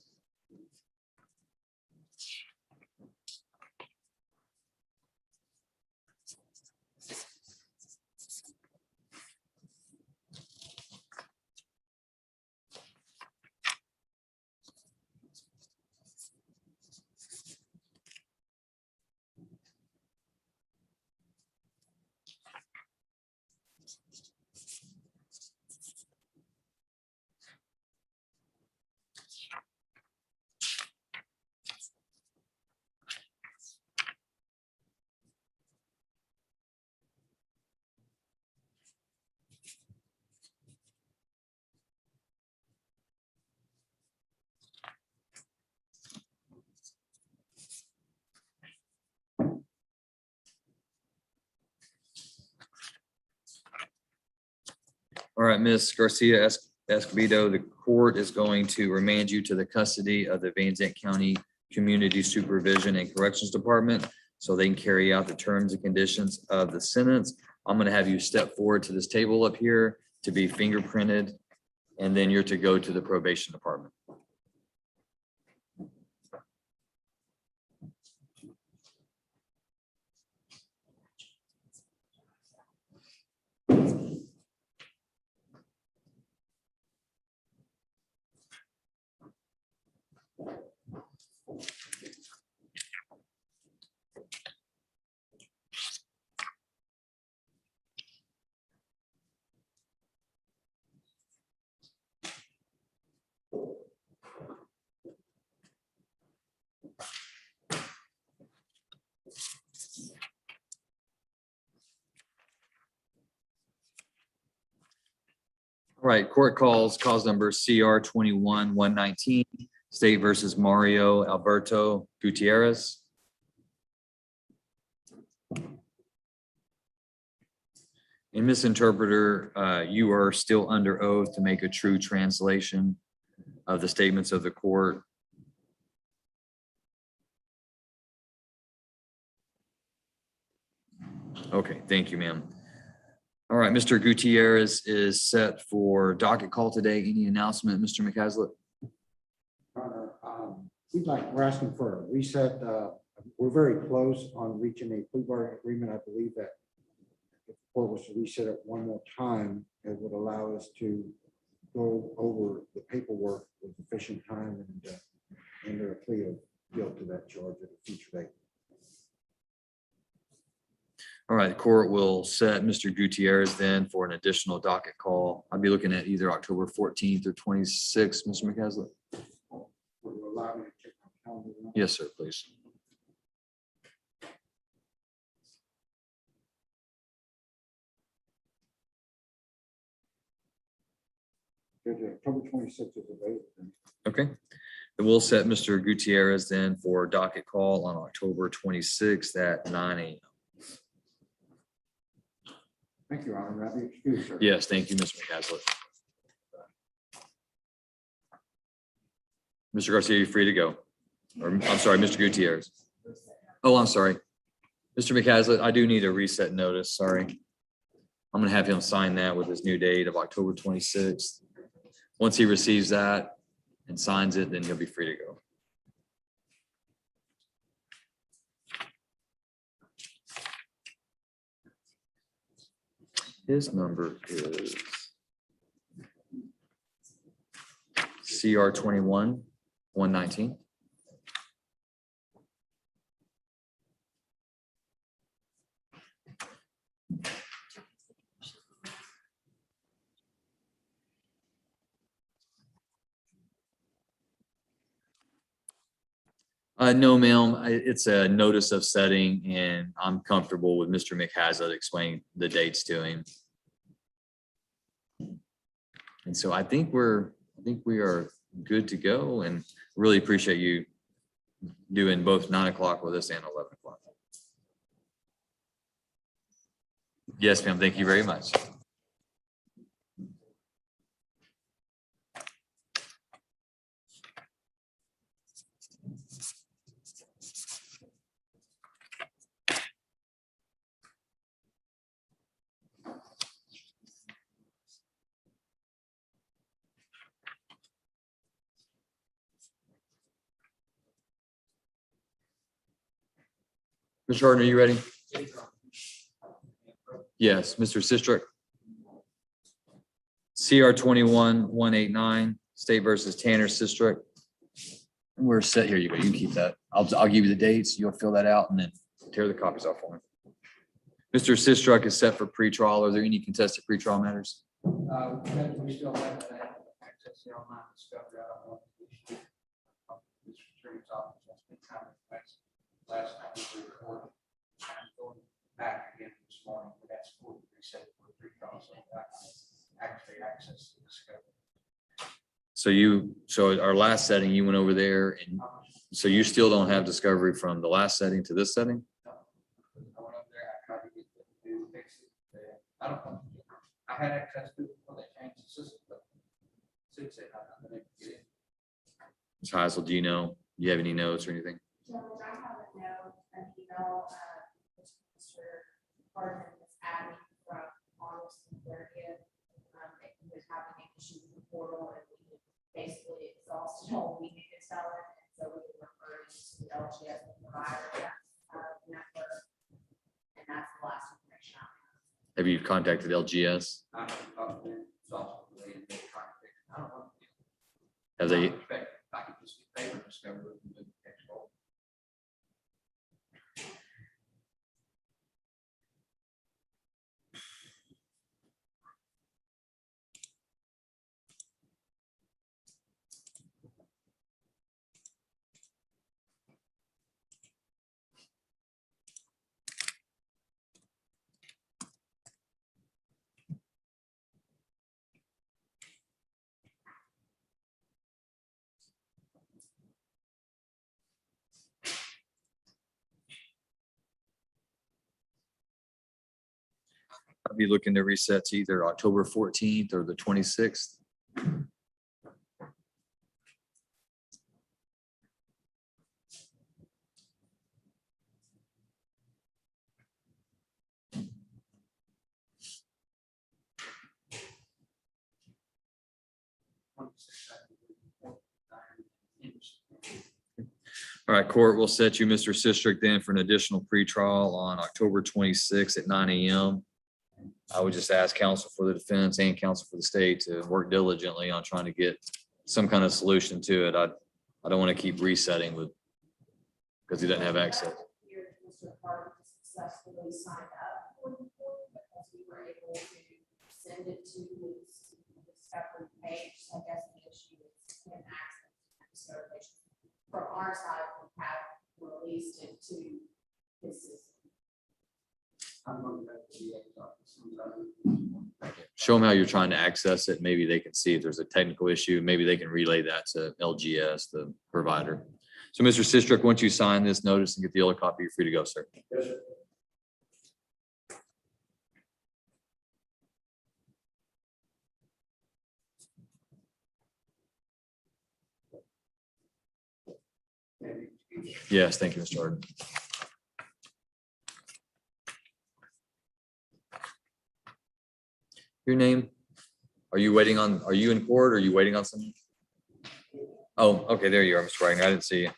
[SPEAKER 1] All right, Ms. Garcia Escobedo, the court is going to remand you to the custody of the Van Zandt County Community Supervision and Corrections Department so they can carry out the terms and conditions of the sentence. I'm going to have you step forward to this table up here to be fingerprinted, and then you're to go to the probation department. All right, court calls, cause number CR 21-119, State versus Mario Alberto Gutierrez. And Ms. Interpreter, you are still under oath to make a true translation of the statements of the court. Okay, thank you, ma'am. All right, Mr. Gutierrez is set for docket call today. Any announcement, Mr. McCaslett?
[SPEAKER 2] We're asking for a reset. We're very close on reaching a plea bargaining agreement. I believe that if the court was to reset it one more time, it would allow us to go over the paperwork with sufficient time and enter a plea of guilt to that charge at a future date.
[SPEAKER 1] All right, the court will set Mr. Gutierrez then for an additional docket call. I'll be looking at either October 14th or 26th, Mr. McCaslett.
[SPEAKER 2] Would you allow me to check my calendar now?
[SPEAKER 1] Yes, sir, please.
[SPEAKER 2] October 26th is available.
[SPEAKER 1] Okay. Then we'll set Mr. Gutierrez then for docket call on October 26th at 9 a.m.
[SPEAKER 2] Thank you, Your Honor. That'd be excused, sir.
[SPEAKER 1] Yes, thank you, Mr. McCaslett. Mr. Garcia, you're free to go. Or, I'm sorry, Mr. Gutierrez. Oh, I'm sorry. Mr. McCaslett, I do need a reset notice, sorry. I'm gonna have him sign that with his new date of October 26th. Once he receives that and signs it, then he'll be free to go. His number is CR 21-119. No, ma'am. It's a notice of setting and I'm comfortable with Mr. McHazard explaining the dates to him. And so I think we are good to go and really appreciate you doing both 9 o'clock with us and 11 o'clock. Yes, ma'am. Thank you very much. Mr. Harden, are you ready? Yes, Mr. Sistrunk. CR 21-189, State versus Tanner Sistrunk. We're set. Here you go. You can keep that. I'll give you the dates. You'll fill that out and then tear the copies off for me. Mr. Sistrunk is set for pretrial. Are there any contested pretrial matters?
[SPEAKER 10] We still have that access to online discovery. I don't know if we should. This attorney's office has been kind of last time we recorded. I'm going back again this morning, but that's for the reset for pretrial, so I can actually access the discovery.
[SPEAKER 1] So our last setting, you went over there and so you still don't have discovery from the last setting to this setting?
[SPEAKER 10] I went up there, I tried to get them to fix it. I don't know. I had access to it when they changed the system, but since then, I've been able to get it.
[SPEAKER 1] Ms. Heisel, do you have any notes or anything?
[SPEAKER 6] So I have a note, an email, Mr. Harden was adding from August 30th. That he was having an issue with the portal and we basically exhausted all we needed to tell him. And so we referred to the LGS provider network. And that's the last information I have.
[SPEAKER 1] Have you contacted LGS?
[SPEAKER 10] I have talked to them, it's also related to trying to fix it. I don't know.
[SPEAKER 1] Have they,
[SPEAKER 10] I could just get paper discovery and do the next goal.
[SPEAKER 1] I'll be looking to reset to either October 14th or the 26th. All right, court will set you, Mr. Sistrick, then for an additional pretrial on October 26th at 9 AM. I would just ask counsel for the defense and counsel for the state to work diligently on trying to get some kind of solution to it. I don't want to keep resetting with, because he doesn't have access.
[SPEAKER 6] Here, Mr. Carter successfully signed up for the court because we were able to send it to his discovery page. So I guess the issue is him access to discovery. From our side, we have released it to his system.
[SPEAKER 1] Show them how you're trying to access it. Maybe they can see if there's a technical issue. Maybe they can relay that to LGS, the provider. So Mr. Sistrick, once you sign this notice and get the other copy, you're free to go, sir.
[SPEAKER 11] Yes, sir.
[SPEAKER 1] Yes, thank you, Mr. Harden. Your name? Are you waiting on, are you in court? Or are you waiting on someone? Oh, okay, there you are, Mr. Wagner. I didn't see you.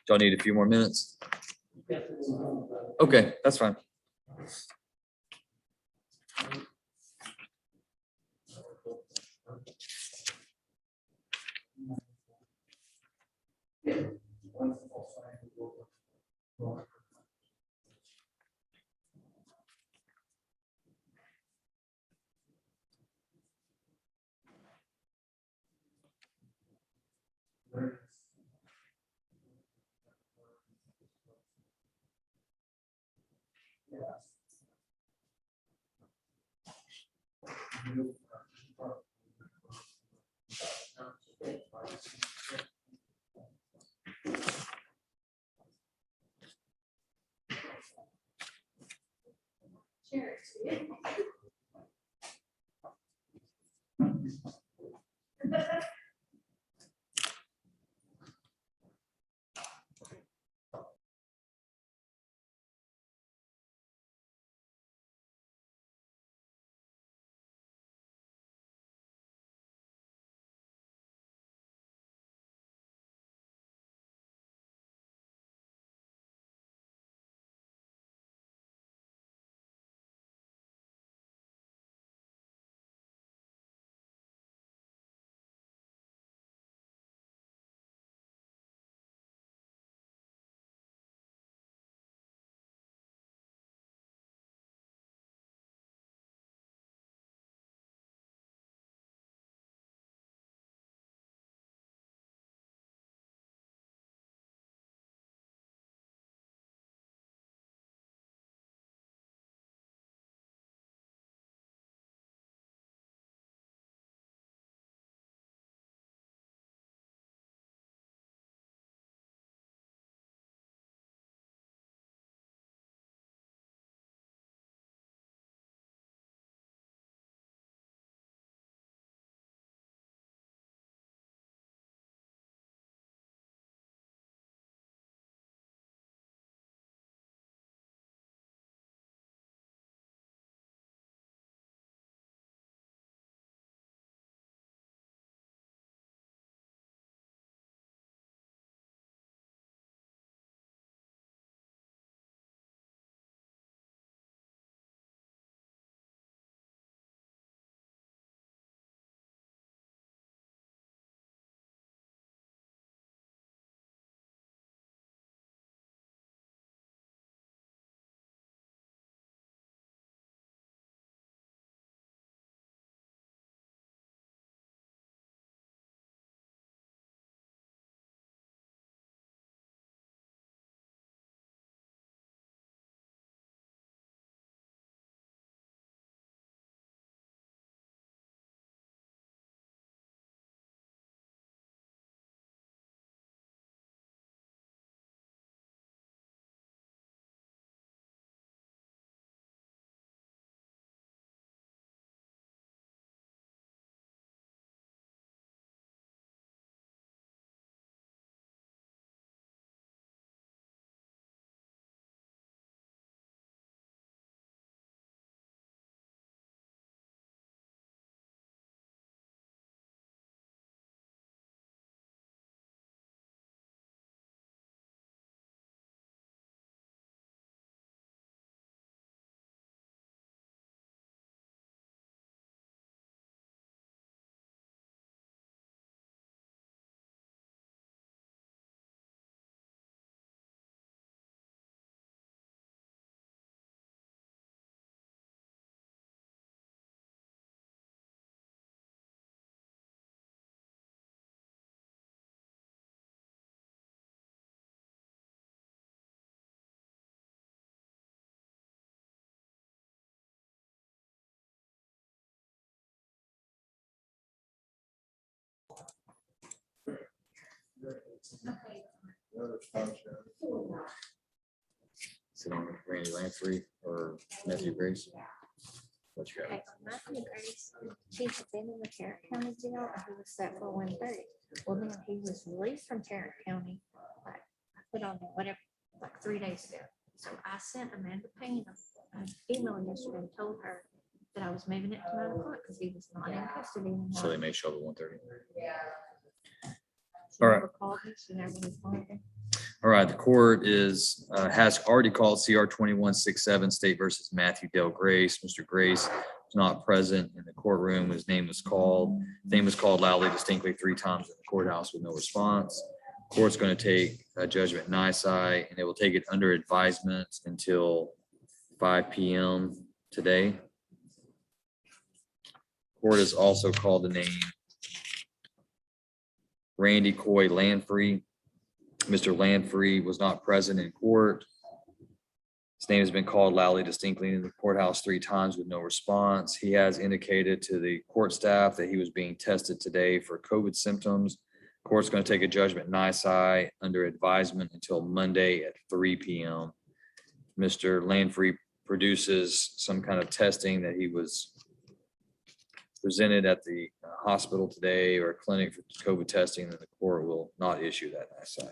[SPEAKER 1] Do I need a few more minutes? Okay, that's fine.
[SPEAKER 6] Cheers.
[SPEAKER 1] Sit on Randy Lanfrey or Matthew Grace. What you got?
[SPEAKER 16] Okay, Matthew Grace, he had been in the Tarrant County jail and he was set for 1:30. Well, then he was released from Tarrant County, like, I put on there, whatever, like 3 days ago. So I sent Amanda Payne an email yesterday and told her that I was moving it to 9 o'clock because he was not in custody anymore.
[SPEAKER 1] So they may show up at 1:30.
[SPEAKER 16] She
[SPEAKER 1] all right.
[SPEAKER 16] never called me, she never responded.
[SPEAKER 1] All right, the court has already called CR 2167 State versus Matthew Dale Grace. Mr. Grace is not present in the courtroom. His name was called. Name was called loudly, distinctly 3 times in the courthouse with no response. Court's going to take a judgment nisi and it will take it under advisement until 5 p.m. today. Court has also called the name Randy Coy Lanfrey. Mr. Lanfrey was not present in court. His name has been called loudly, distinctly in the courthouse 3 times with no response. He has indicated to the court staff that he was being tested today for COVID symptoms. Court's going to take a judgment nisi under advisement until Monday at 3 p.m. Mr. Lanfrey produces some kind of testing that he was presented at the hospital today or clinic for COVID testing, then the court will not issue that nisi.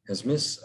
[SPEAKER 1] Has Miss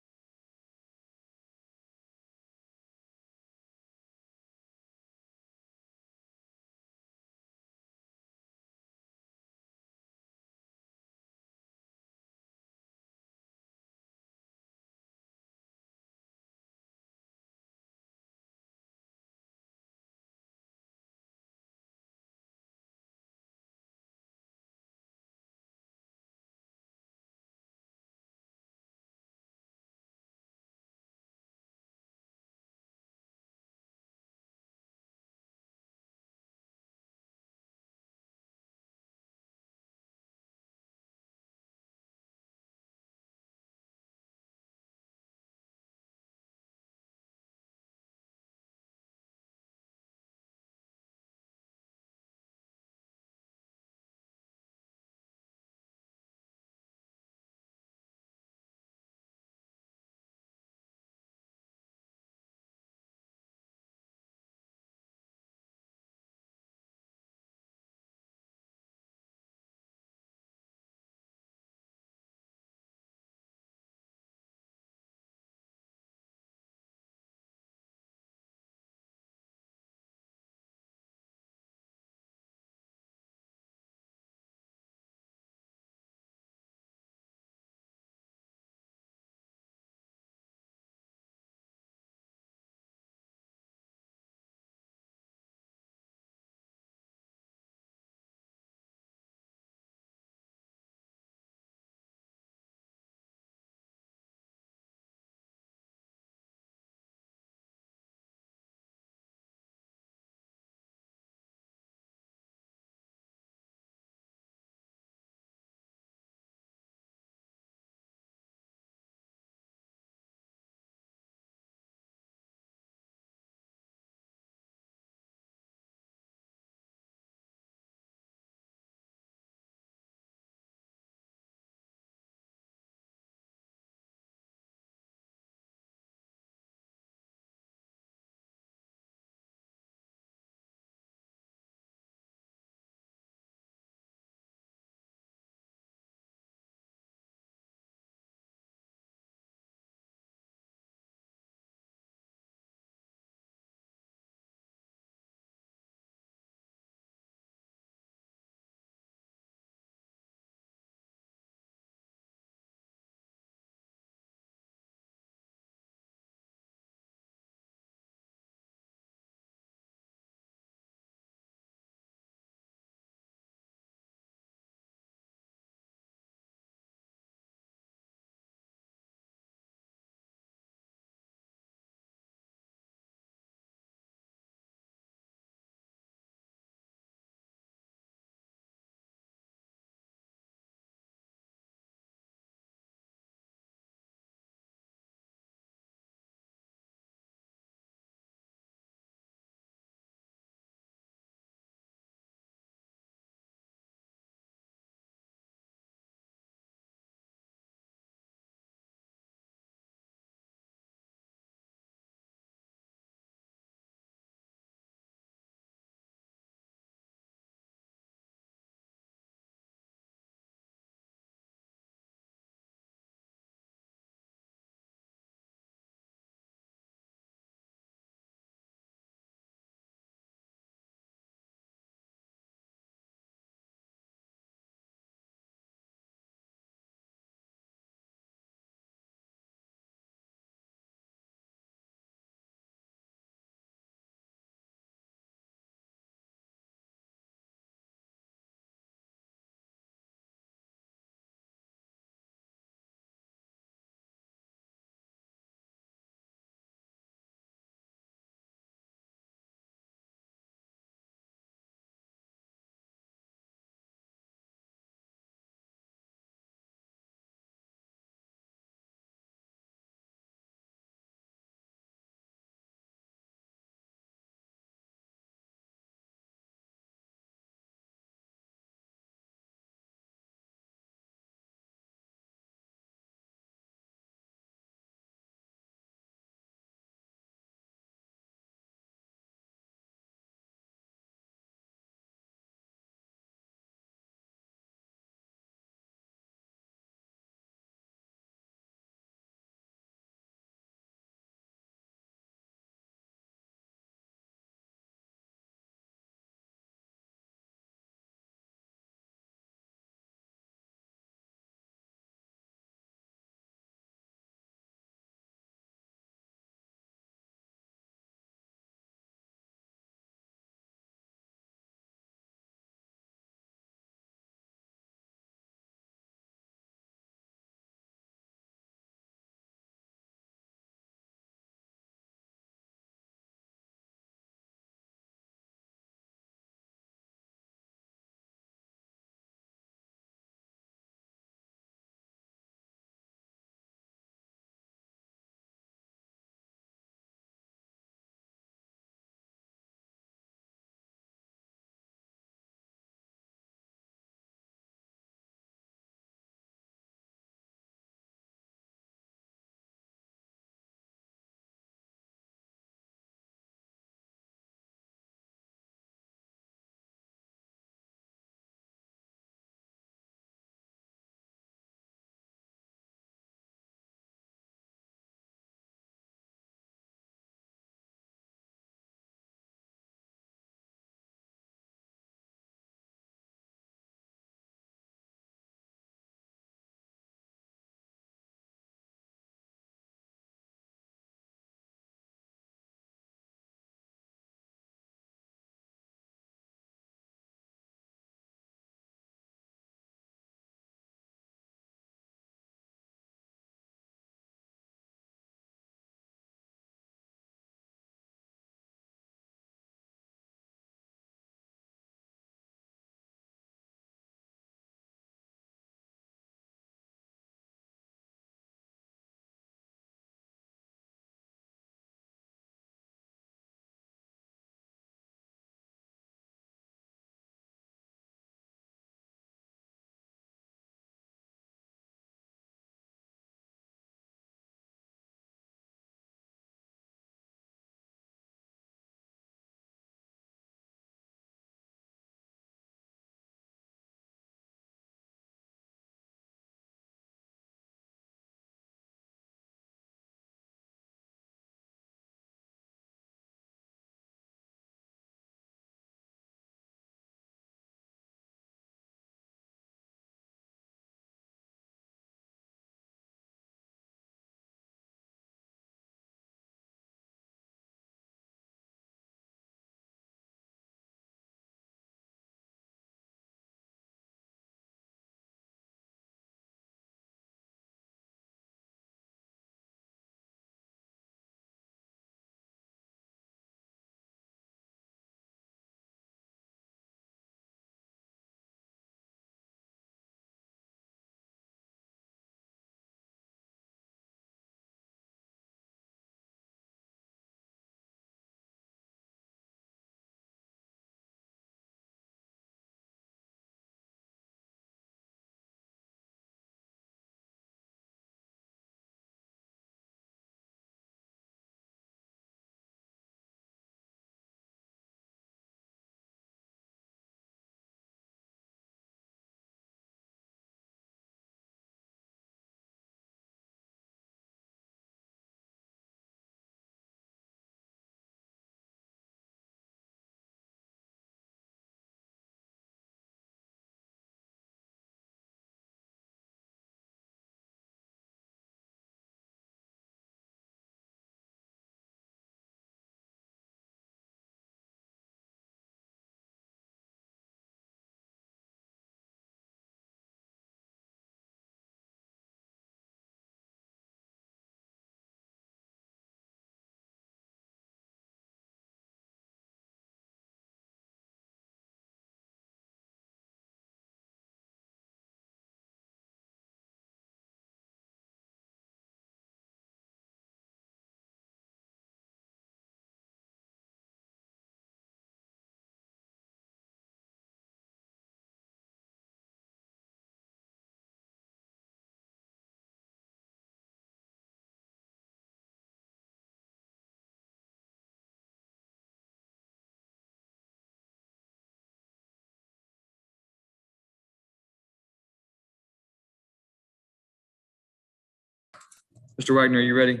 [SPEAKER 1] Mr. Wagner, are you ready?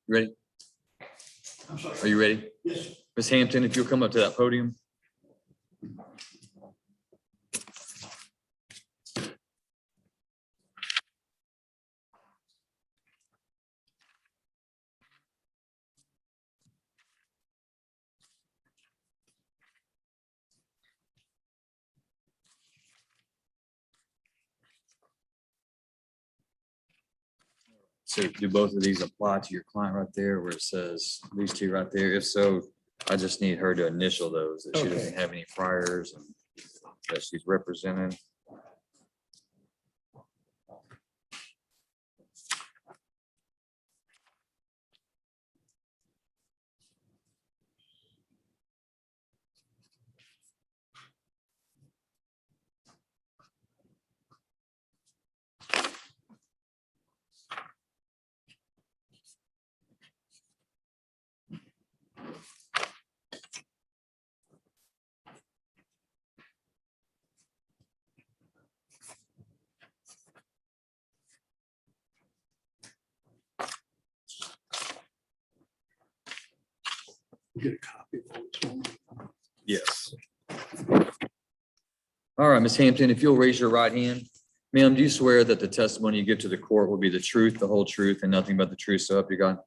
[SPEAKER 1] Ready?
[SPEAKER 5] I'm sorry.
[SPEAKER 1] Are you ready?
[SPEAKER 5] Yes.
[SPEAKER 1] Ms. Hampton, if you'll come up to that podium. So do both of these apply to your client right there where it says these two right there? If so, I just need her to initial those, that she doesn't have any priors and that she's represented.
[SPEAKER 5] Get a copy of it.
[SPEAKER 1] Yes. All right, Ms. Hampton, if you'll raise your right hand. Ma'am, do you swear that the testimony you give to the court will be the truth, the whole truth, and nothing but the truth, so help you God?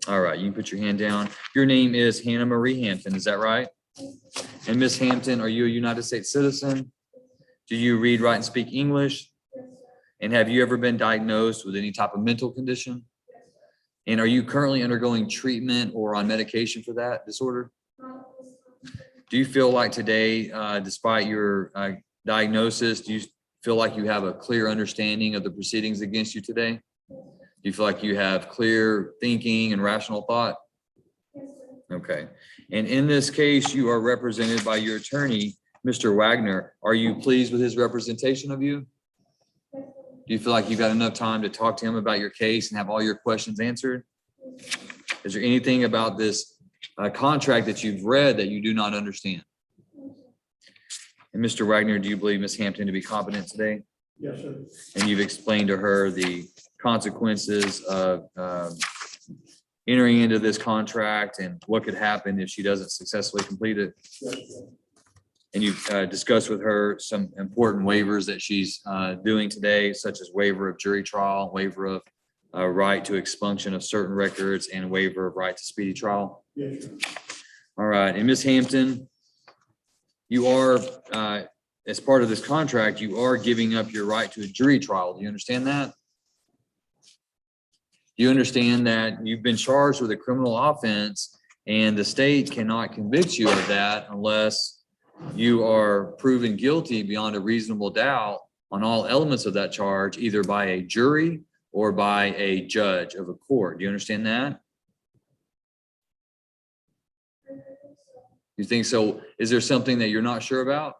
[SPEAKER 1] All right, you can put your hand down. Your name is Hannah Marie Hampton, is that right? And Ms. Hampton, are you a United States citizen? Do you read, write, and speak English? And have you ever been diagnosed with any type of mental condition? And are you currently undergoing treatment or on medication for that disorder? Do you feel like today, despite your diagnosis, do you feel like you have a clear understanding of the proceedings against you today? Do you feel like you have clear thinking and rational thought? Okay. And in this case, you are represented by your attorney, Mr. Wagner. Are you pleased with his representation of you? Do you feel like you got enough time to talk to him about your case and have all your questions answered? Is there anything about this contract that you've read that you do not understand? And Mr. Wagner, do you believe Ms. Hampton to be competent today?
[SPEAKER 5] Yes, sir.
[SPEAKER 1] And you've explained to her the consequences of entering into this contract and what could happen if she doesn't successfully complete it?
[SPEAKER 5] Yes, sir.
[SPEAKER 1] And you've discussed with her some important waivers that she's doing today, such as waiver of jury trial, waiver of right to expunction of certain records, and waiver of right to speedy trial.
[SPEAKER 5] Yes, sir.
[SPEAKER 1] All right, and Ms. Hampton, you are, as part of this contract, you are giving up your right to a jury trial. Do you understand that? You understand that you've been charged with a criminal offense and the state cannot convict you of that unless you are proven guilty beyond a reasonable doubt on all elements of that charge, either by a jury or by a judge of a court. Do you understand that? You think so? Is there something that you're not sure about?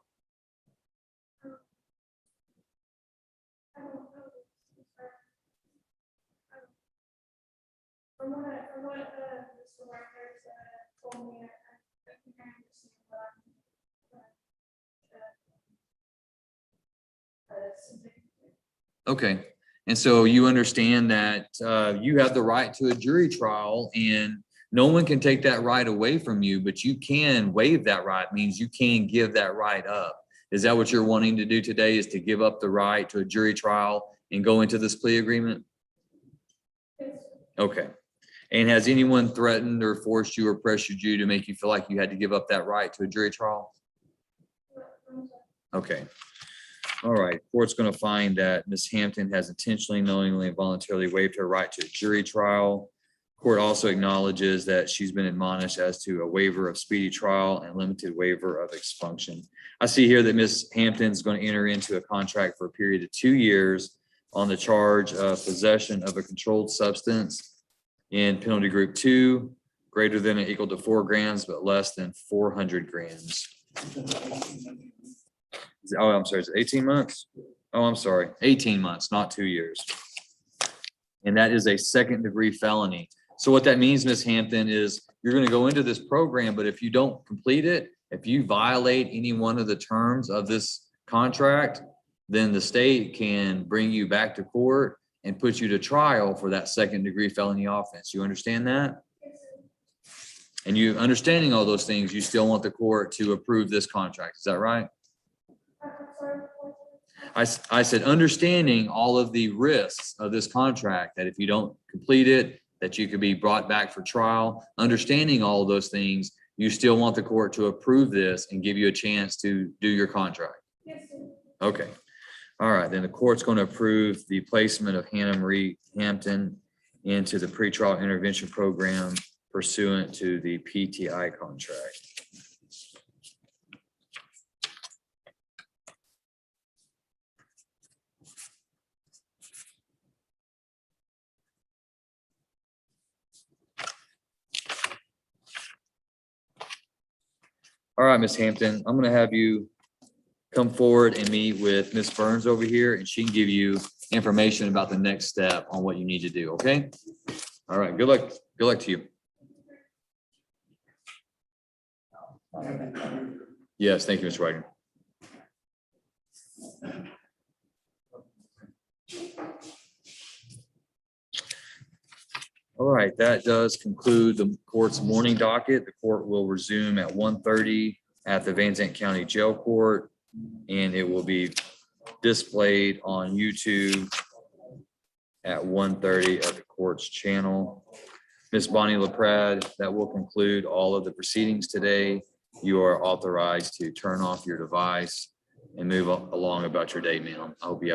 [SPEAKER 12] From what Mr. Wagner told me, I think I understand what
[SPEAKER 1] Okay. And so you understand that you have the right to a jury trial and no one can take that right away from you, but you can waive that right, means you can give that right up. Is that what you're wanting to do today, is to give up the right to a jury trial and go into this plea agreement? Okay. And has anyone threatened or forced you or pressured you to make you feel like you had to give up that right to a jury trial? Okay. All right. Court's going to find that Ms. Hampton has intentionally, knowingly, and voluntarily waived her right to a jury trial. Court also acknowledges that she's been admonished as to a waiver of speedy trial and limited waiver of expunction. I see here that Ms. Hampton is going to enter into a contract for a period of 2 years on the charge of possession of a controlled substance in penalty group 2, greater than or equal to 4 grams, but less than 400 grams. Oh, I'm sorry, is it 18 months? Oh, I'm sorry, 18 months, not 2 years. And that is a second-degree felony. So what that means, Ms. Hampton, is you're going to go into this program, but if you don't complete it, if you violate any one of the terms of this contract, then the state can bring you back to court and put you to trial for that second-degree felony offense. You understand that? And you understanding all those things, you still want the court to approve this contract. Is that right? I said, understanding all of the risks of this contract, that if you don't complete it, that you could be brought back for trial, understanding all of those things, you still want the court to approve this and give you a chance to do your contract. Okay. All right, then the court's going to approve the placement of Hannah Marie Hampton into the pretrial intervention program pursuant to the PTI contract. All right, Ms. Hampton, I'm going to have you come forward and meet with Ms. Burns over here, and she can give you information about the next step on what you need to do, okay? All right, good luck. Good luck to you. Yes, thank you, Mr. Wagner. All right, that does conclude the court's morning docket. The court will resume at 1:30 at the Van Zandt County Jail Court, and it will be displayed on YouTube at 1:30 at the court's channel. Ms. Bonnie LaPrade, that will conclude all of the proceedings today. You are authorized to turn off your device and move along about your day, ma'am. I hope you have a